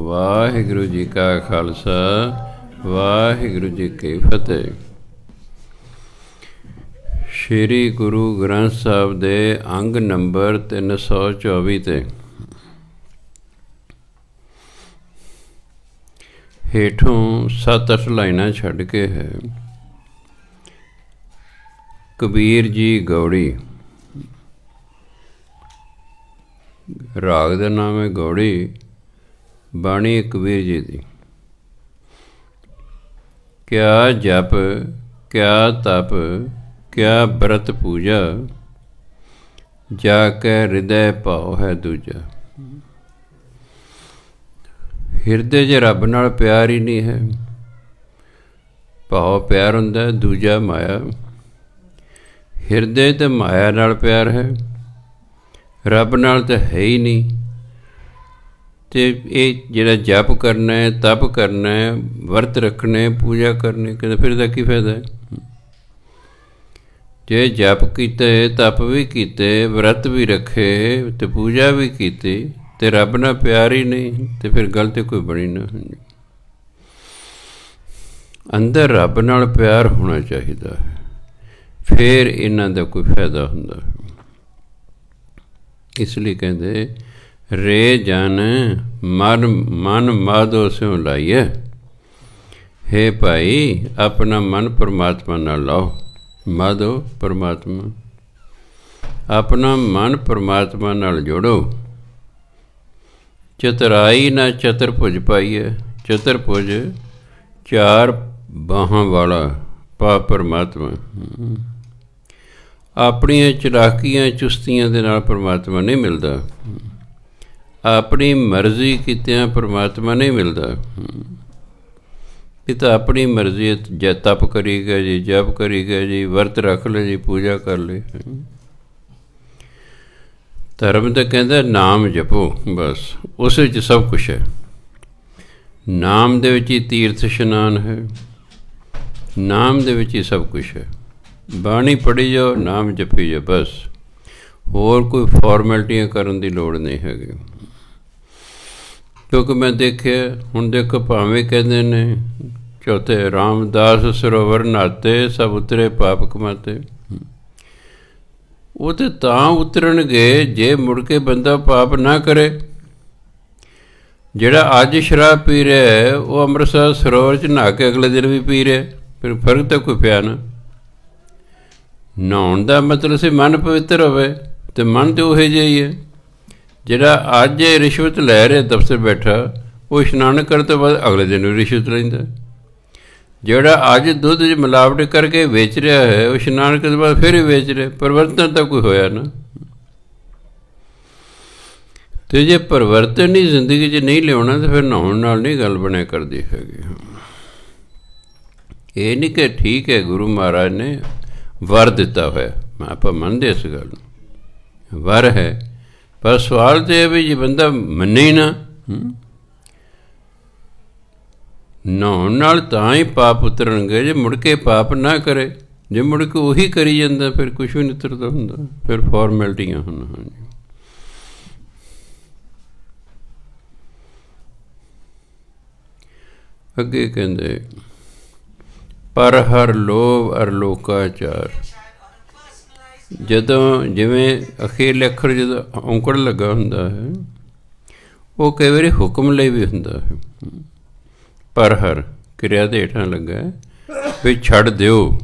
ਵਾਹਿਗੁਰੂ ਜੀ ਕਾ ਖਾਲਸਾ ਵਾਹਿਗੁਰੂ ਜੀ ਕੀ ਫਤਿਹ। ਸ਼੍ਰੀ ਗੁਰੂ ਗ੍ਰੰਥ ਸਾਹਿਬ ਦੇ ਅੰਗ ਨੰਬਰ 324 ਤੇ ਹੇਠੋਂ 7-8 ਲਾਈਨਾਂ ਛੱਡ ਕੇ ਹੈ। ਕਬੀਰ ਜੀ ਗੌੜੀ, ਰਾਗ ਦਾ ਨਾਮ ਹੈ ਗੌੜੀ, ਬਾਣੀ ਕਬੀਰ ਜੀ ਦੀ। ਕਿਆ ਜਪ ਕਿਆ ਤਪ ਕਿਆ ਬ੍ਰਤ ਪੂਜਾ, ਜਾ ਕੇ ਹਿਰਦੈ ਭਾਉ ਹੈ ਦੂਜਾ। ਹਿਰਦੇ 'ਚ ਰੱਬ ਨਾਲ ਪਿਆਰ ਹੀ ਨਹੀਂ ਹੈ, ਭਾਉ ਪਿਆਰ ਹੁੰਦਾ, ਦੂਜਾ ਮਾਇਆ। ਹਿਰਦੇ 'ਤੇ ਮਾਇਆ ਨਾਲ ਪਿਆਰ ਹੈ, ਰੱਬ ਨਾਲ ਤਾਂ ਹੈ ਹੀ ਨਹੀਂ। ਅਤੇ ਇਹ ਜਿਹੜਾ ਜਪ ਕਰਨਾ ਹੈ, ਤਪ ਕਰਨਾ ਹੈ, ਵਰਤ ਰੱਖਣੇ, ਪੂਜਾ ਕਰਨੀ, ਕਹਿੰਦੇ ਫਿਰ ਇਹਦਾ ਕੀ ਫਾਇਦਾ ਹੈ? ਜੇ ਜਪ ਕੀਤੇ, ਤਪ ਵੀ ਕੀਤੇ, ਵਰਤ ਵੀ ਰੱਖੇ ਅਤੇ ਪੂਜਾ ਵੀ ਕੀਤੀ ਅਤੇ ਰੱਬ ਨਾਲ ਪਿਆਰ ਹੀ ਨਹੀਂ, ਅਤੇ ਫਿਰ ਗੱਲ ਤਾਂ ਕੋਈ ਬਣੀ ਨਾ। ਅੰਦਰ ਰੱਬ ਨਾਲ ਪਿਆਰ ਹੋਣਾ ਚਾਹੀਦਾ ਹੈ, ਫਿਰ ਇਹਨਾਂ ਦਾ ਕੋਈ ਫਾਇਦਾ ਹੁੰਦਾ। ਇਸ ਲਈ ਕਹਿੰਦੇ ਰੇ ਜਨ ਮਨ ਮਾਧੋ ਸਿਉ ਲਾਈਏ। ਹੇ ਭਾਈ, ਆਪਣਾ ਮਨ ਪਰਮਾਤਮਾ ਨਾਲ ਲਾਓ। ਮਾਧੋ ਪਰਮਾਤਮਾ, ਆਪਣਾ ਮਨ ਪਰਮਾਤਮਾ ਨਾਲ ਜੋੜੋ। ਚਤੁਰਾਈ ਨਾ ਚਤੁਰਭੁਜ ਪਾਈਏ। ਚਤੁਰਭੁਜ 4 ਬਾਹਾਂ ਵਾਲਾ ਪਾ ਪਰਮਾਤਮਾ। ਆਪਣੀਆਂ ਚਲਾਕੀਆਂ ਚੁਸਤੀਆਂ ਦੇ ਨਾਲ ਪਰਮਾਤਮਾ ਨਹੀਂ ਮਿਲਦਾ, ਆਪਣੀ ਮਰਜ਼ੀ ਕੀਤਿਆਂ ਪਰਮਾਤਮਾ ਨਹੀਂ ਮਿਲਦਾ। ਇਹ ਤਾਂ ਆਪਣੀ ਮਰਜ਼ੀ, ਜੇ ਤਪ ਕਰੀ ਗਿਆ ਜੀ, ਜਪ ਕਰੀ ਗਿਆ ਜੀ, ਵਰਤ ਰੱਖ ਲੈ ਜੀ, ਪੂਜਾ ਕਰ ਲੈ। ਧਰਮ ਤਾਂ ਕਹਿੰਦਾ ਨਾਮ ਜਪੋ, ਬਸ ਉਸ ਵਿੱਚ ਸਭ ਕੁਛ ਹੈ। ਨਾਮ ਦੇ ਵਿੱਚ ਹੀ ਤੀਰਥ ਇਸ਼ਨਾਨ ਹੈ, ਨਾਮ ਦੇ ਵਿੱਚ ਹੀ ਸਭ ਕੁਛ ਹੈ। ਬਾਣੀ ਪੜ੍ਹੀ ਜਾਓ, ਨਾਮ ਜਪੀ ਜਾਓ, ਬਸ ਹੋਰ ਕੋਈ ਫਾਰਮੈਲਿਟੀਆਂ ਕਰਨ ਦੀ ਲੋੜ ਨਹੀਂ ਹੈਗੀ। ਕਿਉਂਕਿ ਮੈਂ ਦੇਖਿਆ, ਹੁਣ ਦੇਖੋ, ਭਾਵੇਂ ਕਹਿੰਦੇ ਨੇ ਚੌਥੇ ਰਾਮਦਾਸ ਸਰੋਵਰ ਨਾਤੇ, ਸਭ ਉਤਰੇ ਪਾਪ ਕਮਾਤੇ। ਉਹ ਤਾਂ ਉਤਰਨਗੇ ਜੇ ਮੁੜ ਕੇ ਬੰਦਾ ਪਾਪ ਨਾ ਕਰੇ। ਜਿਹੜਾ ਅੱਜ ਸ਼ਰਾਬ ਪੀ ਰਿਹਾ ਹੈ, ਉਹ ਅੰਮ੍ਰਿਤਸਰ ਸਰੋਵਰ 'ਚ ਨਹਾ ਕੇ ਅਗਲੇ ਦਿਨ ਵੀ ਪੀ ਰਿਹਾ, ਫਿਰ ਫਰਕ ਤਾਂ ਕੋਈ ਪਿਆ ਨਾ। ਨਹਾਉਣ ਦਾ ਮਤਲਬ ਸੀ ਮਨ ਪਵਿੱਤਰ ਹੋਵੇ, ਅਤੇ ਮਨ ਤਾਂ ਉਹੋ ਜਿਹਾ ਹੀ ਹੈ। ਜਿਹੜਾ ਅੱਜ ਰਿਸ਼ਵਤ ਲੈ ਰਿਹਾ ਦਫ਼ਤਰ ਬੈਠਾ, ਉਹ ਇਸ਼ਨਾਨ ਕਰਨ ਤੋਂ ਬਾਅਦ ਅਗਲੇ ਦਿਨ ਵੀ ਰਿਸ਼ਵਤ ਲੈਂਦਾ। ਜਿਹੜਾ ਅੱਜ ਦੁੱਧ 'ਚ ਮਿਲਾਵਟ ਕਰਕੇ ਵੇਚ ਰਿਹਾ ਹੈ, ਉਹ ਇਸ਼ਨਾਨ ਕਰਨ ਤੋਂ ਬਾਅਦ ਫਿਰ ਵੀ ਵੇਚ ਰਿਹਾ। ਪਰਿਵਰਤਨ ਤਾਂ ਕੋਈ ਹੋਇਆ ਨਾ। ਅਤੇ ਜੇ ਪਰਿਵਰਤਨ ਹੀ ਜ਼ਿੰਦਗੀ 'ਚ ਨਹੀਂ ਲਿਆਉਣਾ, ਤਾਂ ਫਿਰ ਨਹਾਉਣ ਨਾਲ ਨਹੀਂ ਗੱਲ ਬਣਿਆ ਕਰਦੀ ਹੈਗੀ। ਇਹ ਨਹੀਂ ਕਿ ਠੀਕ ਹੈ ਗੁਰੂ ਮਹਾਰਾਜ ਨੇ ਵਰ ਦਿੱਤਾ ਹੋਇਆ, ਆਪਾਂ ਮੰਨਦੇ ਇਸ ਗੱਲ ਨੂੰ, ਵਰ ਹੈ, ਪਰ ਸਵਾਲ ਤਾਂ ਇਹ ਵੀ ਜੇ ਬੰਦਾ ਮੰਨੇ ਹੀ ਨਾ। ਨਹਾਉਣ ਨਾਲ ਤਾਂ ਹੀ ਪਾਪ ਉਤਰਨਗੇ ਜੇ ਮੁੜ ਕੇ ਪਾਪ ਨਾ ਕਰੇ। ਜੇ ਮੁੜ ਕੇ ਉਹੀ ਕਰੀ ਜਾਂਦਾ, ਫਿਰ ਕੁਛ ਵੀ ਨਹੀਂ ਉਤਰਦਾ ਹੁੰਦਾ, ਫਿਰ ਫਾਰਮੈਲਿਟੀਆਂ ਹਨ। ਹਾਂਜੀ, ਅੱਗੇ ਕਹਿੰਦੇ ਪਰ ਹਰ ਲੋਭ ਅਰ ਲੋਕਾਚਾਰ। ਜਦੋਂ ਜਿਵੇਂ ਅਖੀਰਲੇ ਅੱਖਰ ਜਦੋਂ ਔਂਕੜ ਲੱਗਾ ਹੁੰਦਾ ਹੈ, ਉਹ ਕਈ ਵਾਰੀ ਹੁਕਮ ਲਈ ਵੀ ਹੁੰਦਾ ਹੈ। ਪਰ ਹਰ ਕਿਰਿਆ ਦੇ ਹੇਠਾਂ ਲੱਗਾ ਵੀ ਛੱਡ ਦਿਓ,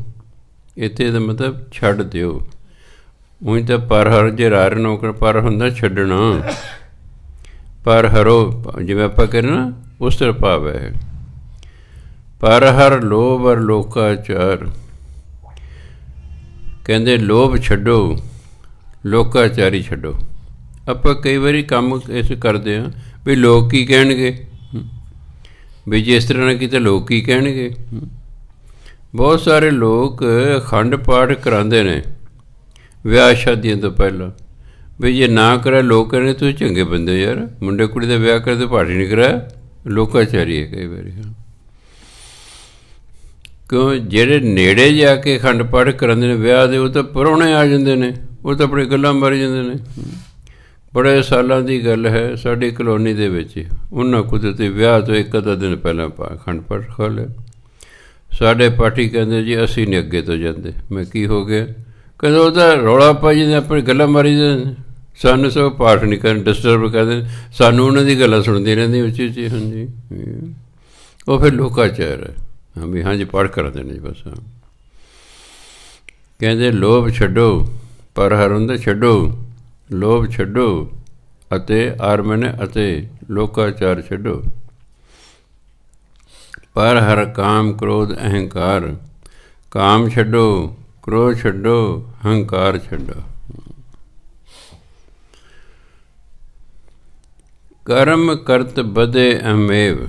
ਇੱਥੇ ਦਾ ਮਤਲਬ ਛੱਡ ਦਿਓ। ਉਂਝ ਤਾਂ ਪਰ ਹਰ ਜੇ ਰਾਰ ਨੌਕਰ ਪਰ ਹੁੰਦਾ ਛੱਡਣਾ, ਪਰ ਹਰੋ ਜਿਵੇਂ ਆਪਾਂ ਕਹਿੰਦੇ ਨਾ, ਉਸ ਤਰ੍ਹਾਂ ਭਾਵ ਹੈ। ਪਰ ਹਰ ਲੋਭ ਅਰ ਲੋਕਾਚਾਰ, ਕਹਿੰਦੇ ਲੋਭ ਛੱਡੋ, ਲੋਕਾਚਾਰੀ ਛੱਡੋ। ਆਪਾਂ ਕਈ ਵਾਰੀ ਕੰਮ ਇਸ ਕਰਦੇ ਹਾਂ ਵੀ ਲੋਕ ਕੀ ਕਹਿਣਗੇ, ਵੀ ਜੇ ਇਸ ਤਰ੍ਹਾਂ ਨਾਲ ਕੀਤਾ ਲੋਕ ਕੀ ਕਹਿਣਗੇ। ਬਹੁਤ ਸਾਰੇ ਲੋਕ ਅਖੰਡ ਪਾਠ ਕਰਾਉਂਦੇ ਨੇ ਵਿਆਹ ਸ਼ਾਦੀਆਂ ਤੋਂ ਪਹਿਲਾਂ, ਵੀ ਜੇ ਨਾ ਕਰਿਆ ਲੋਕ ਕਹਿੰਦੇ ਤੁਸੀਂ ਚੰਗੇ ਬੰਦੇ ਯਾਰ, ਮੁੰਡੇ ਕੁੜੀ ਦਾ ਵਿਆਹ ਕਰਦੇ ਪਾਠ ਹੀ ਨਹੀਂ ਕਰਾਇਆ, ਲੋਕਾਚਾਰੀ ਹੈ ਕਈ ਵਾਰੀ। ਕਿਉਂ? ਜਿਹੜੇ ਨੇੜੇ ਜਾ ਕੇ ਅਖੰਡ ਪਾਠ ਕਰਾਉਂਦੇ ਨੇ ਵਿਆਹ ਦੇ, ਉਹ ਤਾਂ ਪ੍ਰਾਹੁਣੇ ਆ ਜਾਂਦੇ ਨੇ, ਉਹ ਤਾਂ ਆਪਣੀ ਗੱਲਾਂ ਮਾਰੀ ਜਾਂਦੇ ਨੇ। बड़े सालों की गल है, साड़ी कलोनी दे विच उन्हां कुदरती विआह तो एक अद्धा दिन पहलां अखंड पाठ खा लिया। साढ़े पाठी कहते जी असीं नहीं अगे तो जाते। मैं की हो गया? कहते वह रौला पाई जाते, अपनी गल्लां मारी जाते, सानूं सब पाठ नहीं करन डिस्टर्ब करते, सानूं उन्हां दी गल्लां सुणदी रहिंदी उच्ची उच्ची। हाँ जी, वो फिर लोकाचार है। हाँ भी हाँ जी पाठ कराते हैं जी बस। हाँ कहते लोभ छड्डो, पर हर हुंदा छड्डो, लोभ छड्डो अते आर मैंने अते लोकाचार छड्डो, पर हर काम क्रोध अहंकार, काम छड्डो क्रोध छड्डो अहंकार छड्डो। कर्म करत बदे अमेव,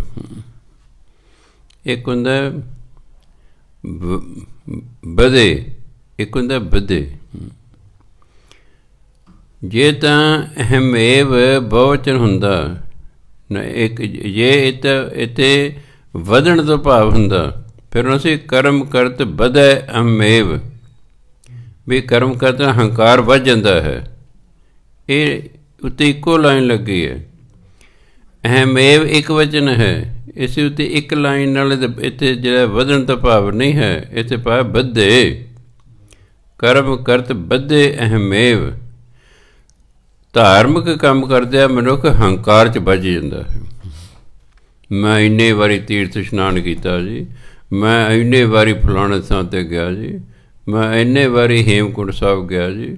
एक हुंदा बदे, एक हुंदा बदे। जे तां अहमेव बहुवचन हुंदा ना, एक जे इते वधण तो भाव हुंदा, फिर उसी कर्म करत बधै अहमेव, भी कर्म करत हंकार वध जाता है। ये उत्ते इक्को लाइन लगी है, अहमेव एक वचन है, इस उत्ते एक लाइन नाल इत्थे जिहड़ा वधण तो भाव नहीं है, इत्थे पाया बधे, कर्म करत बधे अहमेव। धार्मिक काम करदे मनुख हंकार च बज जाता है। मैं इन्ने वारी तीर्थ इशनान किया जी, मैं इन्ने वारी फलाने थां ते गया जी, मैं इन्ने वारी हेमकुंड साहब गया जी,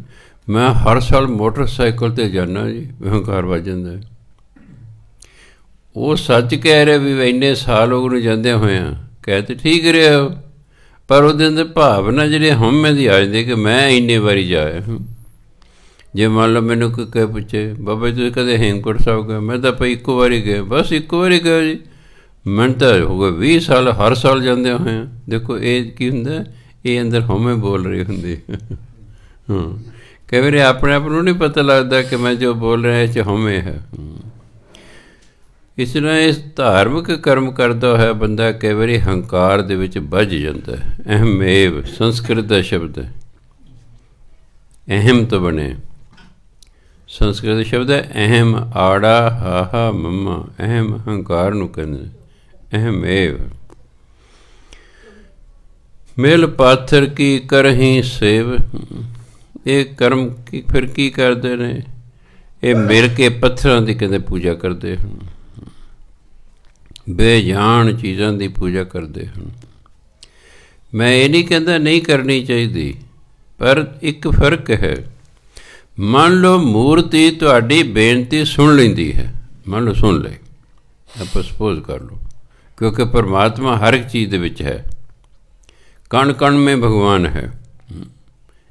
मैं हर साल मोटरसाइकिल ते जाना जी, हंकार वज जाता है। वो सच कह रहे भी इन्ने साल हो गए जाते हुए, कहते ठीक रहे हो, पर वो अंदर भावना जी हमें दी आ जाती कि मैं इन्ने वारी जाया हूँ। जे मान लो मैनू कोई कह पूछे बाबा जी कदे हेमकुंड साहब गए, मैं तो भाई इक्को बारी गए, बस इक्को बारी गए जी, मैं तो हो गए 20 साल हर साल जाते हुए। देखो ये की हुंदा, ये अंदर हमें बोल रही होंगी। हाँ कई बार अपने आप को नहीं पता लगता कि मैं जो बोल रहा है हमें है। इस तरह इस धार्मिक कर्म करता है बंदा कई बार हंकार दे विच बज जाता है। अहमेव संस्कृत का शब्द है, अहम तो बने, संस्कृत शब्द है अहम, आड़ा हाहा मम्मा, अहम हंकार नूं कहंदे, अहमेव। मिल पाथर की करही सेव, ये कर्म की फिर की करते ने, ये मिल के पत्थरां दी कहंदे पूजा करते हैं, बेजान चीज़ां दी पूजा करते हैं। मैं ये नहीं कहता नहीं करनी चाहिए, पर एक फर्क है। मान लो मूर्ति तुहाडी बेनती सुन लेंदी है, मान लो सुन ले, आप सपोज कर लो, क्योंकि परमात्मा हर एक चीज़ दे विच है, कण कण में भगवान है,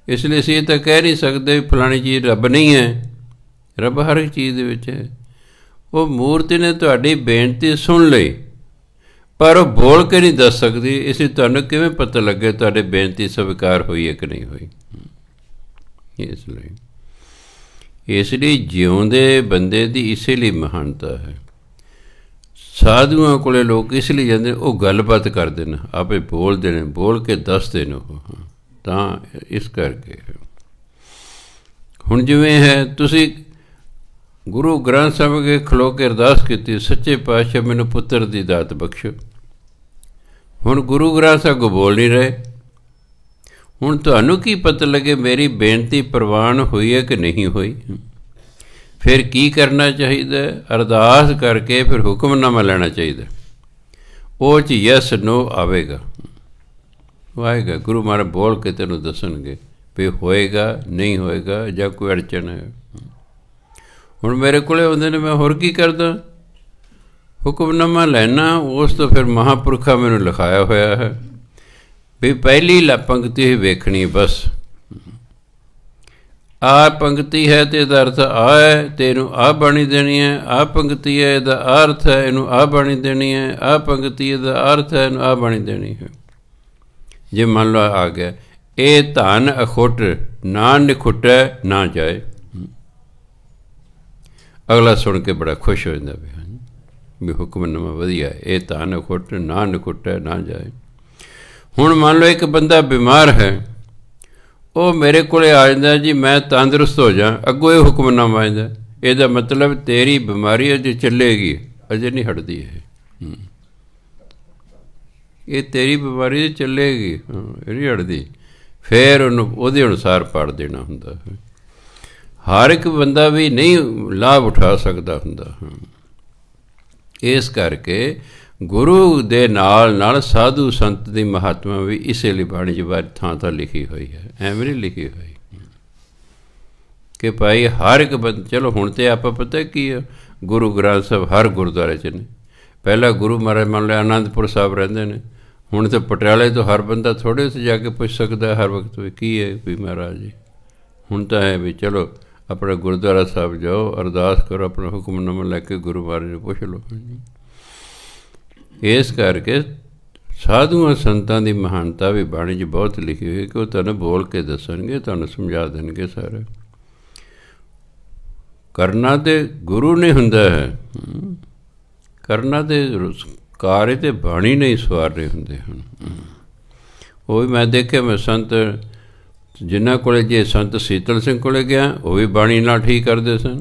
इसलिए असीं तो कह नहीं सकते फलानी चीज़ रब नहीं है, रब हर एक चीज़ दे विच है। वो मूर्ति ने तुहाडी बेनती सुन ली, पर वो बोल के नहीं दस सकती, इसलिए तुहानूं किवें पता लगे तुहाडी बेनती स्वीकार हुई है कि नहीं हुई। इसलिए जिउंदे बंदे दी इसीलिए महानता है। साधुआं कोले लोग इसलिए जाते वो गलबात करते हैं, आपे बोलते हैं, बोल के दसते हैं वो, तां इस करके। हुण जिवें है तुसीं गुरु ग्रंथ साहिब के खलो के अरदास की, सच्चे पातशाह मैनू पुत्र की दात बख्शो। हुण गुरु ग्रंथ साहिब को बोल नहीं रहे, हुण तुहानूं की पता लगे मेरी बेनती प्रवान हुई है कि नहीं हुई। फिर की करना चाहिए? अरदास करके फिर हुक्मनामा लेना चाहिए, वो च यस नो आवेगा, आएगा। गुरु महाराज बोल के तेनों दसणगे भी होएगा नहीं होएगा या कोई अड़चन है। हुण मेरे कोले आउंदे ने, मैं होर की करदा, हुक्मनामा लैना, उस तो फिर महापुरखा मैनूं लिखाया होया है भी पहली पंक्ति ही वेखनी बस। आ पंक्ति है तो इसका अर्थ आ है, तो इनू आ बाणी देनी है, आ पंक्ति है इसका अर्थ है, इनू आ बाणी देनी है, आ पंक्ति इसका अर्थ है, इनू आ बाणी देनी है। जे मान लो आ गया ये धन अखुट ना निखुटै ना जाए, अगला सुन के बड़ा खुश हो जाता भी हुक्मनामा वधिया है, ये धन अखुट ना निखुटै ना जाए। हुण मान लो एक बंदा बीमार है, वो मेरे को आ जाता जी मैं तंदुरुस्त हो जा, अगों ये हुक्मनामा आ जाता ਇਹਦਾ ਮਤਲਬ ਤੇਰੀ ਬਿਮਾਰੀ ਅਜੇ ਚੱਲੇਗੀ, ਅਜੇ ਨਹੀਂ ਹਟਦੀ ਇਹ ਤੇਰੀ ਬਿਮਾਰੀ ਚੱਲੇਗੀ, ਇਹ ਨਹੀਂ ਹਟਦੀ। ਫਿਰ ਉਹਨੂੰ ਉਹਦੇ ਅਨੁਸਾਰ ਪੜ੍ਹ ਦੇਣਾ ਹੁੰਦਾ ਹੈ। ਹਰ ਇੱਕ ਬੰਦਾ ਵੀ ਨਹੀਂ ਲਾਭ ਉਠਾ ਸਕਦਾ ਹੁੰਦਾ। ਇਸ ਕਰਕੇ ਗੁਰੂ ਦੇ ਨਾਲ ਸਾਧੂ ਸੰਤ ਦੀ ਮਹਾਤਮਾ ਵੀ ਇਸੇ ਲਈ ਬਾਣੀ 'ਚ ਬਾਰੇ ਥਾਂ ਲਿਖੀ ਹੋਈ ਹੈ, ਐਵੇਂ ਨਹੀਂ ਲਿਖੀ ਹੋਈ ਕਿ ਭਾਈ ਹਰ ਇੱਕ ਚਲੋ ਹੁਣ ਤਾਂ ਆਪਾਂ ਪਤਾ ਕੀ ਆ, ਗੁਰੂ ਗ੍ਰੰਥ ਸਾਹਿਬ ਹਰ ਗੁਰਦੁਆਰੇ 'ਚ ਨੇ। ਪਹਿਲਾਂ ਗੁਰੂ ਮਹਾਰਾਜ ਮੰਨ ਲਿਆ ਅਨੰਦਪੁਰ ਸਾਹਿਬ ਰਹਿੰਦੇ ਨੇ, ਹੁਣ ਤਾਂ ਪਟਿਆਲੇ ਤੋਂ ਹਰ ਬੰਦਾ ਥੋੜ੍ਹੇ ਉੱਥੇ ਜਾ ਕੇ ਪੁੱਛ ਸਕਦਾ ਹਰ ਵਕਤ ਵੀ ਕੀ ਹੈ ਵੀ ਮਹਾਰਾਜ ਜੀ। ਹੁਣ ਤਾਂ ਹੈ ਵੀ ਚਲੋ ਆਪਣਾ ਗੁਰਦੁਆਰਾ ਸਾਹਿਬ ਜਾਓ, ਅਰਦਾਸ ਕਰੋ, ਆਪਣਾ ਹੁਕਮਨਾਮਾ ਲੈ ਕੇ ਗੁਰੂ ਮਹਾਰਾਜ ਨੂੰ ਪੁੱਛ ਲਓ। ਇਸ ਕਰਕੇ ਸਾਧੂਆਂ ਸੰਤਾਂ ਦੀ ਮਹਾਨਤਾ ਵੀ ਬਾਣੀ 'ਚ ਬਹੁਤ ਲਿਖੀ ਹੋਈ ਕਿ ਉਹ ਤੁਹਾਨੂੰ ਬੋਲ ਕੇ ਦੱਸਣਗੇ, ਤੁਹਾਨੂੰ ਸਮਝਾ ਦੇਣਗੇ ਸਾਰੇ। ਕਰਨਾ ਤੇ ਗੁਰੂ ਨੇ ਹੁੰਦਾ ਹੈ, ਕਰਨਾ ਤੇ ਕਾਰਜ ਤੇ ਬਾਣੀ ਨਹੀਂ ਸਵਾਰ ਰਹੇ ਹੁੰਦੇ ਹਨ। ਉਹ ਵੀ ਮੈਂ ਦੇਖਿਆ, ਮੈਂ ਸੰਤ ਜਿਨ੍ਹਾਂ ਕੋਲ ਜੇ ਸੰਤ ਸੀਤਲ ਸਿੰਘ ਕੋਲ ਗਿਆ ਉਹ ਵੀ ਬਾਣੀ ਨਾਲ ਠੀਕ ਕਰਦੇ ਸਨ।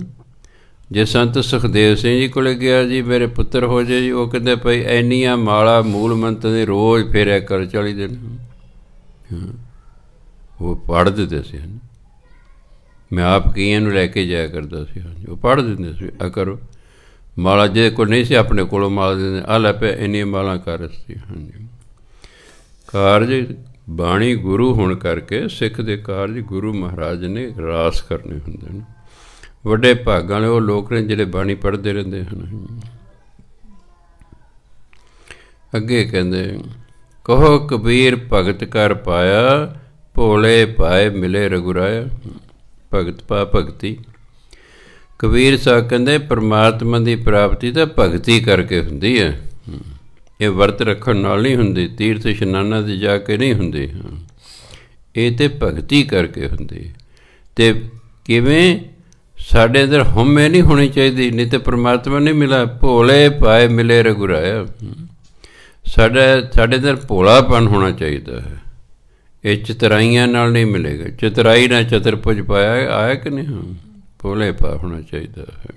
ਜੇ ਸੰਤ ਸੁਖਦੇਵ ਸਿੰਘ ਜੀ ਕੋਲ ਗਿਆ, ਜੀ ਮੇਰੇ ਪੁੱਤਰ ਹੋ ਜਾਏ ਜੀ, ਉਹ ਕਹਿੰਦੇ ਭਾਈ ਇੰਨੀਆਂ ਮਾਲਾ ਮੂਲ ਮੰਤਰ ਦੇ ਰੋਜ਼ ਫੇਰਿਆ ਕਰ 40 ਦਿਨ। ਉਹ ਪੜ੍ਹ ਦਿੰਦੇ ਸੀ। ਮੈਂ ਆਪ ਕਈਆਂ ਨੂੰ ਲੈ ਕੇ ਜਾਇਆ ਕਰਦਾ ਸੀ, ਹਾਂਜੀ ਉਹ ਪੜ੍ਹ ਦਿੰਦੇ ਸੀ। ਆ ਕਰੋ ਮਾਲਾ, ਜਿਹਦੇ ਕੋਲ ਨਹੀਂ ਸੀ ਆਪਣੇ ਕੋਲੋਂ ਮਾਲਾ ਦਿੰਦੇ, ਆਹ ਲੈ ਪਿਆ ਇੰਨੀਆਂ ਮਾਲਾ ਕਰ ਸੀ। ਹਾਂਜੀ ਕਾਰਜ ਬਾਣੀ ਗੁਰੂ ਹੋਣ ਕਰਕੇ ਸਿੱਖ ਦੇ ਕਾਰਜ ਗੁਰੂ ਮਹਾਰਾਜ ਨੇ ਰਾਸ ਕਰਨੇ ਹੁੰਦੇ ਨੇ। ਵੱਡੇ ਭਾਗਾਂ ਵਾਲੇ ਉਹ ਲੋਕ ਨੇ ਜਿਹੜੇ ਬਾਣੀ ਪੜ੍ਹਦੇ ਰਹਿੰਦੇ ਹਨ। ਅੱਗੇ ਕਹਿੰਦੇ ਕਹੋ ਕਬੀਰ ਭਗਤ ਕਰ ਪਾਇਆ, ਭੋਲੇ ਪਾਏ ਮਿਲੇ ਰਘੁਰਾਇਆ। ਭਗਤ ਪਾ ਭਗਤੀ। ਕਬੀਰ ਸਾਹਿਬ ਕਹਿੰਦੇ ਪਰਮਾਤਮਾ ਦੀ ਪ੍ਰਾਪਤੀ ਤਾਂ ਭਗਤੀ ਕਰਕੇ ਹੁੰਦੀ ਹੈ। ਇਹ ਵਰਤ ਰੱਖਣ ਨਾਲ ਨਹੀਂ ਹੁੰਦੀ, ਤੀਰਥ ਇਸ਼ਨਾਨਾਂ 'ਤੇ ਜਾ ਕੇ ਨਹੀਂ ਹੁੰਦੀ, ਇਹ ਤਾਂ ਭਗਤੀ ਕਰਕੇ ਹੁੰਦੀ। ਅਤੇ ਕਿਵੇਂ? ਸਾਡੇ ਅੰਦਰ ਹਉਮੈ ਨਹੀਂ ਹੋਣੀ ਚਾਹੀਦੀ, ਨਹੀਂ ਤਾਂ ਪਰਮਾਤਮਾ ਨਹੀਂ ਮਿਲਾ। ਭੋਲੇ ਪਾਏ ਮਿਲੇ ਰਘੁਰਾਇਆ। ਸਾਡੇ ਅੰਦਰ ਭੋਲਾਪਨ ਹੋਣਾ ਚਾਹੀਦਾ ਹੈ। ਇਹ ਚਤਰਾਈਆਂ ਨਾਲ ਨਹੀਂ ਮਿਲੇਗਾ। ਚਤਰਾਈ ਨਾਲ ਚਤੁਰਭੁਜ ਪਾਇਆ ਆਇਆ ਕਿ ਨਹੀਂ? ਭੋਲੇ ਪਾ ਹੋਣਾ ਚਾਹੀਦਾ ਹੈ।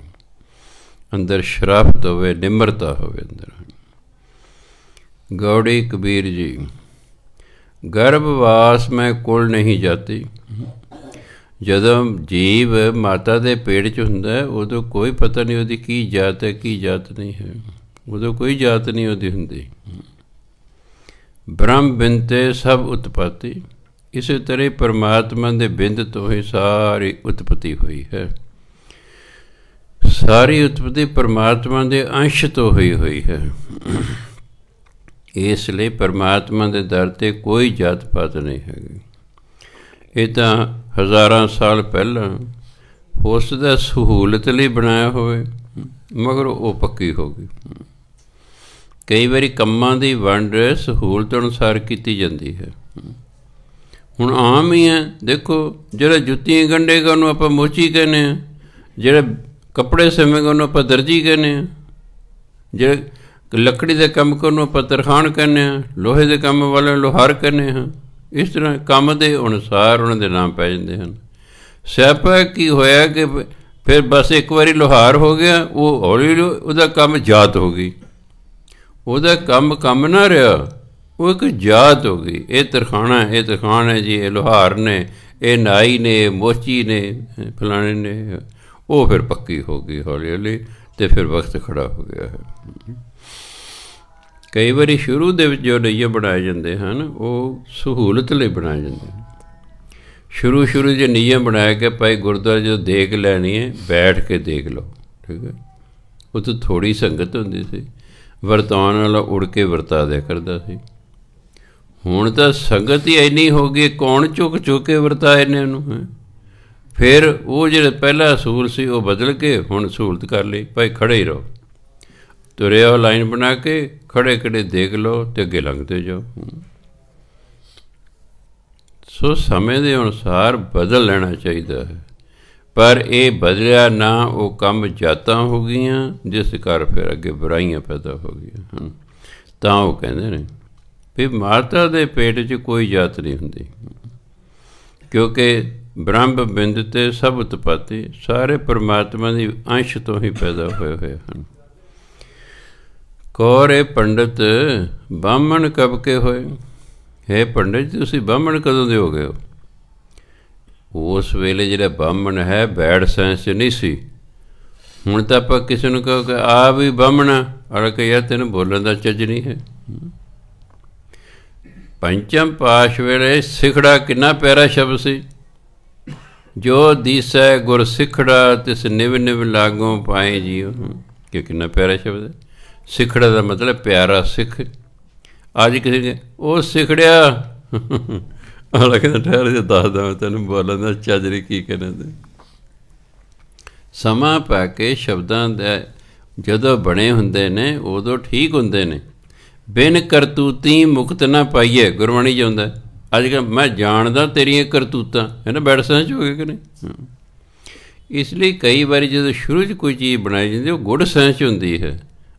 ਅੰਦਰ ਸ਼ਰਾਫਤ ਹੋਵੇ, ਨਿਮਰਤਾ ਹੋਵੇ ਅੰਦਰ। ਗੌੜੀ ਕਬੀਰ ਜੀ। ਗਰਭਵਾਸ ਮੈਂ ਕੁਲ ਨਹੀਂ ਜਾਤੀ। ਜਦੋਂ ਜੀਵ ਮਾਤਾ ਦੇ ਪੇਟ 'ਚ ਹੁੰਦਾ ਉਦੋਂ ਕੋਈ ਪਤਾ ਨਹੀਂ ਉਹਦੀ ਕੀ ਜਾਤ ਹੈ ਕੀ ਜਾਤ ਨਹੀਂ ਹੈ, ਉਦੋਂ ਕੋਈ ਜਾਤ ਨਹੀਂ ਉਹਦੀ ਹੁੰਦੀ। ਬ੍ਰਹਮ ਬਿੰਦ 'ਤੇ ਸਭ ਉਤਪਾਤੀ। ਇਸੇ ਤਰ੍ਹਾਂ ਪਰਮਾਤਮਾ ਦੇ ਬਿੰਦ ਤੋਂ ਹੀ ਸਾਰੀ ਉਤਪਤੀ ਹੋਈ ਹੈ। ਸਾਰੀ ਉਤਪਤੀ ਪਰਮਾਤਮਾ ਦੇ ਅੰਸ਼ ਤੋਂ ਹੋਈ ਹੈ। ਇਸ ਲਈ ਪਰਮਾਤਮਾ ਦੇ ਦਰ 'ਤੇ ਕੋਈ ਜਾਤ ਪਾਤ ਨਹੀਂ ਹੈਗੀ। ਇਹ ਤਾਂ ਹਜ਼ਾਰਾਂ ਸਾਲ ਪਹਿਲਾਂ ਹੋ ਸਕਦਾ ਸਹੂਲਤ ਲਈ ਬਣਾਇਆ ਹੋਵੇ, ਮਗਰ ਉਹ ਪੱਕੀ ਹੋ ਗਈ। ਕਈ ਵਾਰੀ ਕੰਮਾਂ ਦੀ ਵੰਡ ਸਹੂਲਤ ਅਨੁਸਾਰ ਕੀਤੀ ਜਾਂਦੀ ਹੈ। ਹੁਣ ਆਮ ਹੀ ਹੈ, ਦੇਖੋ ਜਿਹੜਾ ਜੁੱਤੀਆਂ ਗੰਢੇਗਾ ਉਹਨੂੰ ਆਪਾਂ ਮੋਚੀ ਕਹਿੰਦੇ ਹਾਂ, ਜਿਹੜਾ ਕੱਪੜੇ ਸਿਵੇਗਾ ਉਹਨੂੰ ਆਪਾਂ ਦਰਜੀ ਕਹਿੰਦੇ ਹਾਂ, ਜਿਹੜਾ ਲੱਕੜੀ ਦੇ ਕੰਮ ਕਰਨ ਨੂੰ ਆਪਾਂ ਤਰਖਾਣ ਕਹਿੰਦੇ ਹਾਂ, ਲੋਹੇ ਦੇ ਕੰਮ ਵਾਲੇ ਲੋਹਾਰ ਕਹਿੰਦੇ ਹਾਂ। ਇਸ ਤਰ੍ਹਾਂ ਕੰਮ ਦੇ ਅਨੁਸਾਰ ਉਹਨਾਂ ਦੇ ਨਾਮ ਪੈ ਜਾਂਦੇ ਹਨ। ਸਿਆਪਾ ਕੀ ਹੋਇਆ ਕਿ ਫਿਰ ਬਸ ਇੱਕ ਵਾਰੀ ਲੋਹਾਰ ਹੋ ਗਿਆ, ਉਹ ਹੌਲੀ ਉਹਦਾ ਕੰਮ ਜਾਤ ਹੋ ਗਈ। ਉਹਦਾ ਕੰਮ ਨਾ ਰਿਹਾ, ਉਹ ਇੱਕ ਜਾਤ ਹੋ ਗਈ। ਇਹ ਤਰਖਾਣਾ, ਇਹ ਤਰਖਾਣ ਹੈ ਜੀ, ਇਹ ਲੋਹਾਰ ਨੇ, ਇਹ ਨਾਈ ਨੇ, ਇਹ ਮੋਚੀ ਨੇ, ਫਲਾਣੇ ਨੇ। ਉਹ ਫਿਰ ਪੱਕੀ ਹੋ ਗਈ ਹੌਲੀ ਹੌਲੀ, ਅਤੇ ਫਿਰ ਵਕਤ ਖੜ੍ਹਾ ਹੋ ਗਿਆ ਹੈ। ਕਈ ਵਾਰੀ ਸ਼ੁਰੂ ਦੇ ਵਿੱਚ ਜੋ ਨਈਏ ਬਣਾਏ ਜਾਂਦੇ ਹਨ ਉਹ ਸਹੂਲਤ ਲਈ ਬਣਾਏ ਜਾਂਦੇ ਹਨ। ਸ਼ੁਰੂ ਜੇ ਨੀਯਮ ਬਣਾਇਆ ਕਿ ਭਾਈ ਗੁਰਦੁਆਰੇ ਜਦੋਂ ਦੇਗ ਲੈਣੀ ਹੈ ਬੈਠ ਕੇ ਦੇਗ ਲਓ, ਠੀਕ ਹੈ। ਉਹ ਤਾਂ ਥੋੜ੍ਹੀ ਸੰਗਤ ਹੁੰਦੀ ਸੀ, ਵਰਤਾਉਣ ਵਾਲਾ ਉੜ ਕੇ ਵਰਤਾ ਦਿਆ ਕਰਦਾ ਸੀ। ਹੁਣ ਤਾਂ ਸੰਗਤ ਹੀ ਇੰਨੀ ਹੋ ਗਈ, ਕੌਣ ਚੁੱਕ ਕੇ ਵਰਤਾਏ ਨੇ ਉਹਨੂੰ। ਫਿਰ ਉਹ ਜਿਹੜਾ ਪਹਿਲਾ ਅਸੂਲ ਸੀ ਉਹ ਬਦਲ ਕੇ ਹੁਣ ਸਹੂਲਤ ਕਰ ਲਈ, ਭਾਈ ਖੜ੍ਹੇ ਹੀ ਰਹੋ, ਤੁਰਿਆ ਲਾਈਨ ਬਣਾ ਕੇ ਖੜ੍ਹੇ ਦੇਖ ਲਓ ਅਤੇ ਅੱਗੇ ਲੰਘਦੇ ਜਾਓ। ਸੋ ਸਮੇਂ ਦੇ ਅਨੁਸਾਰ ਬਦਲ ਲੈਣਾ ਚਾਹੀਦਾ ਹੈ, ਪਰ ਇਹ ਬਦਲਿਆ ਨਾ। ਉਹ ਕੰਮ ਜਾਤਾਂ ਹੋ ਗਈਆਂ, ਜਿਸ ਕਰ ਫਿਰ ਅੱਗੇ ਬੁਰਾਈਆਂ ਪੈਦਾ ਹੋ ਗਈਆਂ ਹਨ। ਤਾਂ ਉਹ ਕਹਿੰਦੇ ਨੇ ਵੀ ਮਾਤਾ ਦੇ ਪੇਟ 'ਚ ਕੋਈ ਜਾਤ ਨਹੀਂ ਹੁੰਦੀ, ਕਿਉਂਕਿ ਬ੍ਰਹਮ ਬਿੰਦ ਤੇ ਸਭ ਉਤਪਾਤੀ, ਸਾਰੇ ਪਰਮਾਤਮਾ ਦੀ ਅੰਸ਼ ਤੋਂ ਹੀ ਪੈਦਾ ਹੋਏ ਹਨ। ਕੌਰੇ ਪੰਡਤ ਬਾਹਮਣ ਕਬ ਕੇ ਹੋਏ। ਹੈ ਪੰਡਤ ਜੀ, ਤੁਸੀਂ ਬਾਹਮਣ ਕਦੋਂ ਦੇ ਹੋ ਗਏ ਹੋ? ਉਸ ਵੇਲੇ ਜਿਹੜਾ ਬਾਹਮਣ ਹੈ ਬੈਡ ਸਾਇੰਸ 'ਚ ਨਹੀਂ ਸੀ। ਹੁਣ ਤਾਂ ਆਪਾਂ ਕਿਸੇ ਨੂੰ ਕਹੋ ਕਿ ਆ ਵੀ ਬਾਹਮਣਾ, ਅੜ ਕੇ ਯਾਰ ਤੈਨੂੰ ਬੋਲਣ ਦਾ ਚੱਜ ਨਹੀਂ ਹੈ। ਪੰਚਮ ਪਾਸ਼ ਵੇਲੇ ਸਿਖੜਾ ਕਿੰਨਾ ਪਿਆਰਾ ਸ਼ਬਦ ਸੀ। ਜੋ ਦੀਸੈ ਗੁਰ ਸਿਖੜਾ ਤਿਸ ਨਿਵ ਨਿਵ ਲਾਗੋਂ ਪਾਏ ਜੀਓ, ਕਿ ਕਿੰਨਾ ਪਿਆਰਾ ਸ਼ਬਦ ਹੈ। ਸਿਖੜਾ ਦਾ ਮਤਲਬ ਪਿਆਰਾ ਸਿੱਖ। ਅੱਜ ਕਿਸੇ ਨੇ ਉਹ ਸਿਖੜਿਆ, ਆਲਾ ਕਹਿੰਦਾ ਠਹਿਰ ਜੇ ਦੱਸਦਾ ਮੈਂ ਤੈਨੂੰ ਬੋਲਣ ਦਾ ਚੱਜ ਨਹੀਂ ਕੀ ਕਹਿਣਾ। ਤੇ ਸਮਾਂ ਪਾ ਕੇ ਸ਼ਬਦਾਂ ਦਾ ਜਦੋਂ ਬਣੇ ਹੁੰਦੇ ਨੇ ਉਦੋਂ ਠੀਕ ਹੁੰਦੇ ਨੇ। ਬਿਨ ਕਰਤੂਤੀ ਮੁਕਤ ਨਾ ਪਾਈਏ, ਗੁਰਬਾਣੀ 'ਚ ਆਉਂਦਾ। ਅੱਜ ਕੱਲ੍ਹ ਮੈਂ ਜਾਣਦਾ ਤੇਰੀਆਂ ਕਰਤੂਤਾਂ, ਹੈ ਨਾ, ਬੈਡ ਸਾਇੰਸ 'ਚ ਹੋ ਗਏ ਕਿ ਨਹੀਂ। ਇਸ ਲਈ ਕਈ ਵਾਰੀ ਜਦੋਂ ਸ਼ੁਰੂ 'ਚ ਕੋਈ ਚੀਜ਼ ਬਣਾਈ ਜਾਂਦੀ ਉਹ ਗੁੱਡ ਸਾਇੰਸ 'ਚ ਹੁੰਦੀ ਹੈ,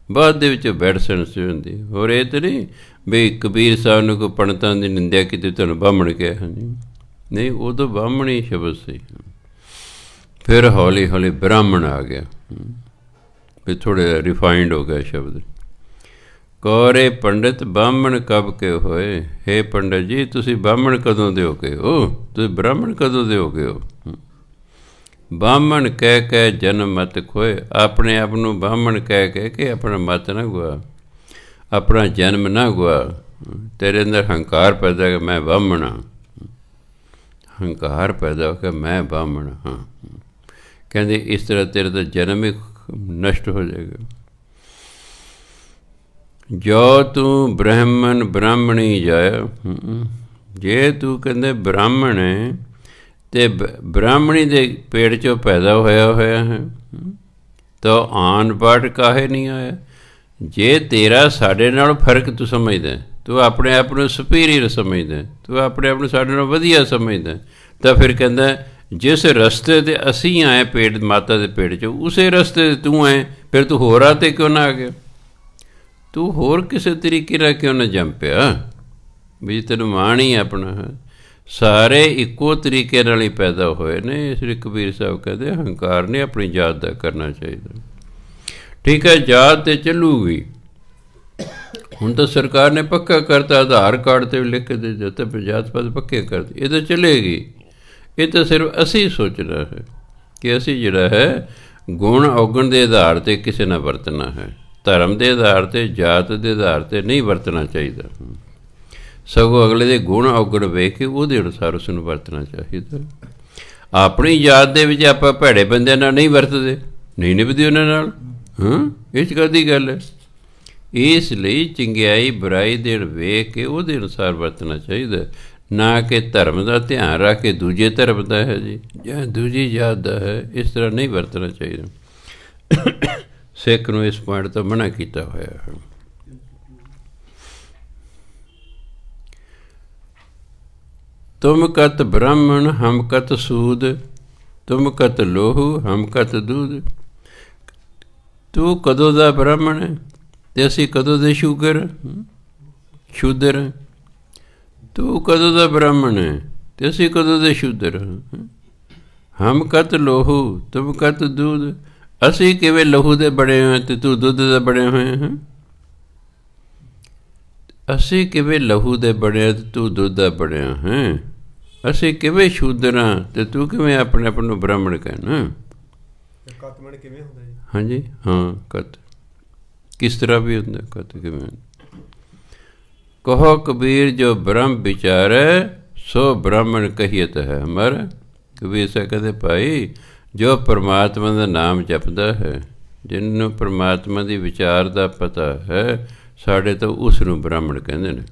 ਬਾਅਦ ਦੇ ਵਿੱਚ ਬੈਡ ਸਾਇੰਸ 'ਚ ਹੁੰਦੀ। ਹੋਰ ਇਹ ਤਾਂ ਨਹੀਂ ਵੀ ਕਬੀਰ ਸਾਹਿਬ ਨੂੰ ਕੋਈ ਪੰਡਤਾਂ ਦੀ ਨਿੰਦਿਆ ਕੀਤੀ, ਤੁਹਾਨੂੰ ਬਾਹਮਣ ਕਿਹਾ। ਹਾਂਜੀ, ਨਹੀਂ, ਉਦੋਂ ਬਾਹਮਣੀ ਸ਼ਬਦ ਸੀ। ਫਿਰ ਹੌਲੀ ਹੌਲੀ ਬ੍ਰਾਹਮਣ ਆ ਗਿਆ, ਫਿਰ ਥੋੜ੍ਹਾ ਰਿਫਾਈਨਡ ਹੋ ਗਿਆ ਸ਼ਬਦ। ਕੌਰੇ ਪੰਡਿਤ ਬਾਹਮਣ ਕਬ ਕੇ ਹੋਏ। ਹੇ ਪੰਡਤ ਜੀ, ਤੁਸੀਂ ਬਾਹਮਣ ਕਦੋਂ ਦੇ ਹੋ ਗਏ ਹੋ? ਤੁਸੀਂ ਬ੍ਰਾਹਮਣ ਕਦੋਂ ਦੇ ਹੋ ਗਏ ਹੋ? ਬਾਹਮਣ ਕਹਿ ਕੇ ਜਨਮ ਮਤ ਖੋਏ। ਆਪਣੇ ਆਪ ਨੂੰ ਬਾਹਮਣ ਕਹਿ ਕੇ ਆਪਣਾ ਮਤ ਨਾ ਗੁਆ, ਆਪਣਾ ਜਨਮ ਨਾ ਗੁਆ। ਤੇਰੇ ਅੰਦਰ ਹੰਕਾਰ ਪੈਦਾ ਕਿ ਮੈਂ ਬਾਹਮਣ ਹਾਂ, ਹੰਕਾਰ ਪੈਦਾ ਹੋ ਕੇ ਮੈਂ ਬਾਹਮਣ ਹਾਂ। ਕਹਿੰਦੇ ਇਸ ਤਰ੍ਹਾਂ ਤੇਰਾ ਤਾਂ ਜਨਮ ਹੀ ਨਸ਼ਟ ਹੋ ਜਾਏਗਾ। ਜੋ ਤੂੰ ਬ੍ਰਾਹਮਣ ਬ੍ਰਾਹਮਣੀ ਜਾਇਆ, ਜੇ ਤੂੰ ਕਹਿੰਦੇ ਬ੍ਰਾਹਮਣ ਹੈ ਅਤੇ ਬ੍ਰਾਹਮਣੀ ਦੇ ਪੇਟ 'ਚੋਂ ਪੈਦਾ ਹੋਇਆ ਹੈ ਤਾਂ ਆਨ ਪਾਠ ਕਾਹੇ ਨਹੀਂ ਆਇਆ। ਜੇ ਤੇਰਾ ਸਾਡੇ ਨਾਲ ਫਰਕ ਤੂੰ ਸਮਝਦਾ, ਤੂੰ ਆਪਣੇ ਆਪ ਨੂੰ ਸੁਪੀਰੀਅਰ ਸਮਝਦਾ, ਤੂੰ ਆਪਣੇ ਆਪ ਨੂੰ ਸਾਡੇ ਨਾਲ ਵਧੀਆ ਸਮਝਦਾ, ਤਾਂ ਫਿਰ ਕਹਿੰਦਾ ਜਿਸ ਰਸਤੇ 'ਤੇ ਅਸੀਂ ਆਏ ਪੇਟ ਮਾਤਾ ਦੇ ਪੇਟ 'ਚੋਂ, ਉਸੇ ਰਸਤੇ 'ਤੇ ਤੂੰ ਆਏ, ਫਿਰ ਤੂੰ ਹੋਰ ਰਾਹ 'ਤੇ ਕਿਉਂ ਨਾ ਆ ਗਿਆ? ਤੂੰ ਹੋਰ ਕਿਸੇ ਤਰੀਕੇ ਨਾਲ ਕਿਉਂ ਨਾ ਜੰਮ ਪਿਆ? ਵੀ ਤੈਨੂੰ ਮਾਣ ਹੀ ਆਪਣਾ ਹੈ। ਸਾਰੇ ਇੱਕੋ ਤਰੀਕੇ ਨਾਲ ਹੀ ਪੈਦਾ ਹੋਏ ਨੇ। ਇਸ ਲਈ ਕਬੀਰ ਸਾਹਿਬ ਕਹਿੰਦੇ ਹੰਕਾਰ ਨਹੀਂ ਆਪਣੀ ਜਾਤ ਦਾ ਕਰਨਾ ਚਾਹੀਦਾ। ਠੀਕ ਹੈ, ਜਾਤ 'ਤੇ ਚੱਲੂਗੀ। ਹੁਣ ਤਾਂ ਸਰਕਾਰ ਨੇ ਪੱਕਾ ਕਰਤਾ, ਆਧਾਰ ਕਾਰਡ 'ਤੇ ਵੀ ਲਿਖ ਕੇ ਦੇ ਦਿੱਤਾ, ਜਾਤ ਪਾਤ ਪੱਕੇ ਕਰਤੇ, ਇਹ ਤਾਂ ਚੱਲੇਗੀ। ਇਹ ਤਾਂ ਸਿਰਫ ਅਸੀਂ ਸੋਚਣਾ ਹੈ ਕਿ ਅਸੀਂ ਜਿਹੜਾ ਹੈ ਗੁਣ ਔਗਣ ਦੇ ਆਧਾਰ 'ਤੇ ਕਿਸੇ ਨਾਲ ਵਰਤਣਾ ਹੈ। ਧਰਮ ਦੇ ਆਧਾਰ 'ਤੇ, ਜਾਤ ਦੇ ਆਧਾਰ 'ਤੇ ਨਹੀਂ ਵਰਤਣਾ ਚਾਹੀਦਾ। ਸਗੋਂ ਅਗਲੇ ਦੇ ਗੁਣ ਔਗਣ ਵੇਖ ਕੇ ਉਹਦੇ ਅਨੁਸਾਰ ਉਸ ਨੂੰ ਵਰਤਣਾ ਚਾਹੀਦਾ। ਆਪਣੀ ਜਾਤ ਦੇ ਵਿੱਚ ਆਪਾਂ ਭੈੜੇ ਬੰਦਿਆਂ ਨਾਲ ਨਹੀਂ ਵਰਤਦੇ, ਨਹੀਂ ਨਿਭਦੇ ਉਹਨਾਂ ਨਾਲ। ਇਹ 'ਚ ਕਾਹਦੀ ਗੱਲ ਹੈ? ਇਸ ਲਈ ਚੰਗਿਆਈ ਬੁਰਾਈ ਦੇ ਵੇਖ ਕੇ ਉਹਦੇ ਅਨੁਸਾਰ ਵਰਤਣਾ ਚਾਹੀਦਾ, ਨਾ ਕਿ ਧਰਮ ਦਾ ਧਿਆਨ ਰੱਖ ਕੇ ਦੂਜੇ ਧਰਮ ਦਾ ਹੈ ਜੀ ਜਾਂ ਦੂਜੀ ਜਾਤ ਦਾ ਹੈ, ਇਸ ਤਰ੍ਹਾਂ ਨਹੀਂ ਵਰਤਣਾ ਚਾਹੀਦਾ। ਸਿੱਖ ਨੂੰ ਇਸ ਪੁਆਇੰਟ ਤੋਂ ਮਨ੍ਹਾ ਕੀਤਾ ਹੋਇਆ ਹੈ। ਤੁਮ ਕਤ ਬ੍ਰਾਹਮਣ ਹਮ ਕਤ ਸੂਦ, ਤੁਮ ਕਤ ਲੋਹੂ ਹਮ ਕਤ ਦੂਧ। ਤੂੰ ਕਦੋਂ ਦਾ ਬ੍ਰਾਹਮਣ ਹੈ ਅਤੇ ਅਸੀਂ ਕਦੋਂ ਦੇ ਸ਼ੂਦਰ। ਤੂੰ ਕਦੋਂ ਦਾ ਬ੍ਰਾਹਮਣ ਹੈ ਅਤੇ ਅਸੀਂ ਕਦੋਂ ਦੇ ਸ਼ੂਦਰ। ਹਮ ਕਤ ਲੋਹੂ ਤੁਮ ਕਤ ਦੂਧ। ਅਸੀਂ ਕਿਵੇਂ ਲਹੂ ਦੇ ਬਣੇ ਹੋਏ ਅਤੇ ਤੂੰ ਦੁੱਧ ਦੇ ਬਣੇ ਹੋਏ ਹਾਂ। ਅਸੀਂ ਕਿਵੇਂ ਲਹੂ ਦੇ ਬਣੇ ਅਤੇ ਤੂੰ ਦੁੱਧ ਦਾ ਬਣਿਆ ਹੈ। ਅਸੀਂ ਕਿਵੇਂ ਸ਼ੂਦਰ ਹਾਂ ਅਤੇ ਤੂੰ ਕਿਵੇਂ ਆਪਣੇ ਆਪ ਨੂੰ ਬ੍ਰਾਹਮਣ ਕਹਿਣਾ। ਕਤਮਣ ਕਿਵੇਂ ਹੁੰਦਾ ਜੀ? ਹਾਂਜੀ, ਹਾਂ, ਕਤ ਕਿਸ ਤਰ੍ਹਾਂ ਵੀ ਹੁੰਦਾ, ਕਤ ਕਿਵੇਂ। ਕਹੋ ਕਬੀਰ ਜੋ ਬ੍ਰਹਮ ਵਿਚਾਰੈ ਸੋ ਬ੍ਰਾਹਮਣ ਕਹੀਤ ਹੈ ਹਮਾਰਾ। ਕਬੀਰ ਸਾਹਿਬ ਕਹਿੰਦੇ ਭਾਈ ਜੋ ਪਰਮਾਤਮਾ ਦਾ ਨਾਮ ਜਪਦਾ ਹੈ, ਜਿਹਨੂੰ ਪਰਮਾਤਮਾ ਦੀ ਵਿਚਾਰ ਦਾ ਪਤਾ ਹੈ, ਸਾਡੇ ਤੋਂ ਉਸ ਨੂੰ ਬ੍ਰਾਹਮਣ ਕਹਿੰਦੇ ਨੇ।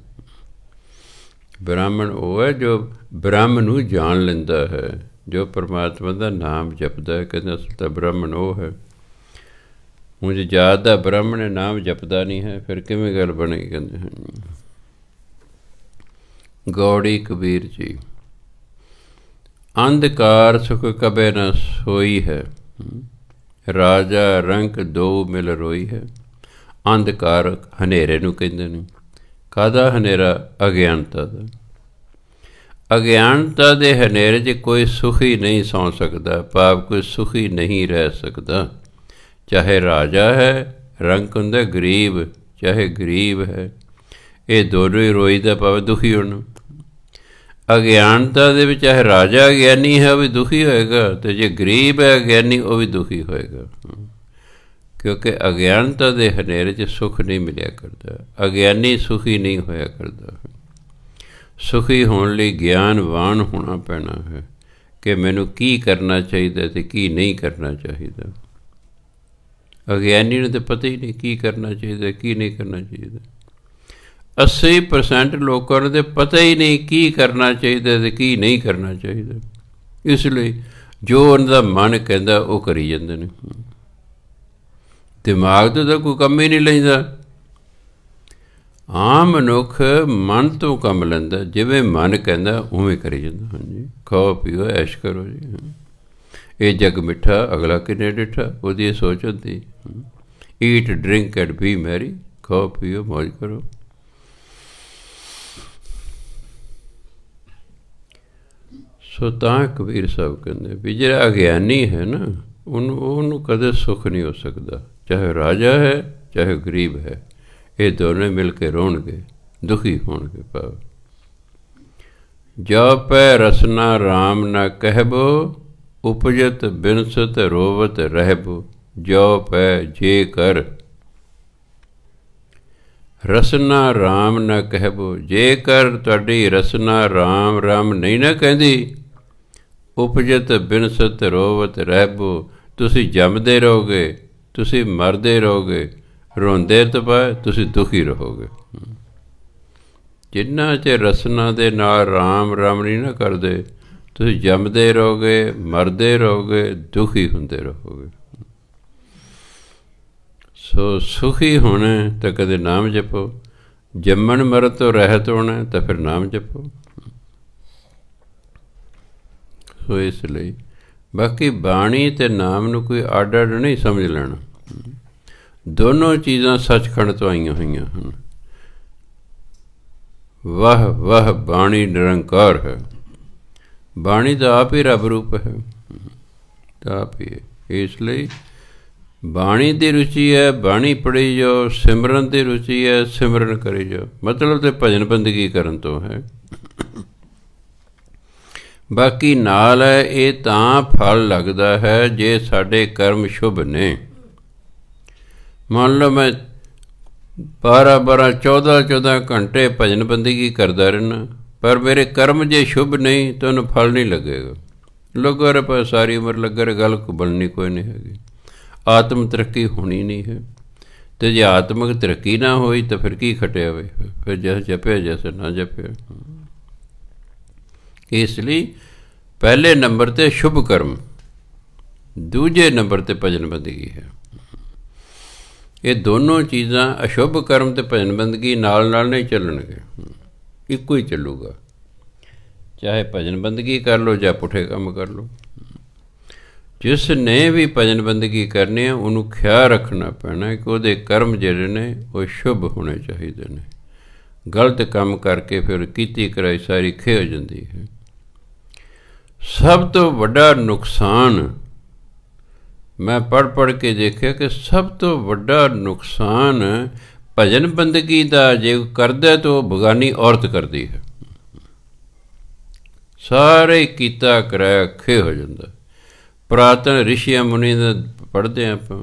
ਬ੍ਰਾਹਮਣ ਉਹ ਹੈ ਜੋ ਬ੍ਰਹਮ ਨੂੰ ਜਾਣ ਲੈਂਦਾ ਹੈ, ਜੋ ਪਰਮਾਤਮਾ ਦਾ ਨਾਮ ਜਪਦਾ ਹੈ। ਕਹਿੰਦੇ ਅਸਲ ਤਾਂ ਬ੍ਰਾਹਮਣ ਉਹ ਹੈ। ਹੁਣ ਜੇ ਜਾਤ ਦਾ ਬ੍ਰਾਹਮਣ ਹੈ, ਨਾਮ ਜਪਦਾ ਨਹੀਂ ਹੈ, ਫਿਰ ਕਿਵੇਂ ਗੱਲ ਬਣੇਗੀ? ਕਹਿੰਦੇ ਹਨ ਗੌੜੀ ਕਬੀਰ ਜੀ, ਅੰਧਕਾਰ ਸੁਖ ਕਬੇ ਨਾ ਸੋਈ ਹੈ, ਰਾਜਾ ਰੰਕ ਦੋ ਮਿਲ ਰੋਈ ਹੈ। ਅੰਧਕਾਰ ਹਨੇਰੇ ਨੂੰ ਕਹਿੰਦੇ ਨੇ। ਕਾਹਦਾ ਹਨੇਰਾ? ਅਗਿਆਨਤਾ ਦਾ। ਅਗਿਆਨਤਾ ਦੇ ਹਨੇਰੇ 'ਚ ਕੋਈ ਸੁਖੀ ਨਹੀਂ ਸੌਂ ਸਕਦਾ, ਭਾਵ ਕੋਈ ਸੁਖੀ ਨਹੀਂ ਰਹਿ ਸਕਦਾ। ਚਾਹੇ ਰਾਜਾ ਹੈ, ਰੰਕ ਹੁੰਦਾ ਗਰੀਬ, ਚਾਹੇ ਗਰੀਬ ਹੈ, ਇਹ ਦੋਨੋਂ ਹੀ ਰੋਈਦਾ ਭਾਵੇਂ ਦੁਖੀ ਹੋਣ। ਅਗਿਆਨਤਾ ਦੇ ਵਿੱਚ ਚਾਹੇ ਰਾਜਾ ਗਿਆਨੀ ਹੈ ਉਹ ਵੀ ਦੁਖੀ ਹੋਏਗਾ, ਅਤੇ ਜੇ ਗਰੀਬ ਹੈ ਗਿਆਨੀ ਉਹ ਵੀ ਦੁਖੀ ਹੋਏਗਾ, ਕਿਉਂਕਿ ਅਗਿਆਨਤਾ ਦੇ ਹਨੇਰੇ 'ਚ ਸੁੱਖ ਨਹੀਂ ਮਿਲਿਆ ਕਰਦਾ। ਅਗਿਆਨੀ ਸੁਖੀ ਨਹੀਂ ਹੋਇਆ ਕਰਦਾ। ਸੁਖੀ ਹੋਣ ਲਈ ਗਿਆਨਵਾਨ ਹੋਣਾ ਪੈਣਾ ਹੈ ਕਿ ਮੈਨੂੰ ਕੀ ਕਰਨਾ ਚਾਹੀਦਾ ਅਤੇ ਕੀ ਨਹੀਂ ਕਰਨਾ ਚਾਹੀਦਾ। ਅਗਿਆਨੀ ਨੂੰ ਤਾਂ ਪਤਾ ਹੀ ਨਹੀਂ ਕੀ ਕਰਨਾ ਚਾਹੀਦਾ, ਕੀ ਨਹੀਂ ਕਰਨਾ ਚਾਹੀਦਾ। 80% ਲੋਕਾਂ ਨੂੰ ਤਾਂ ਪਤਾ ਹੀ ਨਹੀਂ ਕੀ ਕਰਨਾ ਚਾਹੀਦਾ ਅਤੇ ਕੀ ਨਹੀਂ ਕਰਨਾ ਚਾਹੀਦਾ। ਇਸ ਲਈ ਜੋ ਉਹਨਾਂ ਦਾ ਮਨ ਕਹਿੰਦਾ ਉਹ ਕਰੀ ਜਾਂਦੇ ਨੇ। ਦਿਮਾਗ ਤੋਂ ਤਾਂ ਕੋਈ ਕੰਮ ਹੀ ਨਹੀਂ ਲੈਂਦਾ। ਆਮ ਮਨੁੱਖ ਮਨ ਤੋਂ ਕੰਮ ਲੈਂਦਾ, ਜਿਵੇਂ ਮਨ ਕਹਿੰਦਾ ਉਵੇਂ ਕਰੀ ਜਾਂਦਾ। ਹਾਂਜੀ, ਖਾਓ ਪੀਓ ਐਸ਼ ਕਰੋ ਜੀ, ਇਹ ਜੱਗ ਮਿੱਠਾ ਅਗਲਾ ਕਿੰਨੇ ਡਿੱਠਾ, ਉਹਦੀ ਸੋਚ ਹੁੰਦੀ। Eat drink and B Mary, ਖਾਓ ਪੀਓ ਮੌਜ ਕਰੋ। ਸੋ ਤਾਂ ਕਬੀਰ ਸਾਹਿਬ ਕਹਿੰਦੇ ਵੀ ਜਿਹੜਾ ਅਗਿਆਨੀ ਹੈ ਨਾ ਉਹਨੂੰ ਕਦੇ ਸੁੱਖ ਨਹੀਂ ਹੋ ਸਕਦਾ, ਚਾਹੇ ਰਾਜਾ ਹੈ ਚਾਹੇ ਗਰੀਬ ਹੈ, ਇਹ ਦੋਨੇ ਮਿਲ ਕੇ ਰੋਣਗੇ, ਦੁਖੀ ਹੋਣਗੇ। ਭਾਵ ਜੋ ਪੈ ਰਸਨਾ ਰਾਮ ਨਾ ਕਹਿਬੋ, ਉਪਜਤ ਬਿਨਸਤ ਰੋਵਤ ਰਹਿਬੋ। ਜੋ ਪੈ ਜੇ ਕਰ ਰਸਨਾ ਰਾਮ ਨਾ ਕਹਿਬੋ, ਜੇਕਰ ਤੁਹਾਡੀ ਰਸਨਾ ਰਾਮ ਰਾਮ ਨਹੀਂ ਨਾ ਕਹਿੰਦੀ, ਉਪਜਤ ਬਿਨਸਤ ਰੋਵਤ ਰਹਿਬੋ, ਤੁਸੀਂ ਜੰਮਦੇ ਰਹੋਗੇ, ਤੁਸੀਂ ਮਰਦੇ ਰਹੋਗੇ, ਰੋਂਦੇ ਤਪਾ ਤੁਸੀਂ ਦੁਖੀ ਰਹੋਗੇ। ਜਿੰਨਾ ਚਿਰ ਰਸਨਾ ਦੇ ਨਾਲ ਰਾਮ ਰਾਮ ਨਹੀਂ ਨਾ ਕਰਦੇ, ਤੁਸੀਂ ਜੰਮਦੇ ਰਹੋਗੇ, ਮਰਦੇ ਰਹੋਗੇ, ਦੁਖੀ ਹੁੰਦੇ ਰਹੋਗੇ। ਸੋ ਸੁਖੀ ਹੋਣਾ ਤਾਂ ਕਦੇ ਨਾਮ ਜਪੋ, ਜੰਮਣ ਮਰਨ ਤੋਂ ਰਹਿਤ ਹੋਣਾ ਤਾਂ ਫਿਰ ਨਾਮ ਜਪੋ। ਸੋ ਇਸ ਲਈ ਬਾਕੀ ਬਾਣੀ ਅਤੇ ਨਾਮ ਨੂੰ ਕੋਈ ਅੱਡ ਅੱਡ ਨਹੀਂ ਸਮਝ ਲੈਣਾ। ਦੋਨੋਂ ਚੀਜ਼ਾਂ ਸੱਚਖੰਡ ਤੋਂ ਆਈਆਂ ਹੋਈਆਂ ਹਨ। ਵਾਹ ਵਾਹ ਬਾਣੀ ਨਿਰੰਕਾਰ ਹੈ, ਬਾਣੀ ਦਾ ਆਪ ਹੀ ਰੱਬ ਰੂਪ ਹੈ, ਤਾਂ ਆਪ ਹੀ ਹੈ। ਇਸ ਲਈ ਬਾਣੀ ਦੀ ਰੁਚੀ ਹੈ, ਬਾਣੀ ਪੜ੍ਹੀ ਜਾਓ। ਸਿਮਰਨ ਦੀ ਰੁਚੀ ਹੈ, ਸਿਮਰਨ ਕਰੀ ਜਾਓ। ਮਤਲਬ ਤਾਂ ਭਜਨ ਬੰਦਗੀ ਕਰਨ ਤੋਂ ਹੈ। ਬਾਕੀ ਨਾਲ ਹੈ ਇਹ ਤਾਂ ਫਲ ਲੱਗਦਾ ਹੈ ਜੇ ਸਾਡੇ ਕਰਮ ਸ਼ੁਭ ਨੇ। ਮੰਨ ਲਓ ਮੈਂ 12 14 ਘੰਟੇ ਭਜਨ ਬੰਦਗੀ ਕਰਦਾ ਰਹਿਣਾ, ਪਰ ਮੇਰੇ ਕਰਮ ਜੇ ਸ਼ੁਭ ਨਹੀਂ ਤਾਂ ਉਹਨੂੰ ਫਲ ਨਹੀਂ ਲੱਗੇਗਾ। ਲੱਗਾ ਰਹੇ ਪਰ ਸਾਰੀ ਉਮਰ ਲੱਗਾ ਰਹੇ, ਗੱਲ ਕੋ ਬਣਨੀ ਕੋਈ ਨਹੀਂ ਹੈਗੀ। ਆਤਮ ਤਰੱਕੀ ਹੋਣੀ ਨਹੀਂ ਹੈ। ਅਤੇ ਜੇ ਆਤਮਿਕ ਤਰੱਕੀ ਨਾ ਹੋਈ ਤਾਂ ਫਿਰ ਕੀ ਖਟਿਆ ਹੋਵੇ, ਫਿਰ ਜੈਸੇ ਜਪਿਆ ਜੈਸੇ ਨਾ ਜਪਿਆ। ਇਸ ਲਈ ਪਹਿਲੇ ਨੰਬਰ 'ਤੇ ਸ਼ੁਭ ਕਰਮ, ਦੂਜੇ ਨੰਬਰ 'ਤੇ ਭਜਨ ਬੰਦਗੀ ਹੈ। ਇਹ ਦੋਨੋਂ ਚੀਜ਼ਾਂ ਅਸ਼ੁਭ ਕਰਮ ਅਤੇ ਭਜਨ ਬੰਦਗੀ ਨਾਲ ਨਾਲ ਨਹੀਂ ਚੱਲਣਗੇ, ਇੱਕੋ ਹੀ ਚੱਲੂਗਾ। ਚਾਹੇ ਭਜਨ ਬੰਦਗੀ ਕਰ ਲਓ ਜਾਂ ਪੁੱਠੇ ਕੰਮ ਕਰ ਲਓ। ਜਿਸ ਨੇ ਵੀ ਭਜਨ ਬੰਦਗੀ ਕਰਨੀ ਹੈ ਉਹਨੂੰ ਖਿਆਲ ਰੱਖਣਾ ਪੈਣਾ ਕਿ ਉਹਦੇ ਕਰਮ ਜਿਹੜੇ ਨੇ ਉਹ ਸ਼ੁਭ ਹੋਣੇ ਚਾਹੀਦੇ ਨੇ। ਗਲਤ ਕੰਮ ਕਰਕੇ ਫਿਰ ਕੀਤੀ ਕਰਾਈ ਸਾਰੀ ਖੇ ਹੋ ਜਾਂਦੀ ਹੈ। ਸਭ ਤੋਂ ਵੱਡਾ ਨੁਕਸਾਨ ਮੈਂ ਪੜ੍ਹ ਕੇ ਦੇਖਿਆ ਕਿ ਸਭ ਤੋਂ ਵੱਡਾ ਨੁਕਸਾਨ ਭਜਨ ਬੰਦਗੀ ਦਾ ਜੇ ਕਰਦਾ ਤਾਂ ਉਹ ਬਗਾਨੀ ਔਰਤ ਕਰਦੀ ਹੈ। ਸਾਰੇ ਕੀਤਾ ਕਰਾਇਆ ਖੇ ਹੋ ਜਾਂਦਾ। ਪੁਰਾਤਨ ਰਿਸ਼ੀਆਂ ਮੁਨੀ ਦਾ ਪੜ੍ਹਦੇ ਹਾਂ ਆਪਾਂ,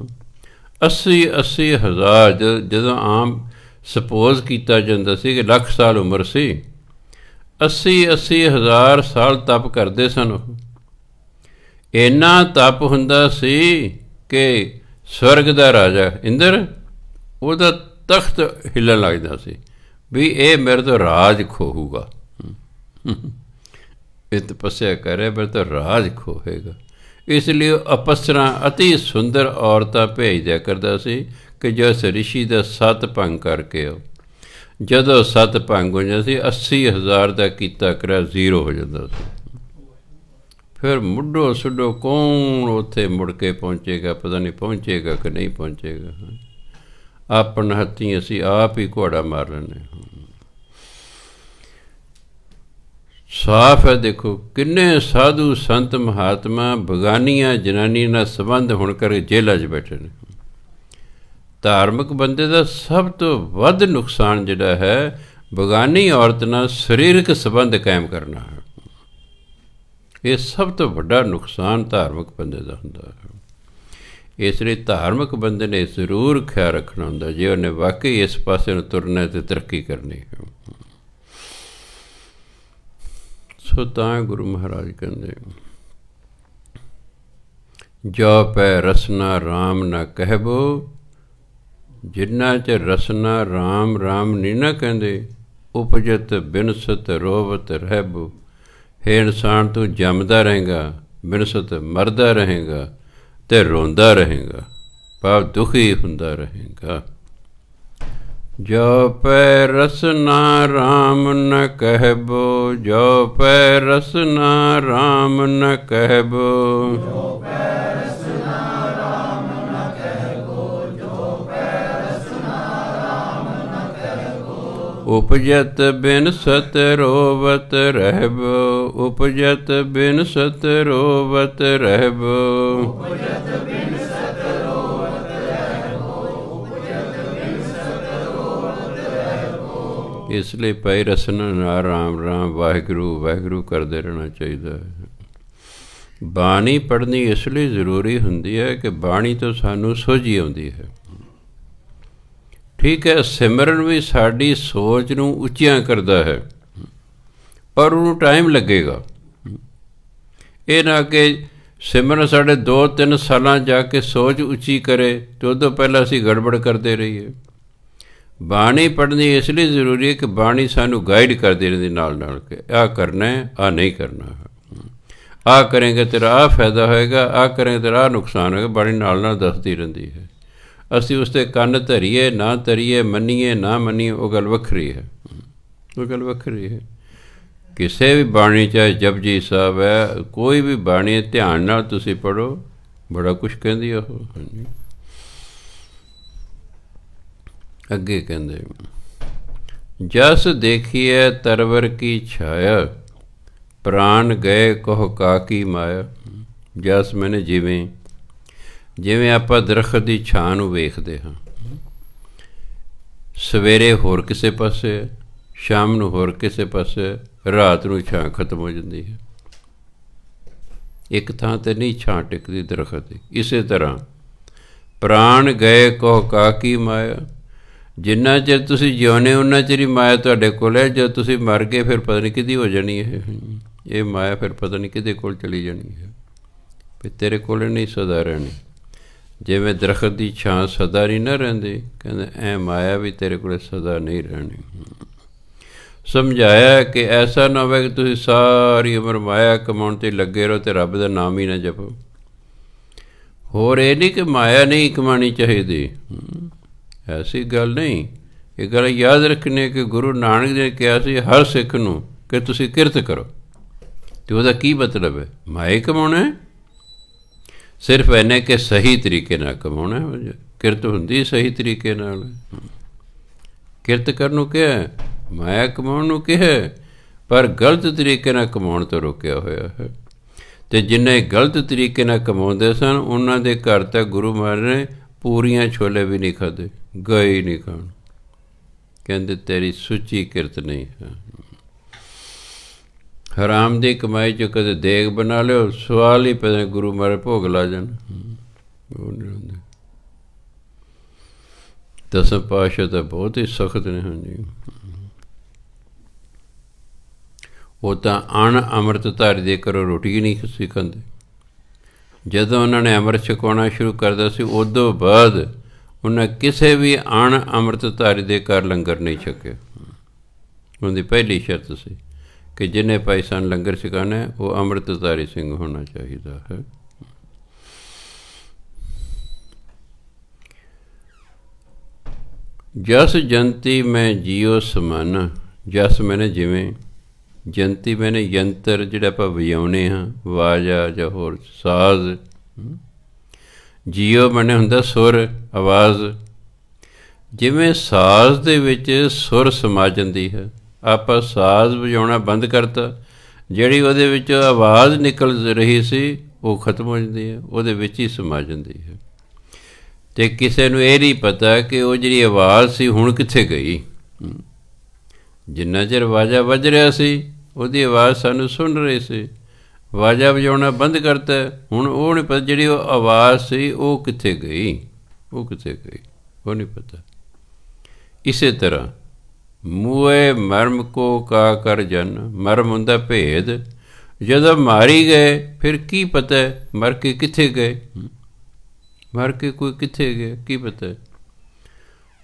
80 ਹਜ਼ਾਰ ਜਦੋਂ ਆਮ ਸਪੋਜ਼ ਕੀਤਾ ਜਾਂਦਾ ਸੀ ਕਿ 1,00,000 ਸਾਲ ਉਮਰ ਸੀ, 80 ਹਜ਼ਾਰ ਸਾਲ ਤਪ ਕਰਦੇ ਸਨ। ਉਹ ਇੰਨਾ ਤਪ ਹੁੰਦਾ ਸੀ ਕਿ ਸਵਰਗ ਦਾ ਰਾਜਾ ਇੰਦਰ, ਉਹਦਾ ਤਖਤ ਹਿੱਲਣ ਲੱਗਦਾ ਸੀ ਵੀ ਇਹ ਮੇਰੇ ਤੋਂ ਰਾਜ ਖੋਹੂਗਾ। ਇਹ ਤਪੱਸਿਆ ਕਰੇ ਮੇਰੇ ਤੋਂ ਰਾਜ ਖੋਹੇਗਾ। ਇਸ ਲਈ ਉਹ ਅਪਸਰਾਂ ਅਤੀ ਸੁੰਦਰ ਔਰਤਾਂ ਭੇਜ ਦਿਆ ਕਰਦਾ ਸੀ ਕਿ ਜੋ ਇਸ ਰਿਸ਼ੀ ਦਾ ਸੱਤ ਭੰਗ ਕਰਕੇ ਆਓ। ਜਦੋਂ ਸੱਤ ਭੰਗ ਹੋ ਜਾਂਦਾ ਸੀ 80 ਹਜ਼ਾਰ ਦਾ ਕੀਤਾ ਕਰਿਆ ਜ਼ੀਰੋ ਹੋ ਜਾਂਦਾ ਸੀ। ਫਿਰ ਮੁੱਢੋ ਸੁੱਢੋ ਕੌਣ ਉੱਥੇ ਮੁੜ ਕੇ ਪਹੁੰਚੇਗਾ, ਪਤਾ ਨਹੀਂ ਪਹੁੰਚੇਗਾ ਕਿ ਨਹੀਂ ਪਹੁੰਚੇਗਾ। ਆਪਣ ਹੱਥੀਂ ਅਸੀਂ ਆਪ ਹੀ ਘੋੜਾ ਮਾਰ ਲੈਂਦੇ। ਸਾਫ਼ ਹੈ। ਦੇਖੋ ਕਿੰਨੇ ਸਾਧੂ ਸੰਤ ਮਹਾਤਮਾ ਬਗਾਨੀਆਂ ਜਨਾਨੀ ਨਾਲ ਸੰਬੰਧ ਹੋਣ ਕਰਕੇ ਜੇਲ੍ਹਾਂ 'ਚ ਬੈਠੇ ਨੇ। ਧਾਰਮਿਕ ਬੰਦੇ ਦਾ ਸਭ ਤੋਂ ਵੱਧ ਨੁਕਸਾਨ ਜਿਹੜਾ ਹੈ ਬਗਾਨੀ ਔਰਤ ਨਾਲ ਸਰੀਰਕ ਸੰਬੰਧ ਕਾਇਮ ਕਰਨਾ ਹੈ। ਇਹ ਸਭ ਤੋਂ ਵੱਡਾ ਨੁਕਸਾਨ ਧਾਰਮਿਕ ਬੰਦੇ ਦਾ ਹੁੰਦਾ ਹੈ। ਇਸ ਲਈ ਧਾਰਮਿਕ ਬੰਦੇ ਨੇ ਜ਼ਰੂਰ ਖਿਆਲ ਰੱਖਣਾ ਹੁੰਦਾ ਜੇ ਉਹਨੇ ਵਾਕਈ ਇਸ ਪਾਸੇ ਨੂੰ ਤੁਰਨਾ ਅਤੇ ਤਰੱਕੀ ਕਰਨੀ ਹੈ। ਸੋ ਤਾਂ ਗੁਰੂ ਮਹਾਰਾਜ ਕਹਿੰਦੇ ਜੋ ਪੈ ਰਸਨਾ ਰਾਮ ਨਾ ਕਹਿਬੋ, ਜਿੰਨਾ ਚਿਰ ਰਸਨਾ ਰਾਮ ਰਾਮ ਨਹੀਂ ਨਾ ਕਹਿੰਦੇ, ਉਪਜਤ ਬਿਨਸਤ ਰੋਵਤ ਰਹਿਬੋ। ਹੇ ਇਨਸਾਨ ਤੂੰ ਜੰਮਦਾ ਰਹੇਗਾ, ਬਿਨਸਤ ਮਰਦਾ ਰਹੇਗਾ ਅਤੇ ਰੋਂਦਾ ਰਹੇਗਾ, ਭਾਵ ਦੁਖੀ ਹੁੰਦਾ ਰਹੇਗਾ। ਜੋ ਪੈ ਰਸਨਾ ਰਾਮ ਨ ਕਹਿਬੋ, ਜੋ ਪੈ ਰਸਨਾ ਰਾਮ ਨ ਕਹਿਬੋ, ਜੋ ਪੈ ਰਸਨਾ ਰਾਮ ਨ ਕਹਿਬੋ, ਜੋ ਪੈ ਰਸਨਾ ਰਾਮ ਨ ਕਹਿਬੋ। ਉਪਜਤ ਬਿਨਸਤ ਰੋਵਤ ਰਹਿਬੋ, ਉਪਜਤ ਬਿਨਸਤ ਰੋਵਤ ਰਹਿਬੋ, ਉਪਜਤ ਬਿਨਸਤ ਰੋਵਤ ਰਹਿਬੋ, ਉਪਜਤ ਬਿਨਸਤ ਰੋਵਤ ਰਹਿਬੋ। ਇਸ ਲਈ ਭਾਈ ਰਸਨਾ ਨਾਲ ਰਾਮ ਰਾਮ ਵਾਹਿਗੁਰੂ ਵਾਹਿਗੁਰੂ ਕਰਦੇ ਰਹਿਣਾ ਚਾਹੀਦਾ ਹੈ। ਬਾਣੀ ਪੜ੍ਹਨੀ ਇਸ ਲਈ ਜ਼ਰੂਰੀ ਹੁੰਦੀ ਹੈ ਕਿ ਬਾਣੀ ਤੋਂ ਸਾਨੂੰ ਸੋਝੀ ਆਉਂਦੀ ਹੈ। ਠੀਕ ਹੈ, ਸਿਮਰਨ ਵੀ ਸਾਡੀ ਸੋਚ ਨੂੰ ਉੱਚੀਆਂ ਕਰਦਾ ਹੈ, ਪਰ ਉਹਨੂੰ ਟਾਈਮ ਲੱਗੇਗਾ। ਇਹ ਨਾ ਕਿ ਸਿਮਰਨ ਸਾਡੇ 2-3 ਸਾਲਾਂ ਜਾ ਕੇ ਸੋਚ ਉੱਚੀ ਕਰੇ ਅਤੇ ਉਦੋਂ ਪਹਿਲਾਂ ਅਸੀਂ ਗੜਬੜ ਕਰਦੇ ਰਹੀਏ। ਬਾਣੀ ਪੜ੍ਹਨੀ ਇਸ ਲਈ ਜ਼ਰੂਰੀ ਹੈ ਕਿ ਬਾਣੀ ਸਾਨੂੰ ਗਾਈਡ ਕਰਦੀ ਰਹਿੰਦੀ ਨਾਲ ਨਾਲ ਕਿ ਆਹ ਕਰਨਾ ਹੈ, ਆਹ ਨਹੀਂ ਕਰਨਾ ਹੈ, ਆਹ ਕਰੇਂਗੇ ਤੇਰਾ ਆਹ ਫਾਇਦਾ ਹੋਏਗਾ, ਆਹ ਕਰੇਂਗੇ ਤੇਰਾ ਆਹ ਨੁਕਸਾਨ ਹੋਏਗਾ। ਬਾਣੀ ਨਾਲ ਨਾਲ ਦੱਸਦੀ ਰਹਿੰਦੀ ਹੈ। ਅਸੀਂ ਉਸ 'ਤੇ ਕੰਨ ਧਰੀਏ ਨਾ ਧਰੀਏ, ਮੰਨੀਏ ਨਾ ਮੰਨੀਏ, ਉਹ ਗੱਲ ਵੱਖਰੀ ਹੈ, ਉਹ ਗੱਲ ਵੱਖਰੀ ਹੈ। ਕਿਸੇ ਵੀ ਬਾਣੀ, ਚਾਹੇ ਜਪਜੀ ਸਾਹਿਬ ਹੈ, ਕੋਈ ਵੀ ਬਾਣੀ ਧਿਆਨ ਨਾਲ ਤੁਸੀਂ ਪੜ੍ਹੋ, ਬੜਾ ਕੁਛ ਕਹਿੰਦੀ ਉਹ। ਹਾਂਜੀ, ਅੱਗੇ ਕਹਿੰਦੇ ਜਸ ਦੇਖੀਏ ਤਰਵਰ ਕੀ ਛਾਇਆ, ਪ੍ਰਾਣ ਗਏ ਕਹੋ ਕਾਕੀ ਮਾਇਆ। ਜਸ ਮੈਨੇ ਜਿਵੇਂ ਜਿਵੇਂ ਆਪਾਂ ਦਰਖਤ ਦੀ ਛਾਂ ਨੂੰ ਵੇਖਦੇ ਹਾਂ, ਸਵੇਰੇ ਹੋਰ ਕਿਸੇ ਪਾਸੇ, ਸ਼ਾਮ ਨੂੰ ਹੋਰ ਕਿਸੇ ਪਾਸੇ, ਰਾਤ ਨੂੰ ਛਾਂ ਖਤਮ ਹੋ ਜਾਂਦੀ ਹੈ। ਇੱਕ ਥਾਂ 'ਤੇ ਨਹੀਂ ਛਾਂ ਟਿਕਦੀ ਦਰਖਤ ਦੀ। ਇਸੇ ਤਰ੍ਹਾਂ ਪ੍ਰਾਣ ਗਏ ਕਹੋ ਕਾਕੀ ਮਾਇਆ। ਜਿੰਨਾ ਚਿਰ ਤੁਸੀਂ ਜਿਉਂਦੇ ਉਨਾ ਚਿਰ ਹੀ ਮਾਇਆ ਤੁਹਾਡੇ ਕੋਲ ਹੈ। ਜਦੋਂ ਤੁਸੀਂ ਮਰ ਗਏ ਫਿਰ ਪਤਾ ਨਹੀਂ ਕਿਹਦੀ ਹੋ ਜਾਣੀ ਹੈ ਇਹ ਮਾਇਆ, ਫਿਰ ਪਤਾ ਨਹੀਂ ਕਿਹਦੇ ਕੋਲ ਚਲੀ ਜਾਣੀ ਹੈ। ਫਿਰ ਤੇਰੇ ਕੋਲ ਨਹੀਂ ਸਦਾ ਰਹਿਣੀ। ਜਿਵੇਂ ਦਰਖਤ ਦੀ ਛਾਂ ਸਦਾ ਨਹੀਂ ਨਾ ਰਹਿੰਦੀ, ਕਹਿੰਦੇ ਐ ਮਾਇਆ ਵੀ ਤੇਰੇ ਕੋਲ ਸਦਾ ਨਹੀਂ ਰਹਿਣੀ। ਸਮਝਾਇਆ ਕਿ ਐਸਾ ਨਾ ਹੋਵੇ ਕਿ ਤੁਸੀਂ ਸਾਰੀ ਉਮਰ ਮਾਇਆ ਕਮਾਉਣ 'ਤੇ ਲੱਗੇ ਰਹੋ ਅਤੇ ਰੱਬ ਦਾ ਨਾਮ ਹੀ ਨਾ ਜਪੋ। ਹੋਰ ਇਹ ਨਹੀਂ ਕਿ ਮਾਇਆ ਨਹੀਂ ਕਮਾਉਣੀ ਚਾਹੀਦੀ, ਐਸੀ ਗੱਲ ਨਹੀਂ। ਇਹ ਗੱਲ ਯਾਦ ਰੱਖਣੀ ਕਿ ਗੁਰੂ ਨਾਨਕ ਨੇ ਕਿਹਾ ਸੀ ਹਰ ਸਿੱਖ ਨੂੰ ਕਿ ਤੁਸੀਂ ਕਿਰਤ ਕਰੋ। ਅਤੇ ਉਹਦਾ ਕੀ ਮਤਲਬ ਹੈ? ਮਾਇਆ ਕਮਾਉਣਾ ਹੈ, ਸਿਰਫ ਇੰਨੇ ਕਿ ਸਹੀ ਤਰੀਕੇ ਨਾਲ ਕਮਾਉਣਾ। ਕਿਰਤ ਹੁੰਦੀ ਸਹੀ ਤਰੀਕੇ ਨਾਲ। ਕਿਰਤ ਕਰਨ ਨੂੰ ਕਿਹਾ, ਮਾਇਆ ਕਮਾਉਣ ਨੂੰ ਕਿਹਾ, ਪਰ ਗਲਤ ਤਰੀਕੇ ਨਾਲ ਕਮਾਉਣ ਤੋਂ ਰੋਕਿਆ ਹੋਇਆ ਹੈ। ਅਤੇ ਜਿੰਨੇ ਗਲਤ ਤਰੀਕੇ ਨਾਲ ਕਮਾਉਂਦੇ ਸਨ ਉਹਨਾਂ ਦੇ ਘਰ ਤੱਕ ਗੁਰੂ ਮਹਾਰਾਜ ਨੇ ਪੂਰੀਆਂ ਛੋਲੇ ਵੀ ਨਹੀਂ ਖਾਧੇ, ਗਏ ਹੀ ਨਹੀਂ ਖਾਣ। ਕਹਿੰਦੇ ਤੇਰੀ ਸੁੱਚੀ ਕਿਰਤ ਨਹੀਂ ਹੈ। ਹਰਾਮ ਦੀ ਕਮਾਈ 'ਚ ਕਦੇ ਦੇਗ ਬਣਾ ਲਿਓ, ਸਵਾਲ ਹੀ ਪੈਦਾ ਗੁਰੂ ਮਹਾਰਾਜ ਭੋਗ ਲਾ ਜਾਣ। ਉਹ ਨਹੀਂ ਹੁੰਦੇ। ਦਸਮ ਪਾਤਸ਼ਾਹ ਤਾਂ ਬਹੁਤ ਹੀ ਸਖਤ ਨੇ। ਹਾਂਜੀ, ਉਹ ਤਾਂ ਅਣ ਅੰਮ੍ਰਿਤਧਾਰੀ ਦੇ ਘਰੋਂ ਰੋਟੀ ਨਹੀਂ ਸੀ ਖਾਂਦੇ। ਜਦੋਂ ਉਹਨਾਂ ਨੇ ਅੰਮ੍ਰਿਤ ਛਕਾਉਣਾ ਸ਼ੁਰੂ ਕਰਦਾ ਸੀ, ਉਦੋਂ ਬਾਅਦ ਉਹਨਾਂ ਕਿਸੇ ਵੀ ਅਣ ਅੰਮ੍ਰਿਤਧਾਰੀ ਦੇ ਘਰ ਲੰਗਰ ਨਹੀਂ ਛਕਿਆ। ਉਹਦੀ ਪਹਿਲੀ ਸ਼ਰਤ ਸੀ ਕਿ ਜਿਹਨੇ ਭਾਈ ਸਾਨੂੰ ਲੰਗਰ ਛਕਾਉਣਾ ਉਹ ਅੰਮ੍ਰਿਤਧਾਰੀ ਸਿੰਘ ਹੋਣਾ ਚਾਹੀਦਾ ਹੈ। ਜਸ ਜੰਤੀ ਮੈਂ ਜੀਓ ਸਮਾਨਾ। ਜਸ ਮੈਨੇ ਜਿਵੇਂ, ਜੰਤੀ ਮੈਨੇ ਯੰਤਰ ਜਿਹੜਾ ਆਪਾਂ ਵਜਾਉਂਦੇ ਹਾਂ, ਆਵਾਜ਼ਾ ਜਾਂ ਹੋਰ ਸਾਜ਼। ਜੀਓ ਮੈਨੇ ਹੁੰਦਾ ਸੁਰ, ਆਵਾਜ਼। ਜਿਵੇਂ ਸਾਜ਼ ਦੇ ਵਿੱਚ ਸੁਰ ਸਮਾ ਜਾਂਦੀ ਹੈ, ਆਪਾਂ ਸਾਜ਼ ਵਜਾਉਣਾ ਬੰਦ ਕਰਤਾ ਜਿਹੜੀ ਉਹਦੇ ਵਿੱਚੋਂ ਆਵਾਜ਼ ਨਿਕਲ ਰਹੀ ਸੀ ਉਹ ਖਤਮ ਹੋ ਜਾਂਦੀ ਹੈ, ਉਹਦੇ ਵਿੱਚ ਹੀ ਸਮਾ ਜਾਂਦੀ ਹੈ। ਅਤੇ ਕਿਸੇ ਨੂੰ ਇਹ ਨਹੀਂ ਪਤਾ ਕਿ ਉਹ ਜਿਹੜੀ ਆਵਾਜ਼ ਸੀ ਹੁਣ ਕਿੱਥੇ ਗਈ। ਜਿੰਨਾ ਚਿਰ ਵਾਜਾ ਵੱਜ ਰਿਹਾ ਸੀ ਉਹਦੀ ਆਵਾਜ਼ ਸਾਨੂੰ ਸੁਣ ਰਹੀ ਸੀ, ਵਾਜਾ ਵਜਾਉਣਾ ਬੰਦ ਕਰਤਾ, ਹੁਣ ਉਹ ਨਹੀਂ ਪਤਾ ਜਿਹੜੀ ਉਹ ਆਵਾਜ਼ ਸੀ ਉਹ ਕਿੱਥੇ ਗਈ, ਉਹ ਕਿੱਥੇ ਗਈ, ਉਹ ਨਹੀਂ ਪਤਾ। ਇਸੇ ਤਰ੍ਹਾਂ ਮੂਏ ਮਰਮ ਕੋ ਕਾ ਕਰ ਜਨ, ਮਰਮ ਹੁੰਦਾ ਭੇਦ। ਜਦੋਂ ਮਾਰੀ ਗਏ ਫਿਰ ਕੀ ਪਤਾ ਮਰ ਕੇ ਕਿੱਥੇ ਗਏ, ਮਰ ਕੇ ਕੋਈ ਕਿੱਥੇ ਗਏ ਕੀ ਪਤਾ।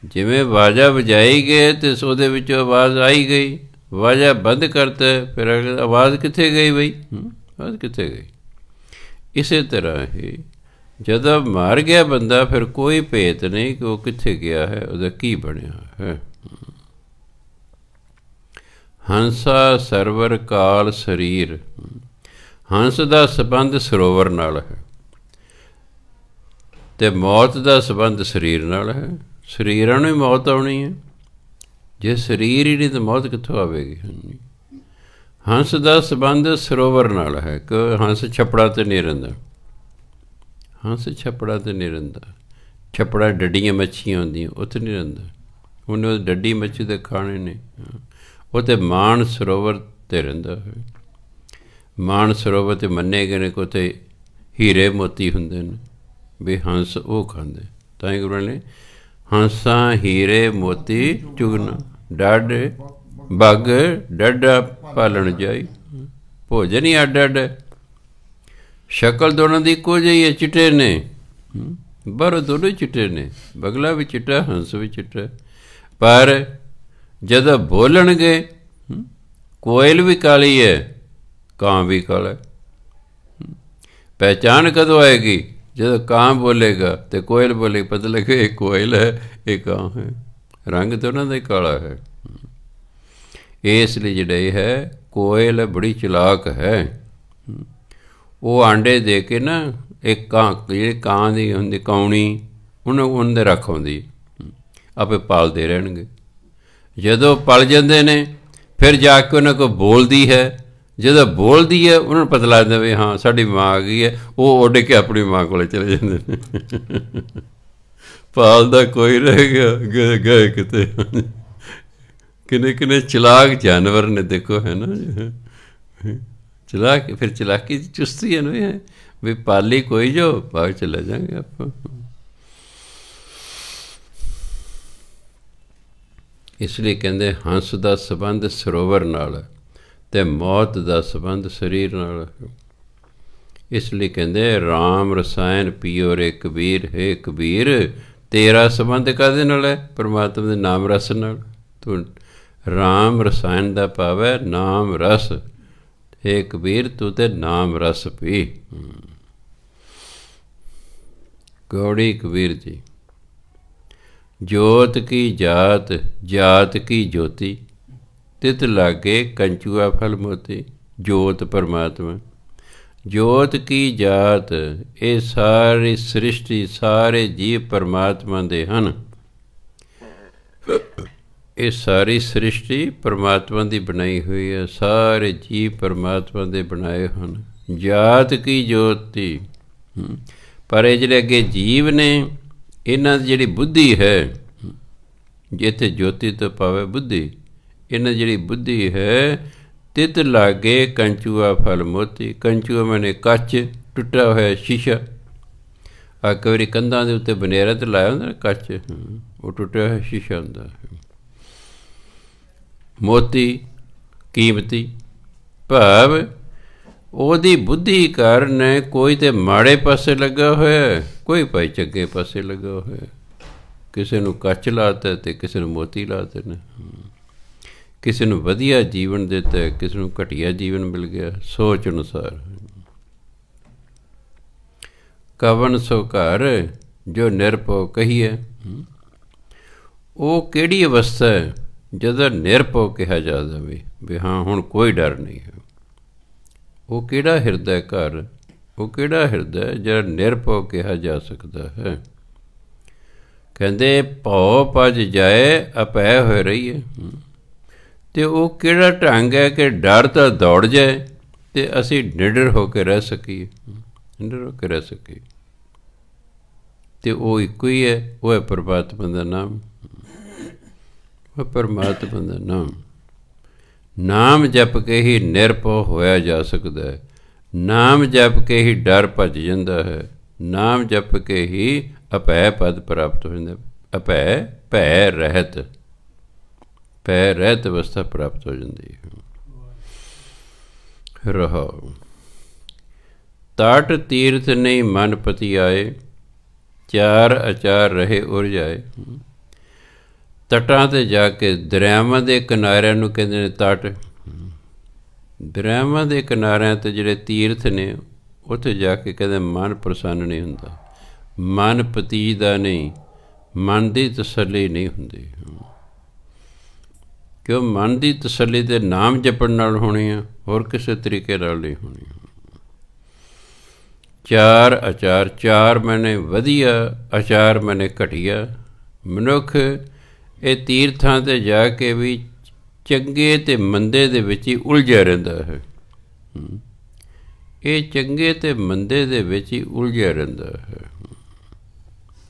ਜਿਵੇਂ ਵਾਜਾ ਵਜਾਈ ਗਏ ਅਤੇ ਉਹਦੇ ਵਿੱਚੋਂ ਆਵਾਜ਼ ਆਈ ਗਈ, ਵਾਜਾ ਬੰਦ ਕਰਤਾ ਫਿਰ ਆਵਾਜ਼ ਕਿੱਥੇ ਗਈ ਬਈ, ਆਵਾਜ਼ ਕਿੱਥੇ ਗਈ। ਇਸੇ ਤਰ੍ਹਾਂ ਹੀ ਜਦੋਂ ਮਰ ਗਿਆ ਬੰਦਾ ਫਿਰ ਕੋਈ ਭੇਤ ਨਹੀਂ ਕਿ ਉਹ ਕਿੱਥੇ ਗਿਆ ਹੈ, ਉਹਦਾ ਕੀ ਬਣਿਆ ਹੈ। ਹੰਸਾ ਸਰਵਰ ਕਾਲ ਸਰੀਰ, ਹੰਸ ਦਾ ਸੰਬੰਧ ਸਰੋਵਰ ਨਾਲ ਹੈ ਅਤੇ ਮੌਤ ਦਾ ਸੰਬੰਧ ਸਰੀਰ ਨਾਲ ਹੈ। ਸਰੀਰਾਂ ਨੂੰ ਹੀ ਮੌਤ ਆਉਣੀ ਹੈ, ਜੇ ਸਰੀਰ ਹੀ ਨਹੀਂ ਤਾਂ ਮੌਤ ਕਿੱਥੋਂ ਆਵੇਗੀ। ਹੰਸ ਦਾ ਸੰਬੰਧ ਸਰੋਵਰ ਨਾਲ ਹੈ ਕਿ ਹੰਸ ਛੱਪੜਾ 'ਤੇ ਨਹੀਂ ਰਹਿੰਦਾ, ਹੰਸ ਛੱਪੜਾ 'ਤੇ ਨਹੀਂ ਰਹਿੰਦਾ। ਛੱਪੜਾ ਡੱਡੀਆਂ ਮੱਛੀਆਂ ਹੁੰਦੀਆਂ ਉੱਥੇ ਨਹੀਂ ਰਹਿੰਦਾ, ਉਹਨੇ ਡੱਡੀ ਮੱਛੀ ਦੇ ਖਾਣੇ ਨੇ। ਉਹ ਤਾਂ ਮਾਨ ਸਰੋਵਰ 'ਤੇ ਰਹਿੰਦਾ ਹੈ। ਮਾਨ ਸਰੋਵਰ 'ਤੇ ਮੰਨੇ ਗਏ ਨੇ ਕਿ ਉੱਥੇ ਹੀਰੇ ਮੋਤੀ ਹੁੰਦੇ ਨੇ ਵੀ ਹੰਸ ਉਹ ਖਾਂਦੇ। ਤਾਂ ਹੀ ਗੁਰੂ ਨੇ ਹੰਸਾਂ ਹੀਰੇ ਮੋਤੀ ਚੁਗਨ, ਡੱਡ ਬੱਗ ਡੱਡਾ ਪਾਲਣ ਜਾਈ, ਭੋਜਨ ਹੀ ਅੱਡ ਅੱਡ। ਸ਼ਕਲ ਦੋਨਾਂ ਦੀ ਇੱਕੋ ਜਿਹੀ ਹੈ, ਚਿੱਟੇ ਨੇ, ਬਾਹਰੋਂ ਦੋਨੋਂ ਹੀ ਚਿੱਟੇ ਨੇ, ਬਗਲਾ ਵੀ ਚਿੱਟਾ ਹੰਸ ਵੀ ਚਿੱਟਾ। ਪਰ ਜਦੋਂ ਬੋਲਣਗੇ ਕੋਇਲ ਵੀ ਕਾਲੀ ਹੈ, ਕਾਂ ਵੀ ਕਾਲਾ। ਪਹਿਚਾਣ ਕਦੋਂ ਆਏਗੀ, ਜਦੋਂ ਕਾਂ ਬੋਲੇਗਾ ਅਤੇ ਕੋਇਲ ਬੋਲੇ, ਪਤਾ ਲੱਗੇ ਇਹ ਕੋਇਲ ਹੈ ਇਹ ਕਾਂ ਹੈ, ਰੰਗ ਤਾਂ ਉਹਨਾਂ ਦਾ ਹੀ ਕਾਲਾ ਹੈ। ਇਸ ਲਈ ਜਿਹੜਾ ਇਹ ਹੈ ਕੋਇਲ ਬੜੀ ਚਲਾਕ ਹੈ। ਉਹ ਆਂਡੇ ਦੇ ਕੇ ਨਾ ਇੱਕ ਕਾਂ, ਜਿਹੜੀ ਕਾਂ ਦੀ ਹੁੰਦੀ ਕਾਉਣੀ, ਉਹਨਾਂ ਦੇ ਰੱਖ ਆਉਂਦੀ, ਆਪੇ ਪਾਲਦੇ ਰਹਿਣਗੇ। ਜਦੋਂ ਪਲ ਜਾਂਦੇ ਨੇ ਫਿਰ ਜਾ ਕੇ ਉਹਨਾਂ ਕੋਲ ਬੋਲਦੀ ਹੈ। ਜਦੋਂ ਬੋਲਦੀ ਹੈ ਉਹਨਾਂ ਨੂੰ ਪਤਾ ਲੱਗਦਾ ਵੀ ਹਾਂ ਸਾਡੀ ਮਾਂ ਆ ਗਈ ਹੈ, ਉਹ ਉੱਡ ਕੇ ਆਪਣੀ ਮਾਂ ਕੋਲ ਚਲੇ ਜਾਂਦੇ ਨੇ। ਪਾਲਦਾ ਕੋਈ ਰਹਿ ਗਿਆ, ਗਏ ਕਿਤੇ। ਕਿੰਨੇ ਕਿੰਨੇ ਚਲਾਕ ਜਾਨਵਰ ਨੇ ਦੇਖੋ, ਹੈ ਨਾ ਚਲਾਕ। ਫਿਰ ਚਲਾਕੀ ਦੀ ਚੁਸਤੀ ਹੈ ਨਾ, ਇਹ ਵੀ ਪਾਲੀ ਕੋਈ ਜੋ ਬਾਹਰ ਚਲੇ ਜਾਵਾਂਗੇ ਆਪਾਂ। ਇਸ ਲਈ ਕਹਿੰਦੇ ਹੰਸ ਦਾ ਸੰਬੰਧ ਸਰੋਵਰ ਨਾਲ ਹੈ ਅਤੇ ਮੌਤ ਦਾ ਸੰਬੰਧ ਸਰੀਰ ਨਾਲ ਹੈ। ਇਸ ਲਈ ਕਹਿੰਦੇ ਰਾਮ ਰਸਾਇਣ ਪੀਓ ਰੇ ਕਬੀਰ, ਹੇ ਕਬੀਰ ਤੇਰਾ ਸੰਬੰਧ ਕਾਹਦੇ ਨਾਲ ਹੈ, ਪਰਮਾਤਮਾ ਦੇ ਨਾਮ ਰਸ ਨਾਲ। ਤੂੰ ਰਾਮ ਰਸਾਇਣ ਦਾ ਭਾਵ ਹੈ ਨਾਮ ਰਸ, ਹੇ ਕਬੀਰ ਤੂੰ ਤੇ ਨਾਮ ਰਸ ਪੀ। ਗੌੜੀ ਕਬੀਰ ਜੀ। ਜੋਤ ਕੀ ਜਾਤ, ਜਾਤ ਕੀ ਜੋਤੀ, ਤਿਤ ਲਾਗੇ ਕੰਚੂਆ ਫਲ ਮੋਤੀ। ਜੋਤ ਪਰਮਾਤਮਾ, ਜੋਤ ਕੀ ਜਾਤ, ਇਹ ਸਾਰੀ ਸ੍ਰਿਸ਼ਟੀ ਸਾਰੇ ਜੀਵ ਪਰਮਾਤਮਾ ਦੇ ਹਨ। ਇਹ ਸਾਰੀ ਸ੍ਰਿਸ਼ਟੀ ਪਰਮਾਤਮਾ ਦੀ ਬਣਾਈ ਹੋਈ ਹੈ, ਸਾਰੇ ਜੀਵ ਪਰਮਾਤਮਾ ਦੇ ਬਣਾਏ ਹਨ। ਜਾਤ ਕੀ ਜੋਤੀ, ਪਰ ਇਹ ਜਿਹੜੇ ਅੱਗੇ ਜੀਵ ਨੇ ਇਹਨਾਂ ਦੀ ਜਿਹੜੀ ਬੁੱਧੀ ਹੈ, ਜਿੱਥੇ ਜੋਤੀ ਤੋਂ ਭਾਵੇਂ ਬੁੱਧੀ, ਇਹਨਾਂ ਜਿਹੜੀ ਬੁੱਧੀ ਹੈ ਤਿਤ ਲਾਗੇ ਕੰਚੂਆ ਫਲ ਮੋਤੀ। ਕੰਚੂਆ ਮੈਨੇ ਕੱਚ, ਟੁੱਟਾ ਹੋਇਆ ਸ਼ੀਸ਼ਾ। ਆ ਕਈ ਵਾਰੀ ਕੰਧਾਂ ਦੇ ਉੱਤੇ ਬਨੇਰਾ 'ਤੇ ਲਾਇਆ ਹੁੰਦਾ ਨਾ ਕੱਚ, ਉਹ ਟੁੱਟਿਆ ਹੋਇਆ ਸ਼ੀਸ਼ਾ ਹੁੰਦਾ। ਮੋਤੀ ਕੀਮਤੀ, ਭਾਵ ਉਹਦੀ ਬੁੱਧੀ ਕਾਰਨ ਕੋਈ ਤਾਂ ਮਾੜੇ ਪਾਸੇ ਲੱਗਾ ਹੋਇਆ, ਕੋਈ ਭਾਈ ਚੰਗੇ ਪਾਸੇ ਲੱਗਾ ਹੋਇਆ। ਕਿਸੇ ਨੂੰ ਕੱਚ ਲਾਤਾ ਅਤੇ ਕਿਸੇ ਨੂੰ ਮੋਤੀ ਲਾਤੇ ਨੇ। ਕਿਸੇ ਨੂੰ ਵਧੀਆ ਜੀਵਨ ਦਿੱਤਾ, ਕਿਸੇ ਨੂੰ ਘਟੀਆ ਜੀਵਨ ਮਿਲ ਗਿਆ ਸੋਚ ਅਨੁਸਾਰ। ਕਵਨ ਸੋ ਘਰ ਜੋ ਨਿਰਭਉ ਕਹੀਏ, ਉਹ ਕਿਹੜੀ ਅਵਸਥਾ ਹੈ ਜਦੋਂ ਨਿਰਭਉ ਕਿਹਾ ਜਾ ਜਾਵੇ ਵੀ ਹਾਂ ਹੁਣ ਕੋਈ ਡਰ ਨਹੀਂ ਹੈ। ਉਹ ਕਿਹੜਾ ਹਿਰਦਾ ਘਰ, ਉਹ ਕਿਹੜਾ ਹਿਰਦਾ ਜਿਹੜਾ ਨਿਰਭਉ ਕਿਹਾ ਜਾ ਸਕਦਾ ਹੈ। ਕਹਿੰਦੇ ਭਉ ਭਜ ਜਾਏ ਅਪੈ ਹੋਏ ਰਹੀਏ, ਅਤੇ ਉਹ ਕਿਹੜਾ ਢੰਗ ਹੈ ਕਿ ਡਰ ਤਾਂ ਦੌੜ ਜਾਏ ਤੇ ਅਸੀਂ ਨਿਡਰ ਹੋ ਕੇ ਰਹਿ ਸਕੀਏ, ਨਿਡਰ ਹੋ ਕੇ ਰਹਿ ਸਕੀਏ। ਤੇ ਉਹ ਇੱਕੋ ਹੀ ਹੈ, ਉਹ ਹੈ ਪਰਮਾਤਮਾ ਦਾ ਨਾਮ, ਉਹ ਪਰਮਾਤਮਾ ਦਾ ਨਾਮ। ਨਾਮ ਜਪ ਕੇ ਹੀ ਨਿਰਭਉ ਹੋਇਆ ਜਾ ਸਕਦਾ ਹੈ, ਨਾਮ ਜਪ ਕੇ ਹੀ ਡਰ ਭੱਜ ਜਾਂਦਾ ਹੈ, ਨਾਮ ਜਪ ਕੇ ਹੀ ਅਭੈ ਪਦ ਪ੍ਰਾਪਤ ਹੋ ਜਾਂਦਾ, ਅਭੈ ਭੈ ਰਹਿਤ, ਭੈ ਰਹਿਤ ਅਵਸਥਾ ਪ੍ਰਾਪਤ ਹੋ ਜਾਂਦੀ ਹੈ। ਰਹਾਉ ਤਾਟ ਤੀਰਥ ਨਹੀਂ ਮਨ ਪਤੀ ਆਏ, ਚਾਰ ਅਚਾਰ ਰਹੇ ਉਰਜਾਏ। ਤਟਾਂ 'ਤੇ ਜਾ ਕੇ, ਦਰਿਆਵਾਂ ਦੇ ਕਿਨਾਰਿਆਂ ਨੂੰ ਕਹਿੰਦੇ ਨੇ ਤਟ, ਦਰਿਆਵਾਂ ਦੇ ਕਿਨਾਰਿਆਂ 'ਤੇ ਜਿਹੜੇ ਤੀਰਥ ਨੇ ਉੱਥੇ ਜਾ ਕੇ ਕਹਿੰਦੇ ਮਨ ਪ੍ਰਸੰਨ ਨਹੀਂ ਹੁੰਦਾ, ਮਨ ਪਤੀਜਦਾ ਨਹੀਂ, ਮਨ ਦੀ ਤਸੱਲੀ ਨਹੀਂ ਹੁੰਦੀ। ਕਿਉਂ? ਮਨ ਦੀ ਤਸੱਲੀ ਤੇ ਨਾਮ ਜਪਣ ਨਾਲ ਹੋਣੀ ਆ, ਹੋਰ ਕਿਸੇ ਤਰੀਕੇ ਨਾਲ ਨਹੀਂ ਹੋਣੀ। ਚਾਰ ਆਚਾਰ, ਚਾਰ ਮੈਨੇ ਵਧੀਆ, ਆਚਾਰ ਮੈਨੇ ਘਟੀਆ। ਮਨੁੱਖ ਇਹ ਤੀਰਥਾਂ 'ਤੇ ਜਾ ਕੇ ਵੀ ਚੰਗੇ ਅਤੇ ਮੰਦੇ ਦੇ ਵਿੱਚ ਹੀ ਉਲਝਿਆ ਰਹਿੰਦਾ ਹੈ, ਇਹ ਚੰਗੇ ਅਤੇ ਮੰਦੇ ਦੇ ਵਿੱਚ ਹੀ ਉਲਝਿਆ ਰਹਿੰਦਾ ਹੈ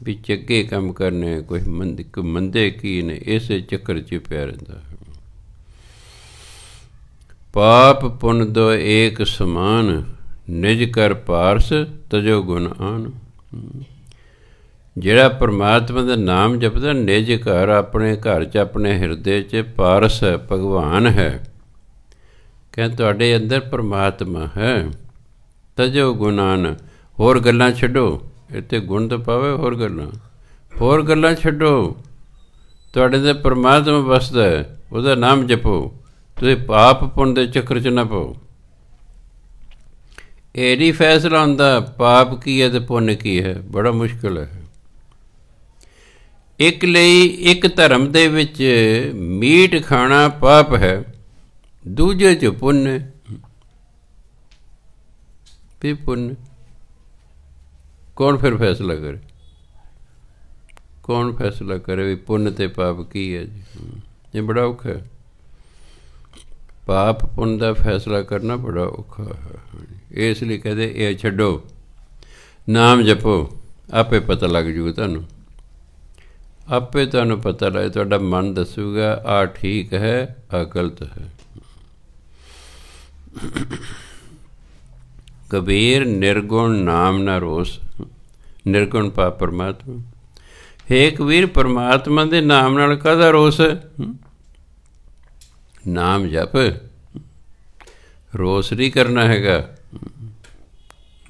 ਵੀ ਚੰਗੇ ਕੰਮ ਕਰਨੇ, ਕੋਈ ਮੰਦੇ ਕੀ ਨੇ, ਇਸੇ ਚੱਕਰ 'ਚ ਪਿਆ ਰਹਿੰਦਾ ਹੈ। ਪਾਪ ਪੁੰਨ ਦੋ ਏਕ ਸਮਾਨ, ਨਿਜ ਕਰ ਪਾਰਸ ਤਜੋ ਗੁਣ ਆਨ। ਜਿਹੜਾ ਪਰਮਾਤਮਾ ਦਾ ਨਾਮ ਜਪਦਾ, ਨਿਜ ਘਰ, ਆਪਣੇ ਘਰ 'ਚ, ਆਪਣੇ ਹਿਰਦੇ 'ਚ ਪਾਰਸ ਹੈ, ਭਗਵਾਨ ਹੈ। ਕਹਿੰਦੇ ਤੁਹਾਡੇ ਅੰਦਰ ਪਰਮਾਤਮਾ ਹੈ। ਤਜੋ ਗੁਣਾਨ, ਹੋਰ ਗੱਲਾਂ ਛੱਡੋ, ਇੱਥੇ ਗੁਣ ਤਾਂ ਪਾਵੇ, ਹੋਰ ਗੱਲਾਂ ਛੱਡੋ। ਤੁਹਾਡੇ ਅੰਦਰ ਪਰਮਾਤਮਾ ਵਸਦਾ ਹੈ, ਉਹਦਾ ਨਾਮ ਜਪੋ। ਤੁਸੀਂ ਪਾਪ ਪੁੰਨ ਦੇ ਚੱਕਰ 'ਚ ਨਾ ਪਾਓ। ਇਹ ਨਹੀਂ ਫੈਸਲਾ ਹੁੰਦਾ ਪਾਪ ਕੀ ਹੈ ਅਤੇ ਪੁੰਨ ਕੀ ਹੈ, ਬੜਾ ਮੁਸ਼ਕਿਲ ਹੈ। ਇੱਕ ਲਈ ਇੱਕ ਧਰਮ ਦੇ ਵਿੱਚ ਮੀਟ ਖਾਣਾ ਪਾਪ ਹੈ, ਦੂਜੇ 'ਚ ਪੁੰਨ ਹੈ, ਵੀ ਪੁੰਨ। ਕੌਣ ਫਿਰ ਫੈਸਲਾ ਕਰੇ? ਕੌਣ ਫੈਸਲਾ ਕਰੇ ਵੀ ਪੁੰਨ ਅਤੇ ਪਾਪ ਕੀ ਹੈ ਜੀ? ਇਹ ਬੜਾ ਔਖਾ ਹੈ, ਪਾਪ ਪੁੰਨ ਦਾ ਫੈਸਲਾ ਕਰਨਾ ਬੜਾ ਔਖਾ ਹੈ। ਇਸ ਲਈ ਕਹਿੰਦੇ ਇਹ ਛੱਡੋ, ਨਾਮ ਜਪੋ, ਆਪੇ ਪਤਾ ਲੱਗ ਜੂਗਾ ਤੁਹਾਨੂੰ, ਆਪੇ ਤੁਹਾਨੂੰ ਪਤਾ ਲੱਗੇ। ਤੁਹਾਡਾ ਮਨ ਦੱਸੂਗਾ ਆਹ ਠੀਕ ਹੈ, ਆਹ ਗਲਤ ਹੈ। ਕਬੀਰ ਨਿਰਗੁਣ ਨਾਮ ਨਾ ਰੋਸ, ਨਿਰਗੁਣ ਪਾ ਪਰਮਾਤਮਾ। ਹੇ ਕਬੀਰ, ਪਰਮਾਤਮਾ ਦੇ ਨਾਮ ਨਾਲ ਕਾਹਦਾ ਰੋਸ ਹੈ? ਨਾਮ ਜਪ, ਰੋਸ ਨਹੀਂ ਕਰਨਾ ਹੈਗਾ।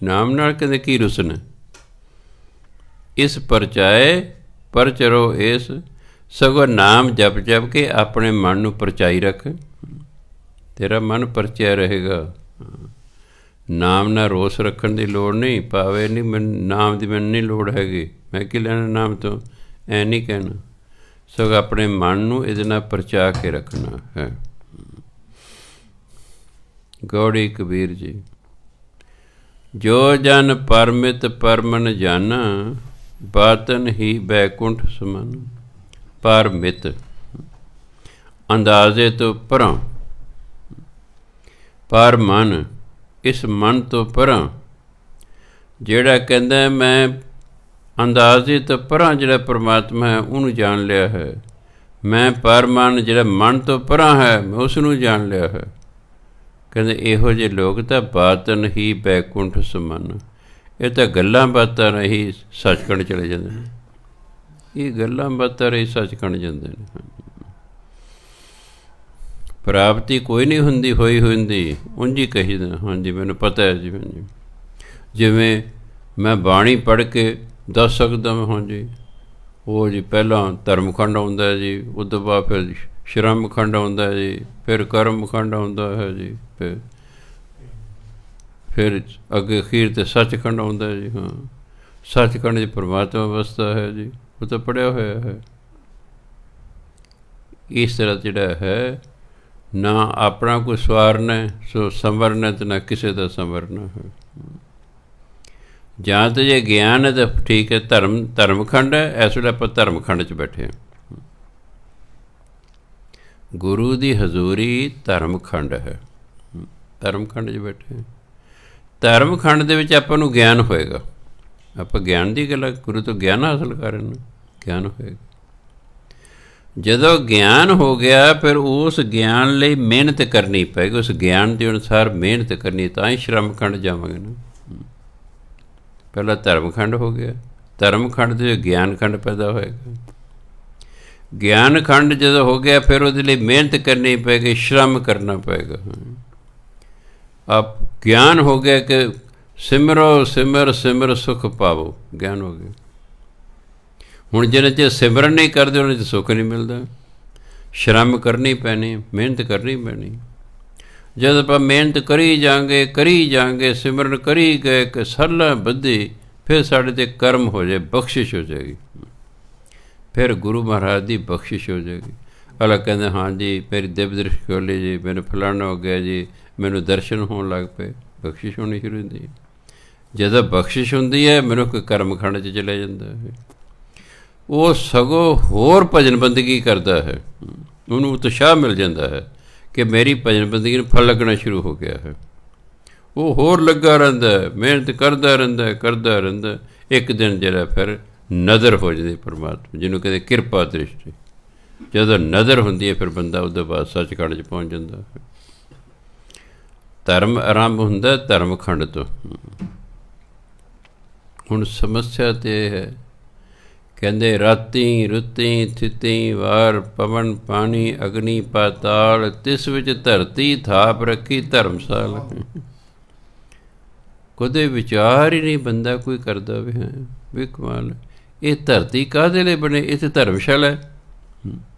ਨਾਮ ਨਾਲ ਕਹਿੰਦੇ ਕੀ ਰੁਸਨਾ? ਇਸ ਪਰਚਾਏ ਪਰਚਰੋ ਇਸ, ਸਗੋਂ ਨਾਮ ਜਪ ਜਪ ਕੇ ਆਪਣੇ ਮਨ ਨੂੰ ਪਰਚਾਈ ਰੱਖ, ਤੇਰਾ ਮਨ ਪਰਚਿਆ ਰਹੇਗਾ। ਨਾਮ ਨਾਲ ਰੋਸ ਰੱਖਣ ਦੀ ਲੋੜ ਨਹੀਂ, ਭਾਵੇਂ ਨਹੀਂ ਮੈਨੂੰ ਨਾਮ ਦੀ ਮੈਨੂੰ ਨਹੀਂ ਲੋੜ ਹੈਗੀ, ਮੈਂ ਕੀ ਲੈਣਾ ਨਾਮ ਤੋਂ, ਐਂ ਨਹੀਂ ਕਹਿਣਾ। ਸਗੋਂ ਆਪਣੇ ਮਨ ਨੂੰ ਇਹਦੇ ਨਾਲ ਪਰਚਾ ਕੇ ਰੱਖਣਾ ਹੈ। ਗੌੜੀ ਕਬੀਰ ਜੀ, ਜੋ ਜਨ ਪਰਮਿਤ ਪਰਮਨ ਜਾਨਾ, ਬਾਤਨ ਹੀ ਬੈਕੁੰਠ ਸਮਨ। ਪਰਮਿਤ, ਅੰਦਾਜ਼ੇ ਤੋਂ ਪਰਾਂ, ਪਰ ਮਨ, ਇਸ ਮਨ ਤੋਂ ਪਰਾਂ। ਜਿਹੜਾ ਕਹਿੰਦਾ ਮੈਂ ਅੰਦਾਜ਼ੇ ਤੋਂ ਪਰਾਂ ਜਿਹੜਾ ਪਰਮਾਤਮਾ ਹੈ ਉਹਨੂੰ ਜਾਣ ਲਿਆ ਹੈ, ਮੈਂ ਪਰ ਮਨ ਜਿਹੜਾ ਮਨ ਤੋਂ ਪਰਾਂ ਹੈ ਮੈਂ ਉਸ ਨੂੰ ਜਾਣ ਲਿਆ ਹੈ। ਕਹਿੰਦੇ ਇਹੋ ਜਿਹੇ ਲੋਕ ਤਾਂ ਬਾਤਨ ਹੀ ਬੈਕੁੰਠ ਸਮਨ, ਇਹ ਤਾਂ ਗੱਲਾਂ ਬਾਤਾਂ ਰਹੀ ਸੱਚਖੰਡ ਚਲੇ ਜਾਂਦੇ ਨੇ, ਇਹ ਗੱਲਾਂ ਬਾਤਾਂ ਰਹੀ ਸੱਚਖੰਡ ਜਾਂਦੇ ਨੇ। ਪ੍ਰਾਪਤੀ ਕੋਈ ਨਹੀਂ ਹੁੰਦੀ, ਹੋਈ ਹੁੰਦੀ ਉਂਝ ਹੀ ਕਹੀਦਾ ਹਾਂਜੀ ਮੈਨੂੰ ਪਤਾ ਹੈ ਜੀ। ਹਾਂਜੀ ਜਿਵੇਂ ਮੈਂ ਬਾਣੀ ਪੜ੍ਹ ਕੇ ਦੱਸ ਸਕਦਾ ਮੈਂ, ਹਾਂਜੀ ਉਹ ਜੀ ਪਹਿਲਾਂ ਧਰਮਖੰਡ ਆਉਂਦਾ ਜੀ, ਉਹ ਤੋਂ ਬਾਅਦ ਫਿਰ ਸ਼ਰਮਖੰਡ ਆਉਂਦਾ ਜੀ, ਫਿਰ ਕਰਮਖੰਡ ਆਉਂਦਾ ਹੈ ਜੀ, ਫਿਰ ਅੱਗੇ ਅਖੀਰ 'ਤੇ ਸੱਚਖੰਡ ਆਉਂਦਾ ਜੀ। ਹਾਂ, ਸੱਚਖੰਡ 'ਚ ਪਰਮਾਤਮਾ ਵਸਦਾ ਹੈ ਜੀ, ਉਹ ਤਾਂ ਪੜ੍ਹਿਆ ਹੋਇਆ ਹੈ। ਇਸ ਤਰ੍ਹਾਂ ਜਿਹੜਾ ਹੈ ਨਾ ਆਪਣਾ ਕੋਈ ਸਵਾਰਨਾ ਸੋ ਸੰਵਰਨਾ ਅਤੇ ਨਾ ਕਿਸੇ ਦਾ ਸੰਵਰਨਾ ਹੈ। ਜਾਂ ਤਾਂ ਜੇ ਗਿਆਨ ਹੈ ਤਾਂ ਠੀਕ ਹੈ, ਧਰਮਖੰਡ ਹੈ। ਇਸ ਵੇਲੇ ਆਪਾਂ ਧਰਮਖੰਡ 'ਚ ਬੈਠੇ ਹਾਂ, ਗੁਰੂ ਦੀ ਹਜ਼ੂਰੀ ਧਰਮਖੰਡ ਹੈ। ਧਰਮ ਖੰਡ 'ਚ ਬੈਠੇ। ਧਰਮ ਖੰਡ ਦੇ ਵਿੱਚ ਆਪਾਂ ਨੂੰ ਗਿਆਨ ਹੋਏਗਾ। ਆਪਾਂ ਗਿਆਨ ਦੀ ਗੱਲ, ਗੁਰੂ ਤੋਂ ਗਿਆਨ ਹਾਸਲ ਕਰਨ, ਗਿਆਨ ਹੋਏਗਾ। ਜਦੋਂ ਗਿਆਨ ਹੋ ਗਿਆ ਫਿਰ ਉਸ ਗਿਆਨ ਲਈ ਮਿਹਨਤ ਕਰਨੀ ਪਏਗੀ, ਉਸ ਗਿਆਨ ਦੇ ਅਨੁਸਾਰ ਮਿਹਨਤ ਕਰਨੀ, ਤਾਂ ਹੀ ਸ਼ਰਮ ਖੰਡ ਜਾਵਾਂਗੇ ਨਾ। ਪਹਿਲਾਂ ਧਰਮ ਖੰਡ ਹੋ ਗਿਆ, ਧਰਮ ਖੰਡ ਦੇ ਗਿਆਨ ਖੰਡ ਪੈਦਾ ਹੋਏਗਾ। ਗਿਆਨ ਖੰਡ ਜਦੋਂ ਹੋ ਗਿਆ ਫਿਰ ਉਹਦੇ ਲਈ ਮਿਹਨਤ ਕਰਨੀ ਪਏਗੀ, ਸ਼ਰਮ ਕਰਨਾ ਪਏਗਾ। ਆਪ ਗਿਆਨ ਹੋ ਗਿਆ ਕਿ ਸਿਮਰੋ ਸਿਮਰ ਸਿਮਰ ਸੁਖ ਪਾਵੋ, ਗਿਆਨ ਹੋ ਗਿਆ। ਹੁਣ ਜਿਹਨੇ 'ਚ ਸਿਮਰਨ ਨਹੀਂ ਕਰਦੇ ਉਹਨਾਂ 'ਚ ਸੁੱਖ ਨਹੀਂ ਮਿਲਦਾ। ਸ਼ਰਮ ਕਰਨੀ ਪੈਣੀ, ਮਿਹਨਤ ਕਰਨੀ ਪੈਣੀ। ਜਦ ਆਪਾਂ ਮਿਹਨਤ ਕਰੀ ਜਾਵਾਂਗੇ, ਸਿਮਰਨ ਕਰੀ ਗਏ ਕਿ ਸਾਲਾਂ ਬੱਧੀ, ਫਿਰ ਸਾਡੇ 'ਤੇ ਕਰਮ ਹੋ ਜਾਏ, ਬਖਸ਼ਿਸ਼ ਹੋ ਜਾਏਗੀ। ਫਿਰ ਗੁਰੂ ਮਹਾਰਾਜ ਦੀ ਬਖਸ਼ਿਸ਼ ਹੋ ਜਾਏਗੀ। ਅਲੱਗ ਕਹਿੰਦੇ ਹਾਂ ਜੀ ਮੇਰੀ ਦਿਵ ਦ੍ਰਿਸ਼ਟੀ ਖੋਲ੍ਹੀ ਜੀ, ਮੈਨੂੰ ਫਲਾਣਾ ਹੋ ਗਿਆ ਜੀ, ਮੈਨੂੰ ਦਰਸ਼ਨ ਹੋਣ ਲੱਗ ਪਏ, ਬਖਸ਼ਿਸ਼ ਹੋਣੀ ਸ਼ੁਰੂ ਹੁੰਦੀ ਹੈ। ਜਦੋਂ ਬਖਸ਼ਿਸ਼ ਹੁੰਦੀ ਹੈ ਮਨੁੱਖ ਕਰਮ ਖੰਡ 'ਚ ਚਲੇ ਜਾਂਦਾ ਹੈ। ਉਹ ਸਗੋਂ ਹੋਰ ਭਜਨ ਬੰਦਗੀ ਕਰਦਾ ਹੈ, ਉਹਨੂੰ ਉਤਸ਼ਾਹ ਮਿਲ ਜਾਂਦਾ ਹੈ ਕਿ ਮੇਰੀ ਭਜਨ ਬੰਦਗੀ ਨੂੰ ਫਲ ਲੱਗਣਾ ਸ਼ੁਰੂ ਹੋ ਗਿਆ ਹੈ। ਉਹ ਹੋਰ ਲੱਗਾ ਰਹਿੰਦਾ, ਮਿਹਨਤ ਕਰਦਾ ਰਹਿੰਦਾ। ਇੱਕ ਦਿਨ ਜਿਹੜਾ ਫਿਰ ਨਜ਼ਰ ਹੋ ਜਾਂਦੀ ਪਰਮਾਤਮਾ, ਜਿਹਨੂੰ ਕਹਿੰਦੇ ਕਿਰਪਾ ਦ੍ਰਿਸ਼ਟੀ। ਜਦੋਂ ਨਜ਼ਰ ਹੁੰਦੀ ਹੈ ਫਿਰ ਬੰਦਾ ਉਹਦੇ ਬਾਅਦ ਸੱਚਖੰਡ 'ਚ ਪਹੁੰਚ ਜਾਂਦਾ ਹੈ। ਧਰਮ ਆਰੰਭ ਹੁੰਦਾ ਧਰਮ ਖੰਡ ਤੋਂ। ਹੁਣ ਸਮੱਸਿਆ ਤਾਂ ਇਹ ਹੈ, ਕਹਿੰਦੇ ਰਾਤੀ ਰੁੱਤੀ ਥਿਤੀ ਵਾਰ ਪਵਨ ਪਾਣੀ ਅਗਨੀ ਪਾਤਾਲ, ਤਿਸ ਵਿੱਚ ਧਰਤੀ ਥਾਪ ਰੱਖੀ ਧਰਮਸਾਲ। ਕਦੇ ਵਿਚਾਰ ਹੀ ਨਹੀਂ ਬੰਦਾ ਕੋਈ ਕਰਦਾ ਵੀ ਕਮਾਲ, ਇਹ ਧਰਤੀ ਕਾਹਦੇ ਲਈ ਬਣੇ? ਇਹ ਤਾਂ ਧਰਮਸ਼ਾਲਾ ਹੈ,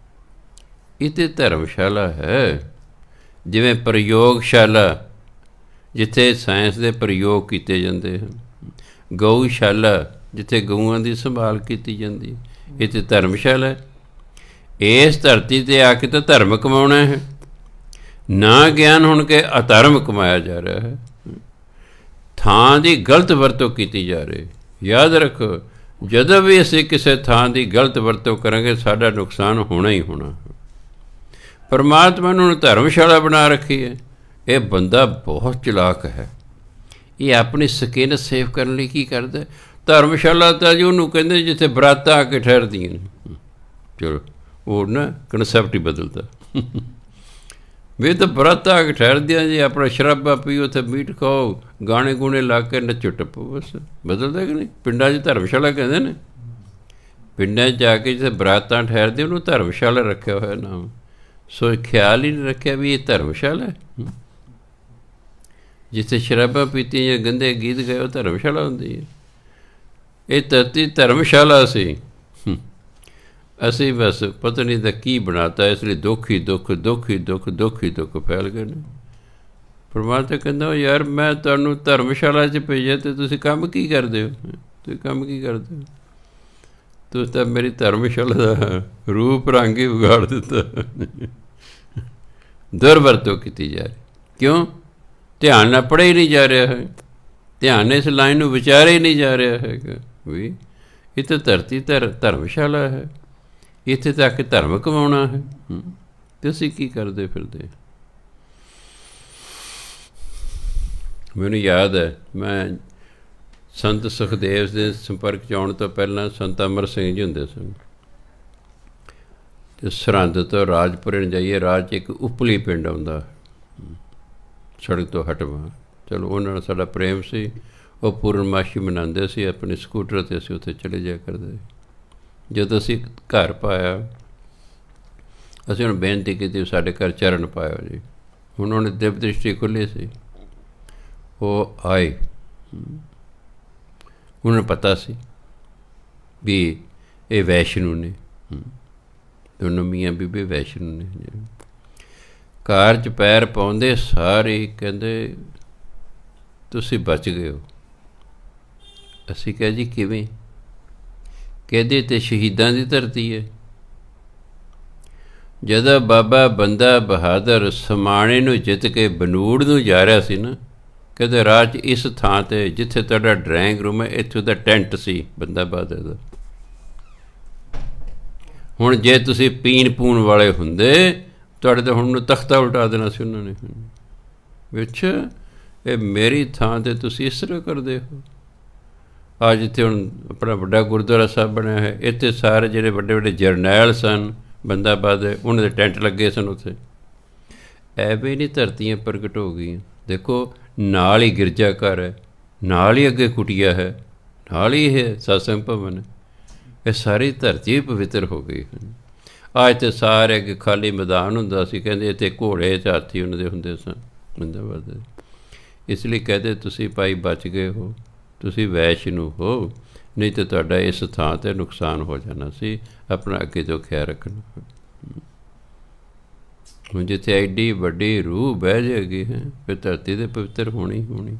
ਇਹ ਤਾਂ ਧਰਮਸ਼ਾਲਾ ਹੈ। ਜਿਵੇਂ ਪ੍ਰਯੋਗਸ਼ਾਲਾ ਜਿੱਥੇ ਸਾਇੰਸ ਦੇ ਪ੍ਰਯੋਗ ਕੀਤੇ ਜਾਂਦੇ ਹਨ, ਗਊਸ਼ਾਲਾ ਜਿੱਥੇ ਗਊਆਂ ਦੀ ਸੰਭਾਲ ਕੀਤੀ ਜਾਂਦੀ, ਇਹ ਤਾਂ ਧਰਮਸ਼ਾਲਾ ਹੈ। ਇਸ ਧਰਤੀ 'ਤੇ ਆ ਕੇ ਤਾਂ ਧਰਮ ਕਮਾਉਣਾ ਹੈ, ਨਾ ਗਿਆਨ ਹੁਣ ਕੇ ਅਧਰਮ ਕਮਾਇਆ ਜਾ ਰਿਹਾ ਹੈ। ਥਾਂ ਦੀ ਗਲਤ ਵਰਤੋਂ ਕੀਤੀ ਜਾ ਰਹੀ। ਯਾਦ ਰੱਖੋ, ਜਦੋਂ ਵੀ ਅਸੀਂ ਕਿਸੇ ਥਾਂ ਦੀ ਗਲਤ ਵਰਤੋਂ ਕਰਾਂਗੇ ਸਾਡਾ ਨੁਕਸਾਨ ਹੋਣਾ ਹੀ ਹੋਣਾ। ਪਰਮਾਤਮਾ ਨੂੰ ਧਰਮਸ਼ਾਲਾ ਬਣਾ ਰੱਖੀ ਹੈ। ਇਹ ਬੰਦਾ ਬਹੁਤ ਚਲਾਕ ਹੈ। ਇਹ ਆਪਣੀ ਸਕਿਨ ਸੇਵ ਕਰਨ ਲਈ ਕੀ ਕਰਦਾ? ਧਰਮਸ਼ਾਲਾ ਤਾਂ ਜੀ ਉਹਨੂੰ ਕਹਿੰਦੇ ਜਿੱਥੇ ਬਰਾਤਾਂ ਆ ਕੇ ਠਹਿਰਦੀਆਂ ਨੇ। ਚਲੋ ਉਹ ਨਾ ਕਨਸੈਪਟ ਹੀ ਬਦਲਦਾ ਵੀ ਤਾਂ ਬਰਾਤਾਂ ਆ ਕੇ ਠਹਿਰਦੀਆਂ ਜੀ, ਆਪਣਾ ਸ਼ਰਾਬਾਂ ਪੀਓ, ਉੱਥੇ ਮੀਟ ਖਾਓ, ਗਾਣੇ ਗੂਣੇ ਲਾ ਕੇ ਨੱਚੋ ਟੱਪੋ, ਬਸ। ਬਦਲਦਾ ਕਿ ਨਹੀਂ? ਪਿੰਡਾਂ 'ਚ ਧਰਮਸ਼ਾਲਾ ਕਹਿੰਦੇ ਨੇ। ਪਿੰਡਾਂ 'ਚ ਜਾ ਕੇ ਜਿੱਥੇ ਬਰਾਤਾਂ ਠਹਿਰਦੇ ਉਹਨੂੰ ਧਰਮਸ਼ਾਲਾ ਰੱਖਿਆ ਹੋਇਆ ਨਾਮ। ਸੋ ਖਿਆਲ ਹੀ ਨਹੀਂ ਰੱਖਿਆ ਵੀ ਇਹ ਧਰਮਸ਼ਾਲਾ ਹੈ। ਜਿੱਥੇ ਸ਼ਰਾਬਾਂ ਪੀਤੀਆਂ ਜਾਂ ਗੰਦੇ ਗੀਤ ਗਏ ਉਹ ਧਰਮਸ਼ਾਲਾ ਹੁੰਦੀ ਹੈ। ਇਹ ਧਰਤੀ ਧਰਮਸ਼ਾਲਾ ਸੀ। ਅਸੀਂ ਬਸ ਪਤਾ ਨਹੀਂ ਤਾਂ ਕੀ ਬਣਾਤਾ, ਇਸ ਲਈ ਦੁੱਖ ਹੀ ਦੁੱਖ ਫੈਲ ਗਏ ਨੇ। ਪਰਮਾਤਮਾ ਕਹਿੰਦਾ ਯਾਰ ਮੈਂ ਤੁਹਾਨੂੰ ਧਰਮਸ਼ਾਲਾ 'ਚ ਭੇਜਿਆ ਅਤੇ ਤੁਸੀਂ ਕੰਮ ਕੀ ਕਰਦੇ ਹੋ? ਤੁਸੀਂ ਤਾਂ ਮੇਰੀ ਧਰਮਸ਼ਾਲਾ ਦਾ ਰੂਪ ਰੰਗ ਹੀ ਵਿਗਾੜ ਦਿੱਤਾ। ਦੁਰਵਰਤੋਂ ਕੀਤੀ ਜਾ ਰਹੀ। ਕਿਉਂ? ਧਿਆਨ ਨਾਲ ਪੜ੍ਹਿਆ ਹੀ ਨਹੀਂ ਜਾ ਰਿਹਾ ਹੈ, ਧਿਆਨ ਇਸ ਲਾਈਨ ਨੂੰ ਵਿਚਾਰਿਆ ਹੀ ਨਹੀਂ ਜਾ ਰਿਹਾ ਹੈਗਾ ਵੀ ਇਹ ਤਾਂ ਧਰਤੀ ਧਰਮਸ਼ਾਲਾ ਹੈ, ਇੱਥੇ ਤੱਕ ਧਰਮ ਕਮਾਉਣਾ ਹੈ। ਅਤੇ ਅਸੀਂ ਕੀ ਕਰਦੇ ਫਿਰਦੇ? ਮੈਨੂੰ ਯਾਦ ਹੈ ਮੈਂ ਸੰਤ ਸੁਖਦੇਵ ਦੇ ਸੰਪਰਕ 'ਚ ਆਉਣ ਤੋਂ ਪਹਿਲਾਂ ਸੰਤ ਅਮਰ ਸਿੰਘ ਜੀ ਹੁੰਦੇ ਸਨ। ਅਤੇ ਸਰਹੰਦ ਤੋਂ ਰਾਜਪੁਰੇ ਜਾਈਏ, ਰਾਜ 'ਚ ਇੱਕ ਉਪਲੀ ਪਿੰਡ ਆਉਂਦਾ ਸੜਕ ਤੋਂ ਹਟਵਾ। ਚਲੋ ਉਹਨਾਂ ਨਾਲ ਸਾਡਾ ਪ੍ਰੇਮ ਸੀ। ਉਹ ਪੂਰਨਮਾਸ਼ੀ ਮਨਾਉਂਦੇ ਸੀ ਆਪਣੇ ਸਕੂਟਰ 'ਤੇ, ਅਸੀਂ ਉੱਥੇ ਚਲੇ ਜਾਇਆ ਕਰਦੇ। ਜਦੋਂ ਅਸੀਂ ਘਰ ਪਾਇਆ ਅਸੀਂ ਉਹਨੂੰ ਬੇਨਤੀ ਕੀਤੀ ਸਾਡੇ ਘਰ ਚਰਨ ਪਾਇਓ ਜੀ। ਹੁਣ ਉਹਨੇ ਦਿਵ ਦ੍ਰਿਸ਼ਟੀ ਖੁੱਲ੍ਹੀ ਸੀ, ਉਹ ਆਏ। ਉਹਨਾਂ ਨੂੰ ਪਤਾ ਸੀ ਵੀ ਇਹ ਵੈਸ਼ਨੂ ਨੇ, ਦੋਨੋਂ ਮੀਆਂ ਬੀਬੀ ਵੈਸ਼ਨੂ ਨੇ। ਘਰ 'ਚ ਪੈਰ ਪਾਉਂਦੇ ਸਾਰੇ ਕਹਿੰਦੇ ਤੁਸੀਂ ਬਚ ਗਏ ਹੋ। ਅਸੀਂ ਕਿਹਾ ਜੀ ਕਿਵੇਂ? ਕਹਿੰਦੇ ਤੇ ਸ਼ਹੀਦਾਂ ਦੀ ਧਰਤੀ ਹੈ। ਜਦੋਂ ਬਾਬਾ ਬੰਦਾ ਬਹਾਦਰ ਸਮਾਣੇ ਨੂੰ ਜਿੱਤ ਕੇ ਬਨੂੜ ਨੂੰ ਜਾ ਰਿਹਾ ਸੀ ਨਾ, ਕਹਿੰਦੇ ਰਾਹ 'ਚ ਇਸ ਥਾਂ 'ਤੇ ਜਿੱਥੇ ਤੁਹਾਡਾ ਡਰਾਇੰਗ ਰੂਮ ਹੈ ਇੱਥੇ ਉਹਦਾ ਟੈਂਟ ਸੀ ਬੰਦਾ ਬਹਾਦਰ ਦਾ। ਹੁਣ ਜੇ ਤੁਸੀਂ ਪੀਣ ਪੂਣ ਵਾਲੇ ਹੁੰਦੇ ਤੁਹਾਡੇ ਤਾਂ ਹੁਣ ਨੂੰ ਤਖਤਾ ਉਲਟਾ ਦੇਣਾ ਸੀ ਉਹਨਾਂ ਨੇ ਵਿੱਚ ਇਹ ਮੇਰੀ ਥਾਂ 'ਤੇ ਤੁਸੀਂ ਇਸ ਤਰ੍ਹਾਂ ਕਰਦੇ ਹੋ। ਅੱਜ ਇੱਥੇ ਹੁਣ ਆਪਣਾ ਵੱਡਾ ਗੁਰਦੁਆਰਾ ਸਾਹਿਬ ਬਣਿਆ ਹੈ, ਇੱਥੇ ਸਾਰੇ ਜਿਹੜੇ ਵੱਡੇ ਵੱਡੇ ਜਰਨੈਲ ਸਨ ਬੰਦਾਬਾਦ ਦੇ, ਉਹਨਾਂ ਦੇ ਟੈਂਟ ਲੱਗੇ ਸਨ ਉੱਥੇ। ਐਵੇਂ ਨਹੀਂ ਧਰਤੀਆਂ ਪ੍ਰਗਟ ਹੋ ਗਈਆਂ। ਦੇਖੋ ਨਾਲ ਹੀ ਗਿਰਜਾ ਘਰ ਹੈ, ਨਾਲ ਹੀ ਅੱਗੇ ਕੁਟੀਆ ਹੈ, ਨਾਲ ਹੀ ਇਹ ਸਤਸੰਗ ਭਵਨ ਹੈ। ਇਹ ਸਾਰੀ ਧਰਤੀ ਪਵਿੱਤਰ ਹੋ ਗਈ। ਅੱਜ ਤੇ ਸਾਰੇ ਅੱਗੇ ਖਾਲੀ ਮੈਦਾਨ ਹੁੰਦਾ ਸੀ, ਕਹਿੰਦੇ ਇੱਥੇ ਘੋੜੇ ਤੇ ਹਾਥੀ ਉਹਨਾਂ ਦੇ ਹੁੰਦੇ ਸਨ ਬੰਦਾਬਾਦ ਦੇ। ਇਸ ਲਈ ਕਹਿੰਦੇ ਤੁਸੀਂ ਭਾਈ ਬਚ ਗਏ ਹੋ, ਤੁਸੀਂ ਵੈਸ਼ਨੂੰ ਹੋ, ਨਹੀਂ ਤਾਂ ਤੁਹਾਡਾ ਇਸ ਥਾਂ 'ਤੇ ਨੁਕਸਾਨ ਹੋ ਜਾਣਾ ਸੀ। ਆਪਣਾ ਅੱਗੇ ਤੋਂ ਖਿਆਲ ਰੱਖਣਾ। ਹੁਣ ਜਿੱਥੇ ਐਡੀ ਵੱਡੀ ਰੂਹ ਬਹਿ ਜਾਏਗੀ ਹੈ, ਫਿਰ ਧਰਤੀ 'ਤੇ ਪਵਿੱਤਰ ਹੋਣੀ ਹੋਣੀ।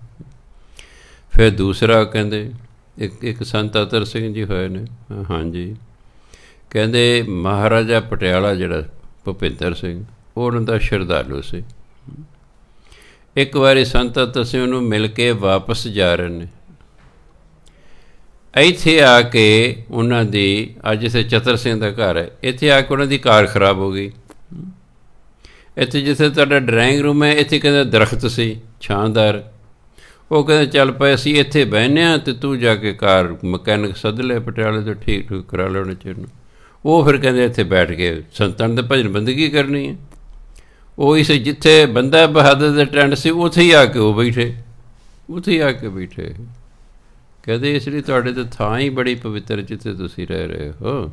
ਫਿਰ ਦੂਸਰਾ ਕਹਿੰਦੇ ਇੱਕ ਸੰਤ ਅਤਰ ਸਿੰਘ ਜੀ ਹੋਏ ਨੇ, ਹਾਂਜੀ, ਕਹਿੰਦੇ ਮਹਾਰਾਜਾ ਪਟਿਆਲਾ ਜਿਹੜਾ ਭੁਪਿੰਦਰ ਸਿੰਘ, ਉਹ ਉਹਨਾਂ ਦਾ ਸ਼ਰਧਾਲੂ ਸੀ। ਇੱਕ ਵਾਰੀ ਸੰਤ ਅਤਰ ਸਿੰਘ ਨੂੰ ਮਿਲ ਕੇ ਵਾਪਸ ਜਾ ਰਹੇ ਨੇ। ਇੱਥੇ ਆ ਕੇ ਉਹਨਾਂ ਦੀ, ਅੱਜ ਇੱਥੇ ਚਤਰ ਸਿੰਘ ਦਾ ਘਰ ਹੈ, ਇੱਥੇ ਆ ਕੇ ਉਹਨਾਂ ਦੀ ਕਾਰ ਖਰਾਬ ਹੋ ਗਈ। ਇੱਥੇ ਜਿੱਥੇ ਤੁਹਾਡਾ ਡਰਾਇੰਗ ਰੂਮ ਹੈ, ਇੱਥੇ ਕਹਿੰਦਾ ਦਰਖਤ ਸੀ ਛਾਂਦਾਰ। ਉਹ ਕਹਿੰਦੇ ਚੱਲ ਪਏ ਅਸੀਂ ਇੱਥੇ ਬਹਿੰਦੇ ਹਾਂ ਅਤੇ ਤੂੰ ਜਾ ਕੇ ਕਾਰ ਮਕੈਨਿਕ ਸੱਦ ਲੈ ਪਟਿਆਲੇ ਤੋਂ, ਠੀਕ ਠੂਕ ਕਰਾ ਲੈਣੇ ਚਿਰ ਨੂੰ। ਉਹ ਫਿਰ ਕਹਿੰਦੇ ਇੱਥੇ ਬੈਠ ਕੇ ਸੰਤਾਂ ਦੇ ਭਜਨ ਬੰਦਗੀ ਕਰਨੀ ਹੈ। ਉਹ ਇਸ ਜਿੱਥੇ ਬੰਦਾ ਬਹਾਦਰ ਦਾ ਟੈਂਟ ਸੀ ਉੱਥੇ ਹੀ ਆ ਕੇ ਉਹ ਬੈਠੇ, ਉੱਥੇ ਹੀ ਆ ਕੇ ਬੈਠੇ। ਕਹਿੰਦੇ ਇਸ ਲਈ ਤੁਹਾਡੇ ਤਾਂ ਥਾਂ ਹੀ ਬੜੀ ਪਵਿੱਤਰ ਜਿੱਥੇ ਤੁਸੀਂ ਰਹਿ ਰਹੇ ਹੋ।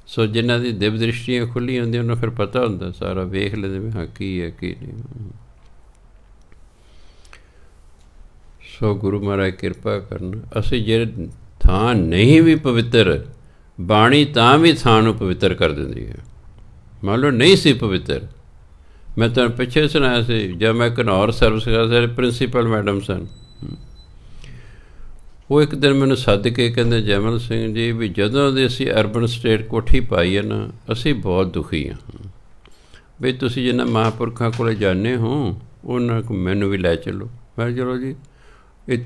ਸੋ ਜਿਨ੍ਹਾਂ ਦੀ ਦਿਵ ਦ੍ਰਿਸ਼ਟੀਆਂ ਖੁੱਲ੍ਹੀਆਂ ਹੁੰਦੀਆਂ ਉਹਨਾਂ ਫਿਰ ਪਤਾ ਹੁੰਦਾ, ਸਾਰਾ ਵੇਖ ਲੈਂਦੇ ਵੀ ਹਾਂ ਕੀ ਹੈ ਕੀ ਨਹੀਂ। ਸੋ ਗੁਰੂ ਮਹਾਰਾਜ ਕਿਰਪਾ ਕਰਨ। ਅਸੀਂ ਜੇ ਥਾਂ ਨਹੀਂ ਵੀ ਪਵਿੱਤਰ, ਬਾਣੀ ਤਾਂ ਵੀ ਥਾਂ ਨੂੰ ਪਵਿੱਤਰ ਕਰ ਦਿੰਦੀ ਹੈ। ਮੰਨ ਲਓ ਨਹੀਂ ਸੀ ਪਵਿੱਤਰ, ਮੈਂ ਤੁਹਾਨੂੰ ਪਿੱਛੇ ਸੁਣਾਇਆ ਸੀ ਜਦ ਮੈਂ ਘਨੌਰ ਸਰਵਿਸ ਕਰਦਾ, ਸਾਰੇ ਪ੍ਰਿੰਸੀਪਲ ਮੈਡਮ ਸਨ। ਉਹ ਇੱਕ ਦਿਨ ਮੈਨੂੰ ਸੱਦ ਕੇ ਕਹਿੰਦੇ ਜੈਮਲ ਸਿੰਘ ਜੀ ਵੀ ਜਦੋਂ ਦੀ ਅਸੀਂ ਅਰਬਨ ਸਟੇਟ ਕੋਠੀ ਪਾਈ ਹੈ ਨਾ, ਅਸੀਂ ਬਹੁਤ ਦੁਖੀ ਹਾਂ ਵੀ ਤੁਸੀਂ ਜਿਨ੍ਹਾਂ ਮਹਾਂਪੁਰਖਾਂ ਕੋਲ ਜਾਂਦੇ ਹੋ ਉਹਨਾਂ ਕੋਲ ਮੈਨੂੰ ਵੀ ਲੈ ਚੱਲੋ। ਮੈਂ ਚਲੋ ਜੀ,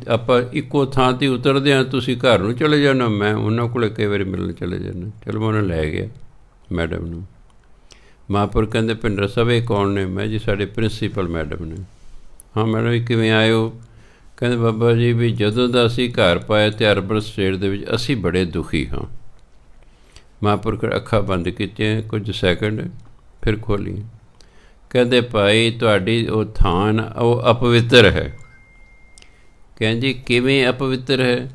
ਆਪਾਂ ਇੱਕੋ ਥਾਂ 'ਤੇ ਉਤਰਦੇ ਹਾਂ, ਤੁਸੀਂ ਘਰ ਨੂੰ ਚਲੇ ਜਾਣਾ, ਮੈਂ ਉਹਨਾਂ ਕੋਲ ਕਈ ਵਾਰੀ ਮਿਲਣ ਚਲੇ ਜਾਣਾ। ਚਲੋ ਮੈਂ ਉਹਨਾਂ ਲੈ ਗਿਆ ਮੈਡਮ ਨੂੰ। ਮਹਾਂਪੁਰ ਕਹਿੰਦੇ ਭਿੰਡਰ ਸਾਹਿਬ ਇਹ ਕੌਣ ਨੇ? ਮੈਂ ਜੀ ਸਾਡੇ ਪ੍ਰਿੰਸੀਪਲ ਮੈਡਮ ਨੇ। ਹਾਂ ਮੈਡਮ ਜੀ ਕਿਵੇਂ ਆਏ ਹੋ? ਕਹਿੰਦੇ ਬਾਬਾ ਜੀ ਵੀ ਜਦੋਂ ਦਾ ਅਸੀਂ ਘਰ ਪਾਇਆ ਅਤੇ ਅਰਬਨ ਸਟੇਟ ਦੇ ਵਿੱਚ ਅਸੀਂ ਬੜੇ ਦੁਖੀ ਹਾਂ। ਮਹਾਂਪੁਰ ਅੱਖਾਂ ਬੰਦ ਕੀਤੀਆਂ ਕੁਝ ਸੈਕਿੰਡ, ਫਿਰ ਖੋਲ੍ਹੀਆਂ। ਕਹਿੰਦੇ ਭਾਈ ਤੁਹਾਡੀ ਉਹ ਥਾਨ ਉਹ ਅਪਵਿੱਤਰ ਹੈ। ਕਹਿੰਦੇ ਕਿਵੇਂ ਅਪਵਿੱਤਰ ਹੈ?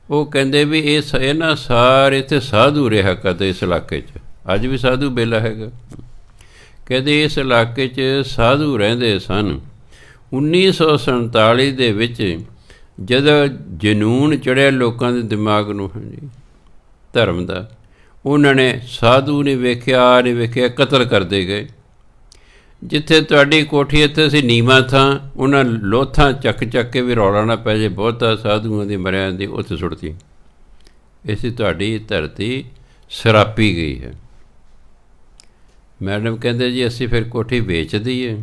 ਉਹ ਕਹਿੰਦੇ ਵੀ ਇਹ ਨਾ ਸਾਰੇ ਇੱਥੇ ਸਾਧੂ ਰਿਹਾ ਕਰਦੇ ਇਸ ਇਲਾਕੇ 'ਚ, ਅੱਜ ਵੀ ਸਾਧੂ ਬੇਲਾ ਹੈਗਾ। ਕਹਿੰਦੇ ਇਸ ਇਲਾਕੇ 'ਚ ਸਾਧੂ ਰਹਿੰਦੇ ਸਨ। 1947 ਦੇ ਵਿੱਚ ਜਦੋਂ ਜਨੂੰਨ ਚੜ੍ਹਿਆ ਲੋਕਾਂ ਦੇ ਦਿਮਾਗ ਨੂੰ ਹਾਂਜੀ ਧਰਮ ਦਾ, ਉਹਨਾਂ ਨੇ ਸਾਧੂ ਨਹੀਂ ਵੇਖਿਆ ਨਹੀਂ ਵੇਖਿਆ, ਕਤਲ ਕਰਦੇ ਗਏ। ਜਿੱਥੇ ਤੁਹਾਡੀ ਕੋਠੀ ਇੱਥੇ ਅਸੀਂ ਨੀਵਾਂ ਥਾਂ, ਉਹਨਾਂ ਲੋਥਾਂ ਚੱਕ ਕੇ ਵੀ ਰੌਲਾ ਨਾ ਪੈ ਜੇ ਬਹੁਤਾ ਸਾਧੂਆਂ ਦੀ ਮਰਿਆਂ ਦੀ, ਉੱਥੇ ਸੁੱਟਤੀ। ਇਸੇ ਤੁਹਾਡੀ ਧਰਤੀ ਸਰਾਪੀ ਗਈ ਹੈ। ਮੈਡਮ ਕਹਿੰਦੇ ਜੀ ਅਸੀਂ ਫਿਰ ਕੋਠੀ ਵੇਚ ਦਈਏ?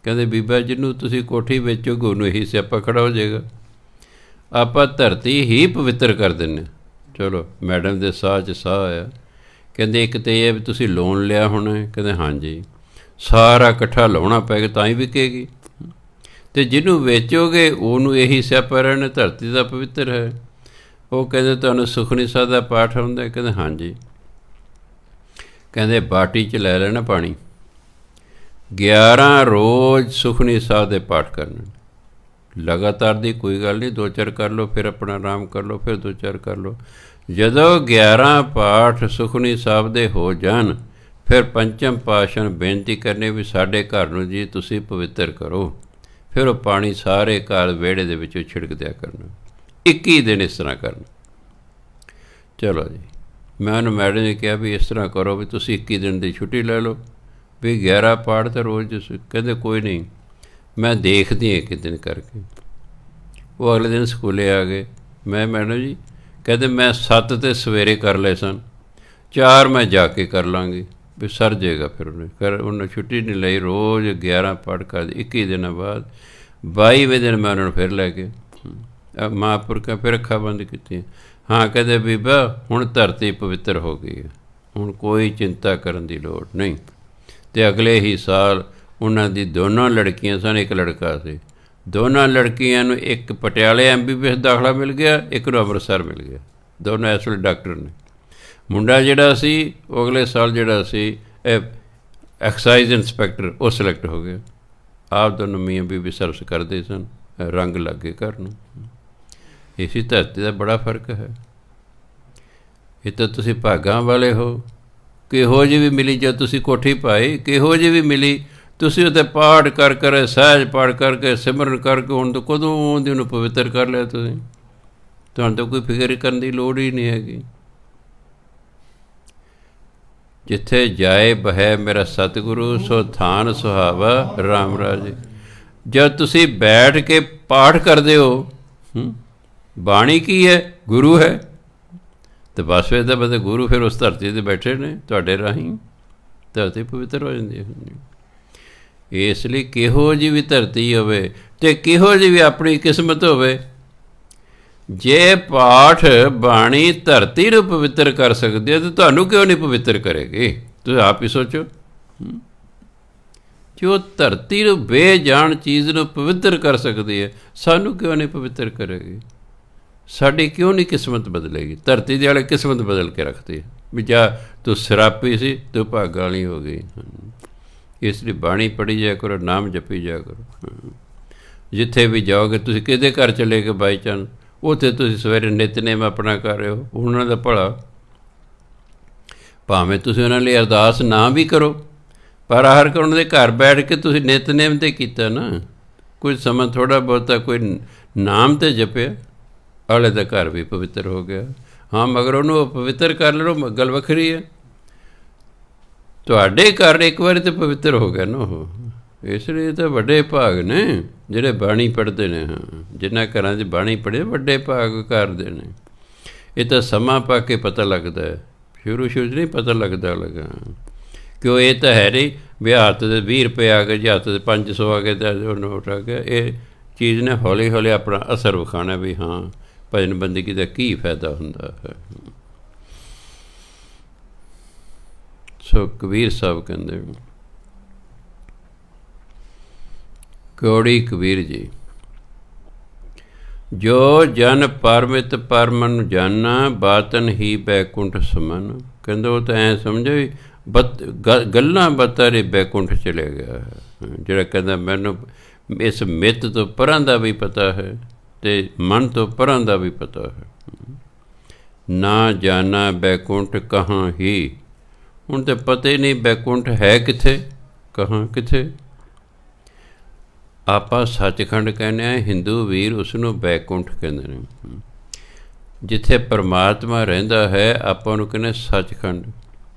ਕਹਿੰਦੇ ਬੀਬਾ ਜਿਹਨੂੰ ਤੁਸੀਂ ਕੋਠੀ ਵੇਚੋਗੇ ਉਹਨੂੰ ਇਹੀ ਸਿਆਪਾ ਖੜਾ ਹੋ ਜਾਏਗਾ। ਆਪਾਂ ਧਰਤੀ ਹੀ ਪਵਿੱਤਰ ਕਰ ਦਿੰਦੇ। ਚਲੋ ਮੈਡਮ ਦੇ ਸਾਹ 'ਚ ਸਾਹ ਆਇਆ। ਕਹਿੰਦੇ ਇੱਕ ਤਾਂ ਇਹ ਵੀ ਤੁਸੀਂ ਲੋਨ ਲਿਆ ਹੋਣਾ? ਕਹਿੰਦੇ ਹਾਂਜੀ। ਸਾਰਾ ਇਕੱਠਾ ਲਾਉਣਾ ਪਏਗਾ ਤਾਂ ਹੀ ਵਿਕੇਗੀ, ਅਤੇ ਜਿਹਨੂੰ ਵੇਚੋਗੇ ਉਹਨੂੰ ਇਹੀ ਸਿਆਪਾ ਰਹਿਣਾ ਧਰਤੀ ਦਾ ਪਵਿੱਤਰ ਹੈ। ਉਹ ਕਹਿੰਦੇ ਤੁਹਾਨੂੰ ਸੁਖਮਨੀ ਸਾਹਿਬ ਦਾ ਪਾਠ ਆਉਂਦਾ? ਕਹਿੰਦੇ ਹਾਂਜੀ। ਕਹਿੰਦੇ ਬਾਟੀ 'ਚ ਲੈ ਲੈਣਾ ਪਾਣੀ, 11 ਰੋਜ਼ ਸੁਖਮਨੀ ਸਾਹਿਬ ਦੇ ਪਾਠ ਕਰਨੇ ਲਗਾਤਾਰ ਦੀ, ਕੋਈ ਗੱਲ ਨਹੀਂ, 2-4 ਕਰ ਲਓ, ਫਿਰ ਆਪਣਾ ਆਰਾਮ ਕਰ ਲਓ, ਫਿਰ 2-4 ਕਰ ਲਓ। ਜਦੋਂ 11 ਪਾਠ ਸੁਖਮਨੀ ਸਾਹਿਬ ਦੇ ਹੋ ਜਾਣ, ਫਿਰ ਪੰਚਮ ਪਾਤਸ਼ਾਹ ਨੂੰ ਬੇਨਤੀ ਕਰਨੀ ਵੀ ਸਾਡੇ ਘਰ ਨੂੰ ਜੀ ਤੁਸੀਂ ਪਵਿੱਤਰ ਕਰੋ। ਫਿਰ ਉਹ ਪਾਣੀ ਸਾਰੇ ਘਰ ਵਿਹੜੇ ਦੇ ਵਿੱਚੋਂ ਛਿੜਕ ਦਿਆ ਕਰਨਾ। 21 ਦਿਨ ਇਸ ਤਰ੍ਹਾਂ ਕਰਨਾ। ਚਲੋ ਜੀ, ਮੈਂ ਉਹਨੂੰ ਮੈਡਮ ਨੇ ਕਿਹਾ ਵੀ ਇਸ ਤਰ੍ਹਾਂ ਕਰੋ ਵੀ ਤੁਸੀਂ 21 ਦਿਨ ਦੀ ਛੁੱਟੀ ਲੈ ਲਓ ਵੀ 11 ਪਾਠ ਤਾਂ ਰੋਜ਼। ਕਹਿੰਦੇ ਕੋਈ ਨਹੀਂ, ਮੈਂ ਦੇਖਦੀ ਹਾਂ ਇੱਕ ਦਿਨ ਕਰਕੇ। ਉਹ ਅਗਲੇ ਦਿਨ ਸਕੂਲੇ ਆ ਗਏ। ਮੈਂ ਮੈਡਮ ਜੀ ਕਹਿੰਦੇ ਮੈਂ 7 ਤੇ ਸਵੇਰੇ ਕਰ ਲਏ ਸਨ, 4 ਮੈਂ ਜਾ ਕੇ ਕਰ ਲਾਂਗੀ ਵੀ ਸਰ ਜਾਏਗਾ। ਫਿਰ ਉਹਨੇ ਛੁੱਟੀ ਨਹੀਂ ਲਈ, ਰੋਜ਼ 11 ਪਾਠ ਕਰਦੇ। 21 ਦਿਨਾਂ ਬਾਅਦ 22ਵੇਂ ਦਿਨ ਮੈਂ ਉਹਨਾਂ ਨੂੰ ਫਿਰ ਲੈ ਕੇ ਮਹਾਂਪੁਰਖਾਂ ਫਿਰ ਅੱਖਾਂ ਬੰਦ ਕੀਤੀਆਂ। ਹਾਂ ਕਹਿੰਦੇ ਬੀਬਾ ਹੁਣ ਧਰਤੀ ਪਵਿੱਤਰ ਹੋ ਗਈ ਹੈ, ਹੁਣ ਕੋਈ ਚਿੰਤਾ ਕਰਨ ਦੀ ਲੋੜ ਨਹੀਂ। ਅਤੇ ਅਗਲੇ ਹੀ ਸਾਲ ਉਹਨਾਂ ਦੀ ਦੋਨੋਂ ਲੜਕੀਆਂ ਸਨ, ਇੱਕ ਲੜਕਾ ਸੀ। ਦੋਨਾਂ ਲੜਕੀਆਂ ਨੂੰ ਇੱਕ ਪਟਿਆਲੇ MBBS ਦਾਖਲਾ ਮਿਲ ਗਿਆ, ਇੱਕ ਨੂੰ ਅੰਮ੍ਰਿਤਸਰ ਮਿਲ ਗਿਆ। ਦੋਨੋਂ ਇਸ ਵੇਲੇ ਡਾਕਟਰ ਨੇ। ਮੁੰਡਾ ਜਿਹੜਾ ਸੀ ਉਹ ਅਗਲੇ ਸਾਲ ਜਿਹੜਾ ਸੀ ਐਕਸਾਈਜ਼ ਇੰਸਪੈਕਟਰ, ਉਹ ਸਿਲੈਕਟ ਹੋ ਗਿਆ। ਆਪ ਦੋਨੋਂ ਮੀਆਂ ਬੀਬੀ ਸਰਵਿਸ ਕਰਦੇ ਸਨ, ਰੰਗ ਲੱਗ ਗਏ ਘਰ ਨੂੰ। ਇਸੀ ਧਰਤੀ ਦਾ ਬੜਾ ਫਰਕ ਹੈ। ਇਹ ਤਾਂ ਤੁਸੀਂ ਭਾਗਾਂ ਵਾਲੇ ਹੋ। ਕਿਹੋ ਜਿਹੀ ਵੀ ਮਿਲੀ ਜਦ ਤੁਸੀਂ ਕੋਠੀ ਪਾਈ, ਕਿਹੋ ਜਿਹੀ ਵੀ ਮਿਲੀ, ਤੁਸੀਂ ਉੱਥੇ ਪਾਠ ਕਰ ਸਹਿਜ ਪਾਠ ਕਰਕੇ ਸਿਮਰਨ ਕਰਕੇ ਹੁਣ ਤਾਂ ਕਦੋਂ ਉਹਦੀ ਉਹਨੂੰ ਪਵਿੱਤਰ ਕਰ ਲਿਆ ਤੁਸੀਂ। ਤੁਹਾਨੂੰ ਤਾਂ ਕੋਈ ਫਿਕਰ ਕਰਨ ਦੀ ਲੋੜ ਹੀ ਨਹੀਂ ਹੈਗੀ। ਜਿੱਥੇ ਜਾਏ ਬਹਿ ਮੇਰਾ ਸਤਿਗੁਰੂ, ਸੋ ਥਾਨ ਸੁਹਾਵਾ ਰਾਮ ਰਾਜੇ। ਜਦ ਤੁਸੀਂ ਬੈਠ ਕੇ ਪਾਠ ਕਰਦੇ ਹੋ, ਬਾਣੀ ਕੀ ਹੈ? ਗੁਰੂ ਹੈ। ਅਤੇ ਬਸ ਫਿਰ ਤਾਂ ਮਤਲਬ ਗੁਰੂ ਫਿਰ ਉਸ ਧਰਤੀ 'ਤੇ ਬੈਠੇ ਨੇ, ਤੁਹਾਡੇ ਰਾਹੀਂ ਧਰਤੀ ਪਵਿੱਤਰ ਹੋ ਜਾਂਦੀ ਹੈ। ਇਸ ਲਈ ਕਿਹੋ ਜਿਹੀ ਵੀ ਧਰਤੀ ਹੋਵੇ ਅਤੇ ਕਿਹੋ ਜਿਹੀ ਵੀ ਆਪਣੀ ਕਿਸਮਤ ਹੋਵੇ, ਜੇ ਪਾਠ ਬਾਣੀ ਧਰਤੀ ਨੂੰ ਪਵਿੱਤਰ ਕਰ ਸਕਦੀ ਹੈ ਤਾਂ ਤੁਹਾਨੂੰ ਕਿਉਂ ਨਹੀਂ ਪਵਿੱਤਰ ਕਰੇਗੀ? ਤੁਸੀਂ ਆਪ ਹੀ ਸੋਚੋ। ਜੋ ਧਰਤੀ ਨੂੰ ਬੇਜਾਣ ਚੀਜ਼ ਨੂੰ ਪਵਿੱਤਰ ਕਰ ਸਕਦੀ ਹੈ, ਸਾਨੂੰ ਕਿਉਂ ਨਹੀਂ ਪਵਿੱਤਰ ਕਰੇਗੀ? ਸਾਡੀ ਕਿਉਂ ਨਹੀਂ ਕਿਸਮਤ ਬਦਲੇਗੀ? ਧਰਤੀ ਦੇ ਵਾਲੇ ਕਿਸਮਤ ਬਦਲ ਕੇ ਰੱਖਦੇ ਵੀ ਜਾ ਤੂੰ ਸ਼ਰਾਬੀ ਸੀ, ਤੂੰ ਭਾਗਾਂ ਵਾਲੀ ਹੋ ਗਈ। ਇਸ ਲਈ ਬਾਣੀ ਪੜ੍ਹੀ ਜਾਇਆ ਕਰੋ, ਨਾਮ ਜਪੀ ਜਾਇਆ ਕਰੋ। ਜਿੱਥੇ ਵੀ ਜਾਓਗੇ, ਤੁਸੀਂ ਕਿਹਦੇ ਘਰ ਚਲੇ ਗਏ ਬਾਈ ਚਾਂਸ, ਉੱਥੇ ਤੁਸੀਂ ਸਵੇਰੇ ਨਿਤਨੇਮ ਆਪਣਾ ਕਰ ਰਹੇ ਹੋ, ਉਹਨਾਂ ਦਾ ਭਲਾ। ਭਾਵੇਂ ਤੁਸੀਂ ਉਹਨਾਂ ਲਈ ਅਰਦਾਸ ਨਾ ਵੀ ਕਰੋ, ਪਰ ਹਰ ਇੱਕ ਉਹਨਾਂ ਦੇ ਘਰ ਬੈਠ ਕੇ ਤੁਸੀਂ ਨਿਤਨੇਮ 'ਤੇ ਕੀਤਾ ਨਾ, ਕੁਝ ਸਮਾਂ ਥੋੜ੍ਹਾ ਬਹੁਤਾ ਕੋਈ ਨਾਮ 'ਤੇ ਜਪਿਆ, ਵਾਲੇ ਦਾ ਘਰ ਵੀ ਪਵਿੱਤਰ ਹੋ ਗਿਆ। ਹਾਂ, ਮਗਰ ਉਹਨੂੰ ਪਵਿੱਤਰ ਕਰ ਲਓ, ਗੱਲ ਵੱਖਰੀ ਹੈ। ਤੁਹਾਡੇ ਘਰ ਇੱਕ ਵਾਰੀ ਤਾਂ ਪਵਿੱਤਰ ਹੋ ਗਿਆ ਨਾ ਉਹ। ਇਸ ਲਈ ਤਾਂ ਵੱਡੇ ਭਾਗ ਨੇ ਜਿਹੜੇ ਬਾਣੀ ਪੜ੍ਹਦੇ ਨੇ। ਹਾਂ, ਜਿਨ੍ਹਾਂ ਘਰਾਂ 'ਚ ਬਾਣੀ ਪੜ੍ਹੇ ਵੱਡੇ ਭਾਗ ਕਰਦੇ ਨੇ। ਇਹ ਤਾਂ ਸਮਾਂ ਪਾ ਕੇ ਪਤਾ ਲੱਗਦਾ ਹੈ, ਸ਼ੁਰੂ 'ਚ ਨਹੀਂ ਪਤਾ ਲੱਗਦਾ ਲੱਗਾ। ਕਿਉਂ? ਇਹ ਤਾਂ ਹੈ ਨਹੀਂ ਵੀ ਹੱਥ ਦੇ 20 ਰੁਪਏ ਆ ਗਏ, ਜੇ ਹੱਥ ਦੇ 500 ਆ ਗਏ ਤਾਂ ਉਹ ਨੋਟ ਆ ਗਿਆ। ਇਹ ਚੀਜ਼ ਨੇ ਹੌਲੀ ਹੌਲੀ ਆਪਣਾ ਅਸਰ ਵਿਖਾਉਣਾ ਵੀ ਹਾਂ ਭਜਨ ਬੰਦਗੀ ਦਾ ਕੀ ਫਾਇਦਾ ਹੁੰਦਾ ਹੈ। ਸੋ ਕਬੀਰ ਸਾਹਿਬ ਕਹਿੰਦੇ, ਕੌੜੀ ਕਬੀਰ ਜੀ, ਜੋ ਜਨ ਪਰਮਿਤ ਪਰਮਨ ਜਾਨਾ, ਬਾਤਨ ਹੀ ਬੈਕੁੰਠ ਸਮਨ। ਕਹਿੰਦੇ ਉਹ ਤਾਂ ਐਂ ਸਮਝੋ ਵੀ ਗੱਲਾਂ ਬਾਤਾਂ ਦੇ ਬੈਕੁੰਠ ਚਲੇ ਗਿਆ। ਜਿਹੜਾ ਕਹਿੰਦਾ ਮੈਨੂੰ ਇਸ ਮਿੱਤ ਤੋਂ ਪਰਾਂ ਦਾ ਵੀ ਪਤਾ ਹੈ ਅਤੇ ਮਨ ਤੋਂ ਪਰਾਂ ਦਾ ਵੀ ਪਤਾ ਹੈ। ਨਾ ਜਾਨਾ ਬੈਕੁੰਠ ਕਹਾਂ ਹੀ। ਹੁਣ ਤਾਂ ਪਤਾ ਹੀ ਨਹੀਂ ਬੈਕੁੰਠ ਹੈ ਕਿੱਥੇ, ਕਹਾਂ ਕਿੱਥੇ। ਆਪਾਂ ਸੱਚਖੰਡ ਕਹਿੰਦੇ ਹਾਂ, ਹਿੰਦੂ ਵੀਰ ਉਸ ਨੂੰ ਬੈਕੁੰਠ ਕਹਿੰਦੇ ਨੇ। ਜਿੱਥੇ ਪਰਮਾਤਮਾ ਰਹਿੰਦਾ ਹੈ ਆਪਾਂ ਉਹਨੂੰ ਕਹਿੰਦੇ ਸੱਚਖੰਡ।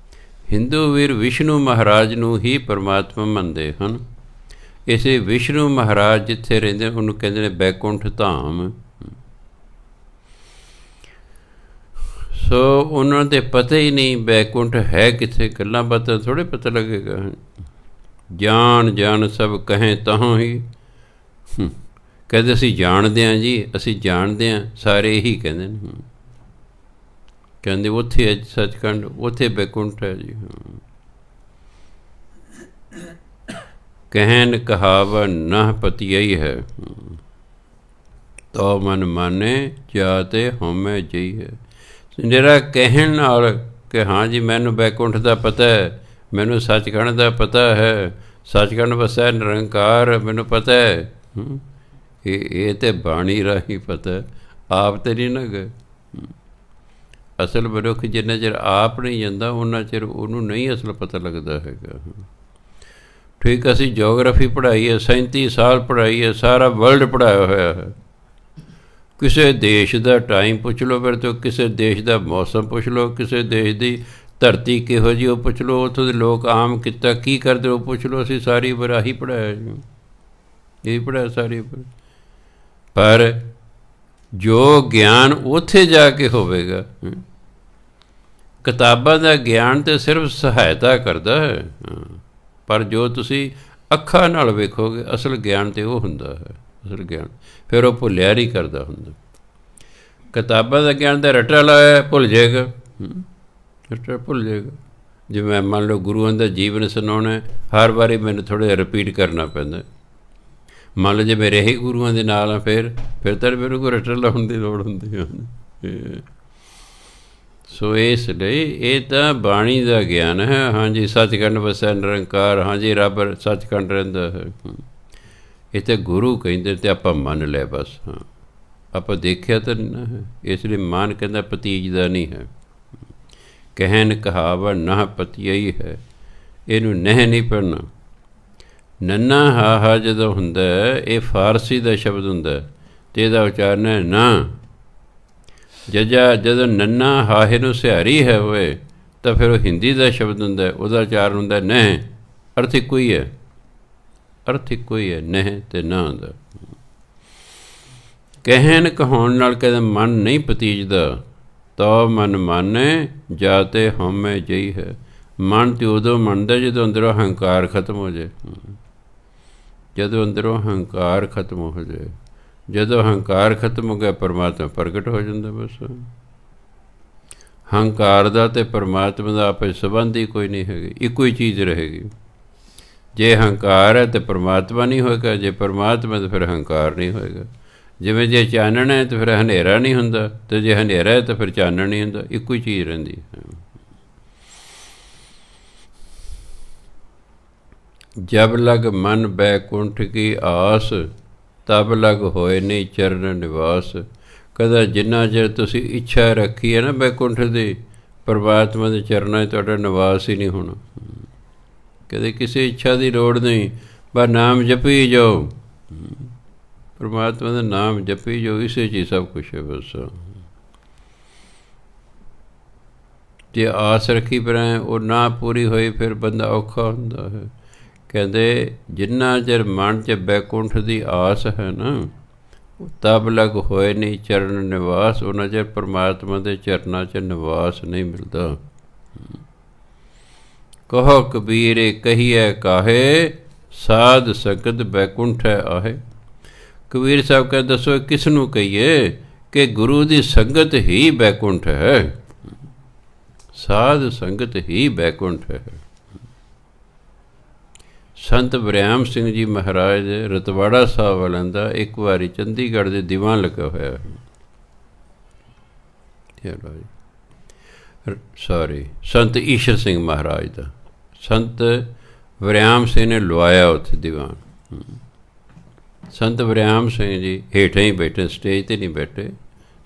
ਹਿੰਦੂ ਵੀਰ ਵਿਸ਼ਨੂੰ ਮਹਾਰਾਜ ਨੂੰ ਹੀ ਪਰਮਾਤਮਾ ਮੰਨਦੇ ਹਨ। ਇਸੇ ਵਿਸ਼ਨੂੰ ਮਹਾਰਾਜ ਜਿੱਥੇ ਰਹਿੰਦੇ ਉਹਨੂੰ ਕਹਿੰਦੇ ਨੇ ਬੈਕੁੰਠ ਧਾਮ। ਸੋ ਉਹਨਾਂ ਦੇ ਪਤਾ ਹੀ ਨਹੀਂ ਬੈਕੁੰਠ ਹੈ ਕਿੱਥੇ। ਗੱਲਾਂ ਬਾਤਾਂ ਥੋੜ੍ਹੇ ਪਤਾ ਲੱਗੇਗਾ। ਜਾਣ ਜਾਣ ਸਭ ਕਹੇ ਤਹਾਂ ਹੀ। ਕਹਿੰਦੇ ਅਸੀਂ ਜਾਣਦੇ ਹਾਂ ਜੀ, ਅਸੀਂ ਜਾਣਦੇ ਹਾਂ, ਸਾਰੇ ਇਹੀ ਕਹਿੰਦੇ ਨੇ। ਕਹਿੰਦੇ ਉੱਥੇ ਹੈ ਸੱਚਖੰਡ, ਉੱਥੇ ਬੈਕੁੰਠ ਹੈ ਜੀ। ਕਹਿਨ ਕਹਾਵ ਨਾ ਪਤੀਈ ਹੈ, ਤੋ ਮਨ ਮਾਨੇ ਜਾਤੇ ਹਉਮੈ ਜਈ ਹੈ। ਜਿਹੜਾ ਕਹਿਣ ਨਾਲ ਕਿ ਹਾਂ ਜੀ ਮੈਨੂੰ ਬੈਕੁੰਠ ਦਾ ਪਤਾ ਹੈ, ਮੈਨੂੰ ਸੱਚਖੰਡ ਦਾ ਪਤਾ ਹੈ, ਸੱਚਖੰਡ ਵਸੈ ਨਿਰੰਕਾਰ ਮੈਨੂੰ ਪਤਾ ਹੈ, ਇਹ ਤਾਂ ਬਾਣੀ ਰਾਹੀਂ ਪਤਾ, ਆਪ ਤਾਂ ਨਹੀਂ ਨਾ ਗਏ। ਅਸਲ ਮਨੁੱਖ ਜਿੰਨਾ ਚਿਰ ਆਪ ਨਹੀਂ ਜਾਂਦਾ ਉਹਨਾਂ ਚਿਰ ਉਹਨੂੰ ਨਹੀਂ ਅਸਲ ਪਤਾ ਲੱਗਦਾ ਹੈਗਾ। ਠੀਕ, ਅਸੀਂ ਜੋਗਰਾਫੀ ਪੜ੍ਹਾਈ ਹੈ, 37 ਸਾਲ ਪੜ੍ਹਾਈ ਹੈ, ਸਾਰਾ ਵਰਲਡ ਪੜ੍ਹਾਇਆ ਹੋਇਆ ਹੈ। ਕਿਸੇ ਦੇਸ਼ ਦਾ ਟਾਈਮ ਪੁੱਛ ਲਓ, ਫਿਰ ਤੋਂ ਕਿਸੇ ਦੇਸ਼ ਦਾ ਮੌਸਮ ਪੁੱਛ ਲਓ, ਕਿਸੇ ਦੇਸ਼ ਦੀ ਧਰਤੀ ਕਿਹੋ ਜਿਹੀ ਉਹ ਪੁੱਛ ਲਓ, ਉੱਥੋਂ ਦੇ ਲੋਕ ਆਮ ਕਿੱਤਾ ਕੀ ਕਰਦੇ ਉਹ ਪੁੱਛ ਲਓ। ਅਸੀਂ ਸਾਰੀ ਉਮਰ ਆਹੀ ਪੜ੍ਹਾਇਆ ਜੀ, ਇਹੀ ਪੜ੍ਹਾਇਆ ਸਾਰੀ ਉਮਰ। ਪਰ ਜੋ ਗਿਆਨ ਉੱਥੇ ਜਾ ਕੇ ਹੋਵੇਗਾ, ਕਿਤਾਬਾਂ ਦਾ ਗਿਆਨ ਤਾਂ ਸਿਰਫ ਸਹਾਇਤਾ ਕਰਦਾ ਹੈ, ਪਰ ਜੋ ਤੁਸੀਂ ਅੱਖਾਂ ਨਾਲ ਵੇਖੋਗੇ ਅਸਲ ਗਿਆਨ ਤਾਂ ਉਹ ਹੁੰਦਾ ਹੈ। ਅਸਲ ਗਿਆਨ ਫਿਰ ਉਹ ਭੁੱਲਿਆ ਨਹੀਂ ਕਰਦਾ ਹੁੰਦਾ। ਕਿਤਾਬਾਂ ਦਾ ਗਿਆਨ ਤਾਂ ਰੱਟਾ ਲਾਇਆ ਭੁੱਲ ਜਾਏਗਾ, ਰੱਟਾ ਭੁੱਲ ਜਾਏਗਾ। ਜਿਵੇਂ ਮੰਨ ਲਓ ਗੁਰੂਆਂ ਦਾ ਜੀਵਨ ਸੁਣਾਉਣਾ, ਹਰ ਵਾਰੀ ਮੈਨੂੰ ਥੋੜ੍ਹਾ ਜਿਹਾ ਰਿਪੀਟ ਕਰਨਾ ਪੈਂਦਾ। ਮੰਨ ਲਓ ਜੇ ਮੇਰੇ ਹੀ ਗੁਰੂਆਂ ਦੇ ਨਾਲ ਆ, ਫਿਰ ਤਾਂ ਮੈਨੂੰ ਕੋਈ ਰਟਣ ਲਾਉਣ ਦੀ ਲੋੜ ਹੁੰਦੀ ਹੈ। ਸੋ ਇਸ ਲਈ ਇਹ ਤਾਂ ਬਾਣੀ ਦਾ ਗਿਆਨ ਹੈ। ਹਾਂਜੀ, ਸੱਚਖੰਡ ਵਸੈ ਨਿਰੰਕਾਰ, ਹਾਂਜੀ ਰੱਬ ਸੱਚਖੰਡ ਰਹਿੰਦਾ ਹੈ। ਇਹ ਤਾਂ ਗੁਰੂ ਕਹਿੰਦੇ ਅਤੇ ਆਪਾਂ ਮੰਨ ਲਿਆ ਬਸ। ਹਾਂ, ਆਪਾਂ ਦੇਖਿਆ ਤਾਂ ਨਹੀਂ ਨਾ ਹੈ, ਇਸ ਲਈ ਮਨ ਕਹਿੰਦਾ ਭਤੀਜਦਾ ਨਹੀਂ ਹੈ। ਕਹਿਣ ਕਹਾਵਾ ਨਾ ਪਤੀਈ ਹੈ, ਇਹਨੂੰ ਨਹਿ ਨਹੀਂ ਪੜ੍ਹਨਾ। ਨੰਨਾ ਹਾ ਜਦੋਂ ਹੁੰਦਾ ਇਹ ਫਾਰਸੀ ਦਾ ਸ਼ਬਦ ਹੁੰਦਾ ਅਤੇ ਇਹਦਾ ਉਚਾਰਨ ਹੈ ਨਾ। ਜਦੋਂ ਨੰਨਾ ਹਾਹੇ ਨੂੰ ਸਿਹਾਰੀ ਹੈ ਹੋਏ ਤਾਂ ਫਿਰ ਉਹ ਹਿੰਦੀ ਦਾ ਸ਼ਬਦ ਹੁੰਦਾ, ਉਹਦਾ ਉਚਾਰਨ ਹੁੰਦਾ ਨਹਿ। ਅਰਥ ਇੱਕੋ ਹੀ ਹੈ, ਅਰਥ ਇੱਕੋ ਹੀ ਹੈ, ਨਹਿ ਅਤੇ ਨਾ ਦਾ। ਕਹਿਣ ਕਹਾਉਣ ਨਾਲ ਕਹਿੰਦਾ ਮਨ ਨਹੀਂ ਪਤੀਜਦਾ, ਤਾਂ ਮਨ ਮਾਨੇ ਜਾ ਤੇ ਹਉਮੈ ਜਈ ਹੈ। ਮਨ ਤਾਂ ਉਦੋਂ ਮੰਨਦਾ ਜਦੋਂ ਅੰਦਰੋਂ ਹੰਕਾਰ ਖਤਮ ਹੋ ਜਾਏ। ਜਦੋਂ ਅੰਦਰੋਂ ਹੰਕਾਰ ਖਤਮ ਹੋ ਜਾਏ, ਜਦੋਂ ਹੰਕਾਰ ਖਤਮ ਹੋ ਗਿਆ ਪਰਮਾਤਮਾ ਪ੍ਰਗਟ ਹੋ ਜਾਂਦਾ। ਬਸ ਹੰਕਾਰ ਦਾ ਅਤੇ ਪਰਮਾਤਮਾ ਦਾ ਆਪਸ ਸੰਬੰਧ ਹੀ ਕੋਈ ਨਹੀਂ ਹੈਗੀ, ਇੱਕੋ ਹੀ ਚੀਜ਼ ਰਹੇਗੀ। ਜੇ ਹੰਕਾਰ ਹੈ ਤਾਂ ਪਰਮਾਤਮਾ ਨਹੀਂ ਹੋਏਗਾ, ਜੇ ਪਰਮਾਤਮਾ ਤਾਂ ਫਿਰ ਹੰਕਾਰ ਨਹੀਂ ਹੋਏਗਾ। ਜਿਵੇਂ ਜੇ ਚਾਨਣ ਹੈ ਤਾਂ ਫਿਰ ਹਨੇਰਾ ਨਹੀਂ ਹੁੰਦਾ, ਅਤੇ ਜੇ ਹਨੇਰਾ ਹੈ ਤਾਂ ਫਿਰ ਚਾਨਣ ਨਹੀਂ ਹੁੰਦਾ, ਇੱਕੋ ਹੀ ਚੀਜ਼ ਰਹਿੰਦੀ ਹੈ। ਜਬ ਲਗ ਮਨ ਬੈਕੁੰਠ ਕੀ ਆਸ, ਤਬ ਲਗ ਹੋਏ ਨਹੀਂ ਚਰਨ ਨਿਵਾਸ। ਕਹਿੰਦਾ ਜਿੰਨਾ ਚਿਰ ਤੁਸੀਂ ਇੱਛਾ ਰੱਖੀ ਹੈ ਨਾ ਬੈਕੁੰਠ ਦੀ, ਪਰਮਾਤਮਾ ਦੇ ਚਰਨਾਂ 'ਚ ਤੁਹਾਡਾ ਨਿਵਾਸ ਹੀ ਨਹੀਂ ਹੋਣਾ। ਕਹਿੰਦੇ ਕਿਸੇ ਇੱਛਾ ਦੀ ਲੋੜ ਨਹੀਂ, ਬਸ ਨਾਮ ਜਪੀ ਜਾਓ, ਪਰਮਾਤਮਾ ਦਾ ਨਾਮ ਜਪੀ ਜਾਓ, ਇਸੇ 'ਚ ਹੀ ਸਭ ਕੁਛ ਹੈ। ਬਸ ਜੇ ਆਸ ਰੱਖੀ ਪਰ ਉਹ ਨਾ ਪੂਰੀ ਹੋਈ ਫਿਰ ਬੰਦਾ ਔਖਾ ਹੁੰਦਾ ਹੈ। ਕਹਿੰਦੇ ਜਿੰਨਾ ਚਿਰ ਮਨ 'ਚ ਬੈਕੁੰਠ ਦੀ ਆਸ ਹੈ ਨਾ, ਤਬ ਲਗ ਹੋਏ ਨਹੀਂ ਚਰਨ ਨਿਵਾਸ, ਉਹਨਾਂ ਚਿਰ ਪਰਮਾਤਮਾ ਦੇ ਚਰਨਾਂ 'ਚ ਨਿਵਾਸ ਨਹੀਂ ਮਿਲਦਾ। ਕਹੋ ਕਬੀਰੇ ਕਹੀਐ ਕਾਹੇ, ਸਾਧ ਸੰਗਤ ਬੈਕੁੰਠ ਹੈ ਆਹੇ। ਕਬੀਰ ਸਾਹਿਬ ਕਹਿੰਦੇ ਦੱਸੋ ਕਿਸ ਨੂੰ ਕਹੀਏ ਕਿ ਗੁਰੂ ਦੀ ਸੰਗਤ ਹੀ ਬੈਕੁੰਠ ਹੈ, ਸਾਧ ਸੰਗਤ ਹੀ ਬੈਕੁੰਠ ਹੈ। ਸੰਤ ਵਰਿਆਮ ਸਿੰਘ ਜੀ ਮਹਾਰਾਜ ਰਤਵਾੜਾ ਸਾਹਿਬ ਵਾਲਿਆਂ ਦਾ ਇੱਕ ਵਾਰੀ ਚੰਡੀਗੜ੍ਹ ਦੇ ਦੀਵਾਨ ਲੱਗਾ ਹੋਇਆ ਸੰਤ ਈਸ਼ਰ ਸਿੰਘ ਮਹਾਰਾਜ ਦਾ, ਸੰਤ ਵਰਿਆਮ ਸਿੰਘ ਨੇ ਲਵਾਇਆ ਉੱਥੇ ਦੀਵਾਨ। ਸੰਤ ਵਰਿਆਮ ਸਿੰਘ ਜੀ ਹੇਠਾਂ ਹੀ ਬੈਠੇ, ਸਟੇਜ 'ਤੇ ਨਹੀਂ ਬੈਠੇ।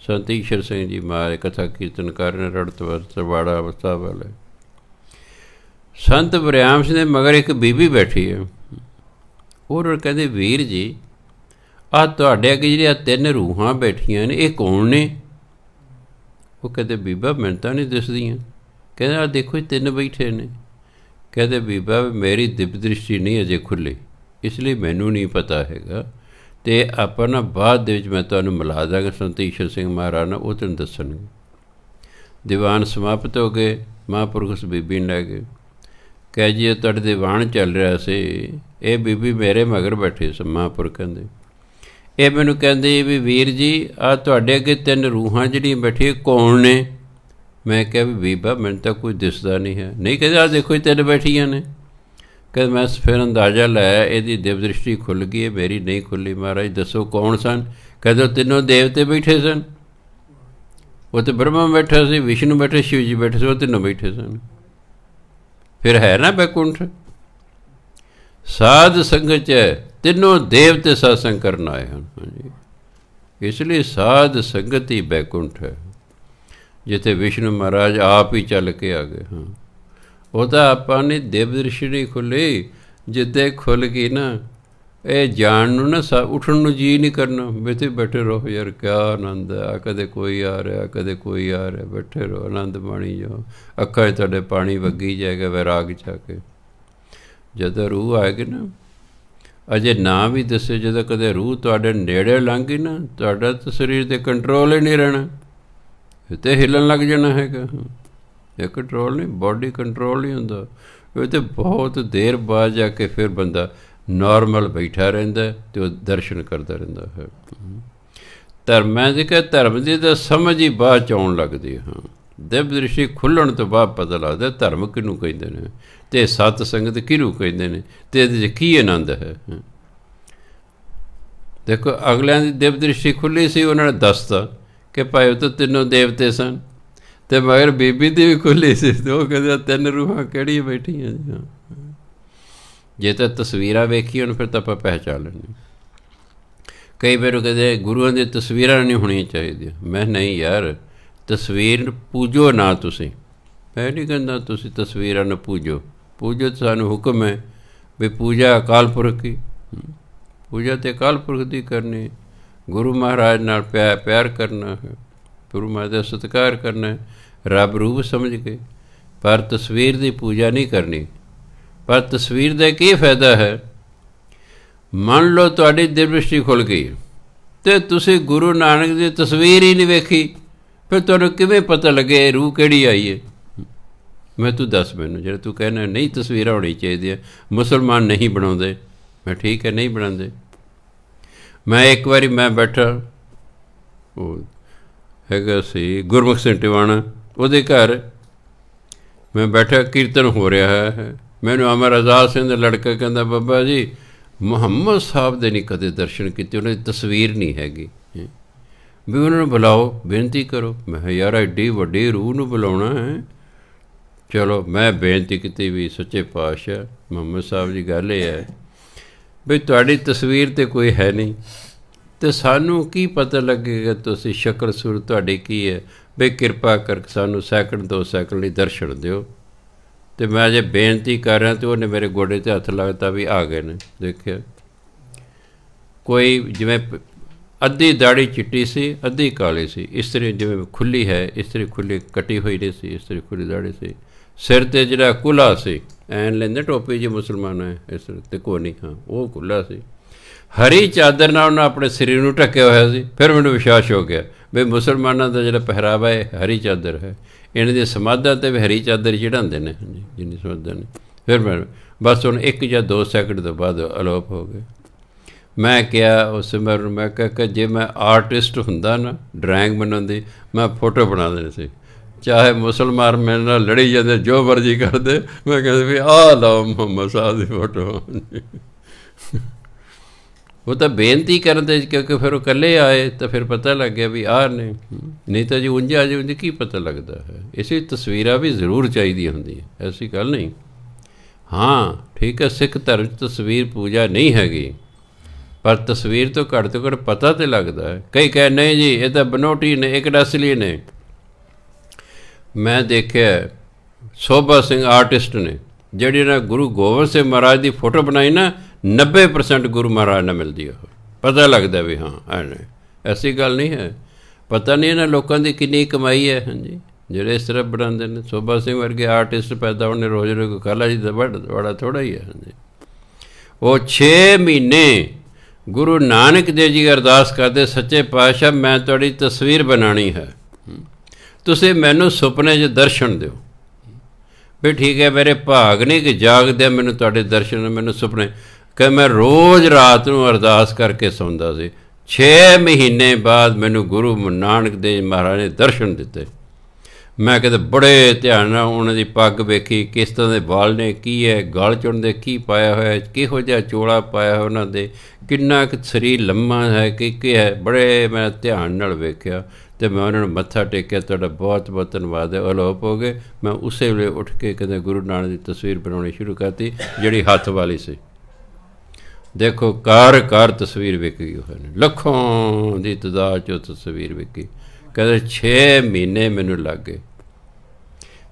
ਸੰਤ ਈਸ਼ਰ ਸਿੰਘ ਜੀ ਮਹਾਰਾਜ ਕਥਾ ਕੀਰਤਨ ਕਰ ਰਹੇ ਰਤਵਾੜਾ ਸਾਹਿਬ ਵਾਲੇ। ਸੰਤ ਵਰਿਆਮ ਸਿੰਘ ਦੇ ਮਗਰ ਇੱਕ ਬੀਬੀ ਬੈਠੀ ਹੈ। ਉਹ ਕਹਿੰਦੇ ਵੀਰ ਜੀ ਆਹ ਤੁਹਾਡੇ ਅੱਗੇ ਜਿਹੜੀਆਂ 3 ਰੂਹਾਂ ਬੈਠੀਆਂ ਨੇ ਇਹ ਕੌਣ ਨੇ? ਉਹ ਕਹਿੰਦੇ ਬੀਬਾ ਮੈਨੂੰ ਤਾਂ ਨਹੀਂ ਦਿਸਦੀਆਂ। ਕਹਿੰਦੇ ਆਹ ਦੇਖੋ 3 ਬੈਠੇ ਨੇ। ਕਹਿੰਦੇ ਬੀਬਾ ਮੇਰੀ ਦਿਵ ਦ੍ਰਿਸ਼ਟੀ ਨਹੀਂ ਅਜੇ ਖੁੱਲ੍ਹੀ, ਇਸ ਲਈ ਮੈਨੂੰ ਨਹੀਂ ਪਤਾ ਹੈਗਾ, ਅਤੇ ਆਪਾਂ ਨਾ ਬਾਅਦ ਦੇ ਵਿੱਚ ਮੈਂ ਤੁਹਾਨੂੰ ਮਿਲਾ ਦਾਂਗਾ ਸੰਤ ਈਸ਼ਰ ਸਿੰਘ ਮਹਾਰਾਜ ਨਾਲ, ਉਹ ਤੈਨੂੰ ਦੱਸਣਗੇ। ਦੀਵਾਨ ਸਮਾਪਤ ਹੋ ਗਏ, ਮਹਾਂਪੁਰਖ ਉਸ ਬੀਬੀ ਨੂੰ ਲੈ ਗਏ। ਕਹਿ ਜੀ ਤੁਹਾਡੇ ਦੀਵਾਨ ਚੱਲ ਰਿਹਾ ਸੀ, ਇਹ ਬੀਬੀ ਮੇਰੇ ਮਗਰ ਬੈਠੀ ਸੀ। ਮਹਾਂਪੁਰਖਾਂ ਦੇ ਇਹ ਮੈਨੂੰ ਕਹਿੰਦੇ ਵੀ ਵੀਰ ਜੀ ਆਹ ਤੁਹਾਡੇ ਅੱਗੇ 3 ਰੂਹਾਂ ਜਿਹੜੀਆਂ ਬੈਠੀਆਂ ਕੌਣ ਨੇ? ਮੈਂ ਕਿਹਾ ਵੀ ਬੀਬਾ ਮੈਨੂੰ ਤਾਂ ਕੋਈ ਦਿਸਦਾ ਨਹੀਂ ਹੈ। ਨਹੀਂ ਕਹਿੰਦੇ ਆਹ ਦੇਖੋ 3 ਬੈਠੀਆਂ ਨੇ। ਕਹਿੰਦੇ ਮੈਂ ਫਿਰ ਅੰਦਾਜ਼ਾ ਲਾਇਆ ਇਹਦੀ ਦਿਵ ਦ੍ਰਿਸ਼ਟੀ ਖੁੱਲ੍ਹ ਗਈ ਹੈ, ਮੇਰੀ ਨਹੀਂ ਖੁੱਲ੍ਹੀ। ਮਹਾਰਾਜ ਦੱਸੋ ਕੌਣ ਸਨ? ਕਹਿੰਦੇ 3 ਦੇਵਤੇ ਬੈਠੇ ਸਨ। ਉਹ ਤਾਂ ਬ੍ਰਹਮਾ ਬੈਠਾ ਸੀ, ਵਿਸ਼ਨੂੰ ਬੈਠੇ, ਸ਼ਿਵ ਜੀ ਬੈਠੇ ਸੀ, ਉਹ 3 ਬੈਠੇ ਸਨ। ਫਿਰ ਹੈ ਨਾ ਬੈਕੁੰਠ। ਸਾਧ ਸੰਗਤ 'ਚ 3 ਦੇਵਤੇ ਸਤਸੰਗ ਕਰਨ ਆਏ ਹਨ। ਹਾਂਜੀ, ਇਸ ਲਈ ਸਾਧ ਸੰਗਤ ਹੀ ਬੈਕੁੰਠ ਹੈ, ਜਿੱਥੇ ਵਿਸ਼ਨੂੰ ਮਹਾਰਾਜ ਆਪ ਹੀ ਚੱਲ ਕੇ ਆ ਗਏ। ਹਾਂ, ਉਹ ਤਾਂ ਆਪਾਂ ਨੇ ਦਿਵ ਦ੍ਰਿਸ਼ਟੀ ਨਹੀਂ ਖੁੱਲ੍ਹੀ, ਜਿੱਦੇ ਖੁੱਲ੍ਹ ਗਈ ਨਾ ਇਹ ਜਾਣ ਨੂੰ ਨਾ ਉੱਠਣ ਨੂੰ ਜੀਅ ਨਹੀਂ ਕਰਨਾ। ਇੱਥੇ ਬੈਠੇ ਰਹੋ ਯਾਰ, ਕਿਆ ਆਨੰਦ ਆ, ਕਦੇ ਕੋਈ ਆ ਰਿਹਾ ਕਦੇ ਕੋਈ ਆ ਰਿਹਾ, ਬੈਠੇ ਰਹੋ ਆਨੰਦ ਮਾਣੀ ਜਾਓ। ਅੱਖਾਂ 'ਚ ਤੁਹਾਡੇ ਪਾਣੀ ਵੱਗੀ ਜਾਏਗਾ ਵੈਰਾਗ 'ਚ ਆ ਕੇ। ਜਦੋਂ ਰੂਹ ਆਏਗੀ ਨਾ, ਅਜੇ ਨਾ ਵੀ ਦੱਸੇ, ਜਦੋਂ ਕਦੇ ਰੂਹ ਤੁਹਾਡੇ ਨੇੜੇ ਲੰਘ ਗਈ ਨਾ, ਤੁਹਾਡਾ ਤਾਂ ਸਰੀਰ 'ਤੇ ਕੰਟਰੋਲ ਹੀ ਨਹੀਂ ਰਹਿਣਾ, ਇਹ ਤਾਂ ਹਿੱਲਣ ਲੱਗ ਜਾਣਾ ਹੈਗਾ। ਇਹ ਕੰਟਰੋਲ ਨਹੀਂ, ਬਾਡੀ ਕੰਟਰੋਲ ਨਹੀਂ ਹੁੰਦਾ। ਇਹ ਤਾਂ ਬਹੁਤ ਦੇਰ ਬਾਅਦ ਜਾ ਕੇ ਫਿਰ ਬੰਦਾ ਨੋਰਮਲ ਬੈਠਾ ਰਹਿੰਦਾ ਅਤੇ ਉਹ ਦਰਸ਼ਨ ਕਰਦਾ ਰਹਿੰਦਾ ਹੈ। ਧਰਮਾਂ ਦੀ ਕਿ ਧਰਮ ਦੀ ਤਾਂ ਸਮਝ ਹੀ ਬਾਅਦ 'ਚ ਆਉਣ ਲੱਗਦੀ। ਹਾਂ, ਦਿਵ ਦ੍ਰਿਸ਼ਟੀ ਖੁੱਲ੍ਹਣ ਤੋਂ ਬਾਅਦ ਪਤਾ ਲੱਗਦਾ ਧਰਮ ਕਿਹਨੂੰ ਕਹਿੰਦੇ ਨੇ ਅਤੇ ਸਤ ਸੰਗਤ ਕਿਹਨੂੰ ਕਹਿੰਦੇ ਨੇ ਅਤੇ ਇਹਦੇ 'ਚ ਕੀ ਆਨੰਦ ਹੈ। ਦੇਖੋ ਅਗਲਿਆਂ ਦੀ ਦਿਵ ਦ੍ਰਿਸ਼ਟੀ ਖੁੱਲ੍ਹੀ ਸੀ, ਉਹਨਾਂ ਨੇ ਦੱਸਤਾ ਕਿ ਭਾਈ ਉਹ ਤਾਂ ਤਿੰਨੋਂ ਦੇਵਤੇ ਸਨ, ਅਤੇ ਮਗਰ ਬੀਬੀ ਦੀ ਵੀ ਖੁੱਲ੍ਹੀ ਸੀ, ਅਤੇ ਉਹ ਕਹਿੰਦੇ ਤਿੰਨ ਰੂਹਾਂ ਕਿਹੜੀਆਂ ਬੈਠੀਆਂ ਜੀ। ਹਾਂ, ਜੇ ਤਾਂ ਤਸਵੀਰਾਂ ਵੇਖੀ ਹੁਣ ਫਿਰ ਤਾਂ ਆਪਾਂ ਪਹਿਚਾਣ ਲੈਂਦੇ। ਕਈ ਵਾਰ ਕਹਿੰਦੇ ਗੁਰੂਆਂ ਦੀਆਂ ਤਸਵੀਰਾਂ ਨਹੀਂ ਹੋਣੀਆਂ ਚਾਹੀਦੀਆਂ। ਮੈਂ ਨਹੀਂ ਯਾਰ, ਤਸਵੀਰ ਪੂਜੋ ਨਾ ਤੁਸੀਂ। ਮੈਂ ਨਹੀਂ ਕਹਿੰਦਾ ਤੁਸੀਂ ਤਸਵੀਰਾਂ ਨੂੰ ਪੂਜੋ, ਪੂਜੋ ਤਾਂ ਸਾਨੂੰ ਹੁਕਮ ਹੈ ਵੀ ਪੂਜਾ ਅਕਾਲ ਪੁਰਖ ਦੀ, ਪੂਜਾ ਤਾਂ ਅਕਾਲ ਪੁਰਖ ਦੀ ਕਰਨੀ। ਗੁਰੂ ਮਹਾਰਾਜ ਨਾਲ ਪਿਆਰ ਕਰਨਾ ਹੈ, ਗੁਰੂ ਮਹਾਰਾਜ ਦਾ ਸਤਿਕਾਰ ਕਰਨਾ, ਰੱਬ ਰੂਪ ਸਮਝ ਕੇ, ਪਰ ਤਸਵੀਰ ਦੀ ਪੂਜਾ ਨਹੀਂ ਕਰਨੀ। ਪਰ ਤਸਵੀਰ ਦਾ ਕੀ ਫਾਇਦਾ ਹੈ? ਮੰਨ ਲਓ ਤੁਹਾਡੀ ਦਿਵ ਦ੍ਰਿਸ਼ਟੀ ਖੁੱਲ੍ਹ ਗਈ ਅਤੇ ਤੁਸੀਂ ਗੁਰੂ ਨਾਨਕ ਦੀ ਤਸਵੀਰ ਹੀ ਨਹੀਂ ਵੇਖੀ, ਫਿਰ ਤੁਹਾਨੂੰ ਕਿਵੇਂ ਪਤਾ ਲੱਗੇ ਰੂਹ ਕਿਹੜੀ ਆਈ ਹੈ? ਮੈਂ ਤੂੰ ਦੱਸ ਮੈਨੂੰ, ਜਿਹੜਾ ਤੂੰ ਕਹਿਣਾ ਨਹੀਂ ਤਸਵੀਰਾਂ ਹੋਣੀ ਚਾਹੀਦੀਆਂ, ਮੁਸਲਮਾਨ ਨਹੀਂ ਬਣਾਉਂਦੇ। ਮੈਂ ਠੀਕ ਹੈ, ਨਹੀਂ ਬਣਾਉਂਦੇ। ਮੈਂ ਇੱਕ ਵਾਰੀ ਮੈਂ ਬੈਠਾ, ਉਹ ਹੈਗਾ ਸੀ ਗੁਰਮੁਖ ਸਿੰਘ ਟਿਵਾਣਾ, ਉਹਦੇ ਘਰ ਮੈਂ ਬੈਠਾ, ਕੀਰਤਨ ਹੋ ਰਿਹਾ ਹੈ। ਮੈਨੂੰ ਅਮਰ ਆਜ਼ਾਦ ਸਿੰਘ ਦਾ ਲੜਕਾ ਕਹਿੰਦਾ ਬਾਬਾ ਜੀ ਮੁਹੰਮਦ ਸਾਹਿਬ ਦੇ ਨਹੀਂ ਕਦੇ ਦਰਸ਼ਨ ਕੀਤੇ, ਉਹਨਾਂ ਦੀ ਤਸਵੀਰ ਨਹੀਂ ਹੈਗੀ, ਵੀ ਉਹਨਾਂ ਨੂੰ ਬੁਲਾਓ, ਬੇਨਤੀ ਕਰੋ। ਮੈਂ ਕਿਹਾ ਯਾਰ ਐਡੀ ਵੱਡੀ ਰੂਹ ਨੂੰ ਬੁਲਾਉਣਾ ਹੈ। ਚਲੋ ਮੈਂ ਬੇਨਤੀ ਕੀਤੀ ਵੀ ਸੱਚੇ ਪਾਤਸ਼ਾਹ ਮੁਹੰਮਦ ਸਾਹਿਬ ਦੀ ਗੱਲ ਇਹ ਹੈ ਵੀ ਤੁਹਾਡੀ ਤਸਵੀਰ ਤਾਂ ਕੋਈ ਹੈ ਨਹੀਂ, ਅਤੇ ਸਾਨੂੰ ਕੀ ਪਤਾ ਲੱਗੇਗਾ ਤੁਸੀਂ ਸ਼ਕਲ ਸੂਰਤ ਤੁਹਾਡੀ ਕੀ ਹੈ? ਵੀ ਕਿਰਪਾ ਕਰਕੇ ਸਾਨੂੰ ਸੈਕਿੰਡ 2 ਸੈਕਿੰਡ ਲਈ ਦਰਸ਼ਨ ਦਿਓ। ਅਤੇ ਮੈਂ ਜੇ ਬੇਨਤੀ ਕਰ ਰਿਹਾ ਅਤੇ ਉਹਨੇ ਮੇਰੇ ਗੋਡੇ 'ਤੇ ਹੱਥ ਲੱਗਦਾ ਵੀ ਆ ਗਏ ਨੇ। ਦੇਖਿਆ ਕੋਈ ਜਿਵੇਂ ਅੱਧੀ ਦਾੜੀ ਚਿੱਟੀ ਸੀ, ਅੱਧੀ ਕਾਲੀ ਸੀ, ਇਸਤਰੀ ਜਿਵੇਂ ਖੁੱਲ੍ਹੀ ਹੈ, ਇਸਤਰੀ ਖੁੱਲ੍ਹੀ ਕੱਟੀ ਹੋਈ ਨਹੀਂ ਸੀ, ਇਸਤਰੀ ਖੁੱਲ੍ਹੀ ਦਾੜੀ ਸੀ। ਸਿਰ 'ਤੇ ਜਿਹੜਾ ਕੁੱਲਾ ਸੀ, ਐਨ ਲੈਂਦੇ ਟੋਪੀ ਜੀ ਮੁਸਲਮਾਨ ਹੈ ਇਸ ਤੇ ਕੋਨੀ, ਹਾਂ ਉਹ ਕੁੱਲਾ ਸੀ। ਹਰੀ ਚਾਦਰ ਨਾਲ ਉਹਨਾਂ ਆਪਣੇ ਸਰੀਰ ਨੂੰ ਢੱਕਿਆ ਹੋਇਆ ਸੀ। ਫਿਰ ਮੈਨੂੰ ਵਿਸ਼ਵਾਸ ਹੋ ਗਿਆ ਵੀ ਮੁਸਲਮਾਨਾਂ ਦਾ ਜਿਹੜਾ ਪਹਿਰਾਵਾ ਹੈ ਹਰੀ ਚਾਦਰ ਹੈ। ਇਹਨਾਂ ਦੀਆਂ ਸਮਾਧਾਂ 'ਤੇ ਵੀ ਹਰੀ ਚਾਦਰ ਚੜ੍ਹਾਉਂਦੇ ਨੇ, ਹਾਂਜੀ ਜਿੰਨੀ ਸਮਾਧਾਂ ਨੇ। ਫਿਰ ਮੈਂ ਬਸ ਹੁਣ 1 ਜਾਂ 2 ਸੈਕਿੰਡ ਤੋਂ ਬਾਅਦ ਅਲੋਪ ਹੋ ਗਏ। ਮੈਂ ਕਿਹਾ ਉਸ ਮੇਰ ਨੂੰ, ਮੈਂ ਕਿਹਾ ਕਿ ਜੇ ਮੈਂ ਆਰਟਿਸਟ ਹੁੰਦਾ ਨਾ, ਡਰਾਇੰਗ ਬਣਾਉਂਦੀ, ਮੈਂ ਫੋਟੋ ਬਣਾ ਦੇਣੀ ਸੀ। ਚਾਹੇ ਮੁਸਲਮਾਨ ਮੇਰੇ ਨਾਲ ਲੜੀ ਜਾਂਦੇ, ਜੋ ਮਰਜ਼ੀ ਕਰਦੇ, ਮੈਂ ਕਹਿੰਦਾ ਵੀ ਆਹ ਲਓ ਮੁਹੰਮਦ ਸਾਹਿਬ ਦੀ ਫੋਟੋ। ਉਹ ਤਾਂ ਬੇਨਤੀ ਕਰਨ ਦੇ, ਕਿਉਂਕਿ ਫਿਰ ਉਹ ਇਕੱਲੇ ਆਏ ਤਾਂ ਫਿਰ ਪਤਾ ਲੱਗ ਗਿਆ ਵੀ ਆਹ ਨੇ, ਨਹੀਂ ਤਾਂ ਜੀ ਉਂਝ ਆ ਜੀ ਕੀ ਪਤਾ ਲੱਗਦਾ ਹੈ। ਇਸੇ ਤਸਵੀਰਾਂ ਵੀ ਜ਼ਰੂਰ ਚਾਹੀਦੀਆਂ ਹੁੰਦੀਆਂ, ਐਸੀ ਗੱਲ ਨਹੀਂ। ਹਾਂ ਠੀਕ ਹੈ, ਸਿੱਖ ਧਰਮ 'ਚ ਤਸਵੀਰ ਪੂਜਾ ਨਹੀਂ ਹੈਗੀ, ਪਰ ਤਸਵੀਰ ਤੋਂ ਘੱਟ ਪਤਾ ਤਾਂ ਲੱਗਦਾ ਹੈ। ਕਈ ਕਹਿ ਨਹੀਂ ਜੀ ਇਹ ਤਾਂ ਬਨੋਟੀ ਨੇ, ਇੱਕ ਅਸਲੀ ਨੇ। ਮੈਂ ਦੇਖਿਆ ਸੋਭਾ ਸਿੰਘ ਆਰਟਿਸਟ ਨੇ, ਜਿਹੜੀ ਨਾ ਗੁਰੂ ਗੋਬਿੰਦ ਸਿੰਘ ਮਹਾਰਾਜ ਦੀ ਫੋਟੋ ਬਣਾਈ ਨਾ, 90% ਗੁਰੂ ਮਹਾਰਾਜ ਨਾਲ ਮਿਲਦੀ ਉਹ, ਪਤਾ ਲੱਗਦਾ ਵੀ ਹਾਂ ਐਨੇ। ਐਸੀ ਗੱਲ ਨਹੀਂ ਹੈ। ਪਤਾ ਨਹੀਂ ਇਹਨਾਂ ਲੋਕਾਂ ਦੀ ਕਿੰਨੀ ਕਮਾਈ ਹੈ, ਹਾਂਜੀ, ਜਿਹੜੇ ਇਸ ਤਰ੍ਹਾਂ ਬਣਾਉਂਦੇ ਨੇ। ਸੋਭਾ ਸਿੰਘ ਵਰਗੇ ਆਰਟਿਸਟ ਪੈਦਾ ਹੋਣੇ ਰੋਜ਼ ਰੋਜ਼ ਕਾਲਾ ਜੀ ਦਾ ਬੜਾ ਥੋੜ੍ਹਾ ਹੀ ਹੈ, ਹਾਂਜੀ। ਉਹ 6 ਮਹੀਨੇ ਗੁਰੂ ਨਾਨਕ ਦੇਵ ਜੀ ਅਰਦਾਸ ਕਰਦੇ, ਸੱਚੇ ਪਾਤਸ਼ਾਹ ਮੈਂ ਤੁਹਾਡੀ ਤਸਵੀਰ ਬਣਾਉਣੀ ਹੈ, ਤੁਸੀਂ ਮੈਨੂੰ ਸੁਪਨੇ 'ਚ ਦਰਸ਼ਨ ਦਿਓ। ਵੀ ਠੀਕ ਹੈ, ਮੇਰੇ ਭਾਗ ਨਹੀਂ ਕਿ ਜਾਗਦੇ ਮੈਨੂੰ ਤੁਹਾਡੇ ਦਰਸ਼ਨ, ਮੈਨੂੰ ਸੁਪਨੇ। ਕਿ ਮੈਂ ਰੋਜ਼ ਰਾਤ ਨੂੰ ਅਰਦਾਸ ਕਰਕੇ ਸੌਂਦਾ ਸੀ। 6 ਮਹੀਨੇ ਬਾਅਦ ਮੈਨੂੰ ਗੁਰੂ ਨਾਨਕ ਦੇਵ ਮਹਾਰਾਜ ਨੇ ਦਰਸ਼ਨ ਦਿੱਤੇ। ਮੈਂ ਕਿਤੇ ਬੜੇ ਧਿਆਨ ਨਾਲ ਉਹਨਾਂ ਦੀ ਪੱਗ ਵੇਖੀ, ਕਿਸ ਤਰ੍ਹਾਂ ਦੇ ਵਾਲ ਨੇ, ਕੀ ਹੈ ਗਲ 'ਚ ਉਹਨਾਂ ਦੇ, ਕੀ ਪਾਇਆ ਹੋਇਆ, ਕਿਹੋ ਜਿਹਾ ਚੋਲਾ ਪਾਇਆ ਹੋਇਆ ਉਹਨਾਂ ਦੇ, ਕਿੰਨਾ ਕੁ ਸਰੀਰ ਲੰਮਾ ਹੈ, ਕੀ ਹੈ, ਬੜੇ ਮੈਂ ਧਿਆਨ ਨਾਲ ਵੇਖਿਆ। ਅਤੇ ਮੈਂ ਉਹਨਾਂ ਨੂੰ ਮੱਥਾ ਟੇਕਿਆ, ਤੁਹਾਡਾ ਬਹੁਤ ਬਹੁਤ ਧੰਨਵਾਦ ਹੈ। ਅਲੋਪ ਹੋ ਗਏ। ਮੈਂ ਉਸੇ ਵੇਲੇ ਉੱਠ ਕੇ ਕਹਿੰਦੇ ਗੁਰੂ ਨਾਨਕ ਦੀ ਤਸਵੀਰ ਬਣਾਉਣੀ ਸ਼ੁਰੂ ਕਰਤੀ, ਜਿਹੜੀ ਹੱਥ ਵਾਲੀ ਸੀ। ਦੇਖੋ ਘਰ ਤਸਵੀਰ ਵਿਕ ਗਈ ਹੋਏ ਨੇ, ਲੱਖਾਂ ਦੀ ਤਾਦਾਦ 'ਚ ਤਸਵੀਰ ਵਿਕੀ। ਕਹਿੰਦੇ 6 ਮਹੀਨੇ ਮੈਨੂੰ ਲੱਗ ਗਏ।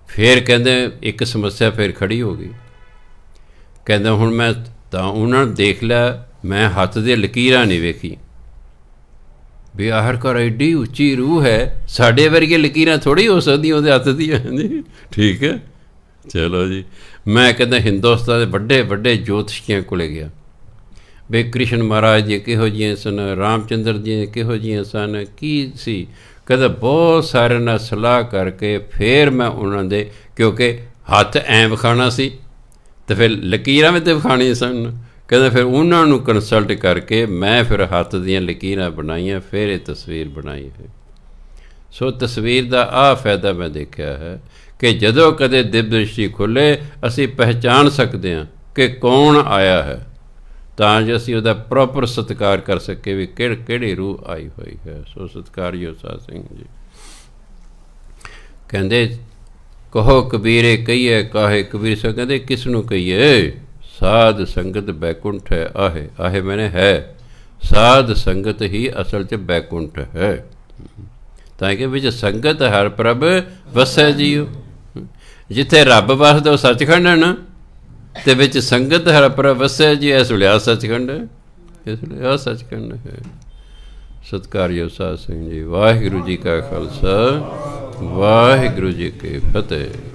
ਫਿਰ ਕਹਿੰਦੇ ਇੱਕ ਸਮੱਸਿਆ ਫਿਰ ਖੜ੍ਹੀ ਹੋ ਗਈ। ਕਹਿੰਦੇ ਹੁਣ ਮੈਂ ਤਾਂ ਉਹਨਾਂ ਨੂੰ ਦੇਖ ਲਿਆ, ਮੈਂ ਹੱਥ ਦੀਆਂ ਲਕੀਰਾਂ ਨਹੀਂ ਵੇਖੀ ਵੀ ਆਖਰਕਾਰ ਐਡੀ ਉੱਚੀ ਰੂਹ ਹੈ, ਸਾਡੇ ਵਰਗੀਆਂ ਲਕੀਰਾਂ ਥੋੜ੍ਹੀ ਹੋ ਸਕਦੀਆਂ ਉਹਦੇ ਹੱਥ ਦੀਆਂ। ਹਾਂਜੀ ਠੀਕ ਹੈ, ਚਲੋ ਜੀ। ਮੈਂ ਕਹਿੰਦਾ ਹਿੰਦੁਸਤਾਨ ਦੇ ਵੱਡੇ ਵੱਡੇ ਜੋਤਸ਼ੀਆਂ ਕੋਲ ਗਿਆ ਵੀ ਕ੍ਰਿਸ਼ਨ ਮਹਾਰਾਜ ਜੀ ਕਿਹੋ ਜਿਹੀਆਂ ਸਨ, ਰਾਮਚੰਦਰ ਜੀ ਕਿਹੋ ਜਿਹੀਆਂ ਸਨ, ਕੀ ਸੀ। ਕਹਿੰਦਾ ਬਹੁਤ ਸਾਰਿਆਂ ਨਾਲ ਸਲਾਹ ਕਰਕੇ ਫਿਰ ਮੈਂ ਉਹਨਾਂ ਦੇ, ਕਿਉਂਕਿ ਹੱਥ ਐਂ ਵਿਖਾਉਣਾ ਸੀ ਅਤੇ ਫਿਰ ਲਕੀਰਾਂ ਵੀ ਤਾਂ ਵਿਖਾਉਣੀਆਂ ਸਨ। ਕਹਿੰਦਾ ਫਿਰ ਉਹਨਾਂ ਨੂੰ ਕੰਸਲਟ ਕਰਕੇ ਮੈਂ ਫਿਰ ਹੱਥ ਦੀਆਂ ਲਕੀਰਾਂ ਬਣਾਈਆਂ, ਫਿਰ ਇਹ ਤਸਵੀਰ ਬਣਾਈ ਹੈ। ਸੋ ਤਸਵੀਰ ਦਾ ਆਹ ਫਾਇਦਾ ਮੈਂ ਦੇਖਿਆ ਹੈ ਕਿ ਜਦੋਂ ਕਦੇ ਦਿਵ ਦ੍ਰਿਸ਼ਟੀ ਖੁੱਲ੍ਹੇ ਅਸੀਂ ਪਹਿਚਾਣ ਸਕਦੇ ਹਾਂ ਕਿ ਕੌਣ ਆਇਆ ਹੈ, ਤਾਂ ਜੋ ਅਸੀਂ ਉਹਦਾ ਪ੍ਰੋਪਰ ਸਤਿਕਾਰ ਕਰ ਸਕੇ ਵੀ ਕਿਹੜੀ ਰੂਹ ਆਈ ਹੋਈ ਹੈ। ਸੋ ਸਤਿਕਾਰਯੋਗ ਸਾਧ ਸਿੰਘ ਜੀ ਕਹਿੰਦੇ ਕਹੋ ਕਬੀਰੇ ਕਹੀਏ ਕਾਹੇ, ਕਬੀਰ ਸਾਹਿਬ ਕਹਿੰਦੇ ਕਿਸ ਨੂੰ ਕਹੀਏ, ਸਾਧ ਸੰਗਤ ਬੈਕੁੰਠ ਹੈ ਆਹੇ, ਆਹੇ ਮੈਨੇ ਹੈ, ਸਾਧ ਸੰਗਤ ਹੀ ਅਸਲ 'ਚ ਬੈਕੁੰਠ ਹੈ। ਤਾਂ ਕਿ ਵਿੱਚ ਸੰਗਤ ਹਰ ਪ੍ਰਭ ਵਸੈ ਜੀਓ, ਜਿੱਥੇ ਰੱਬ ਵਸਦਾ ਉਹ ਸੱਚਖੰਡ ਹੈ ਨਾ, ਤੇ ਵਿੱਚ ਸੰਗਤ ਹਰ ਪ੍ਰਭ ਵਸੈ ਜੀ, ਇਸ ਵੇਲੇ ਆ ਸੱਚਖੰਡ ਹੈ, ਇਸ ਵੇਲੇ ਆ ਸੱਚਖੰਡ ਹੈ। ਸਤਿਕਾਰਯੋਗ ਸਾਧ ਸਿੰਘ ਜੀ, ਵਾਹਿਗੁਰੂ ਜੀ ਕਾ ਖਾਲਸਾ, ਵਾਹਿਗੁਰੂ ਜੀ ਕੀ ਫਤਿਹ।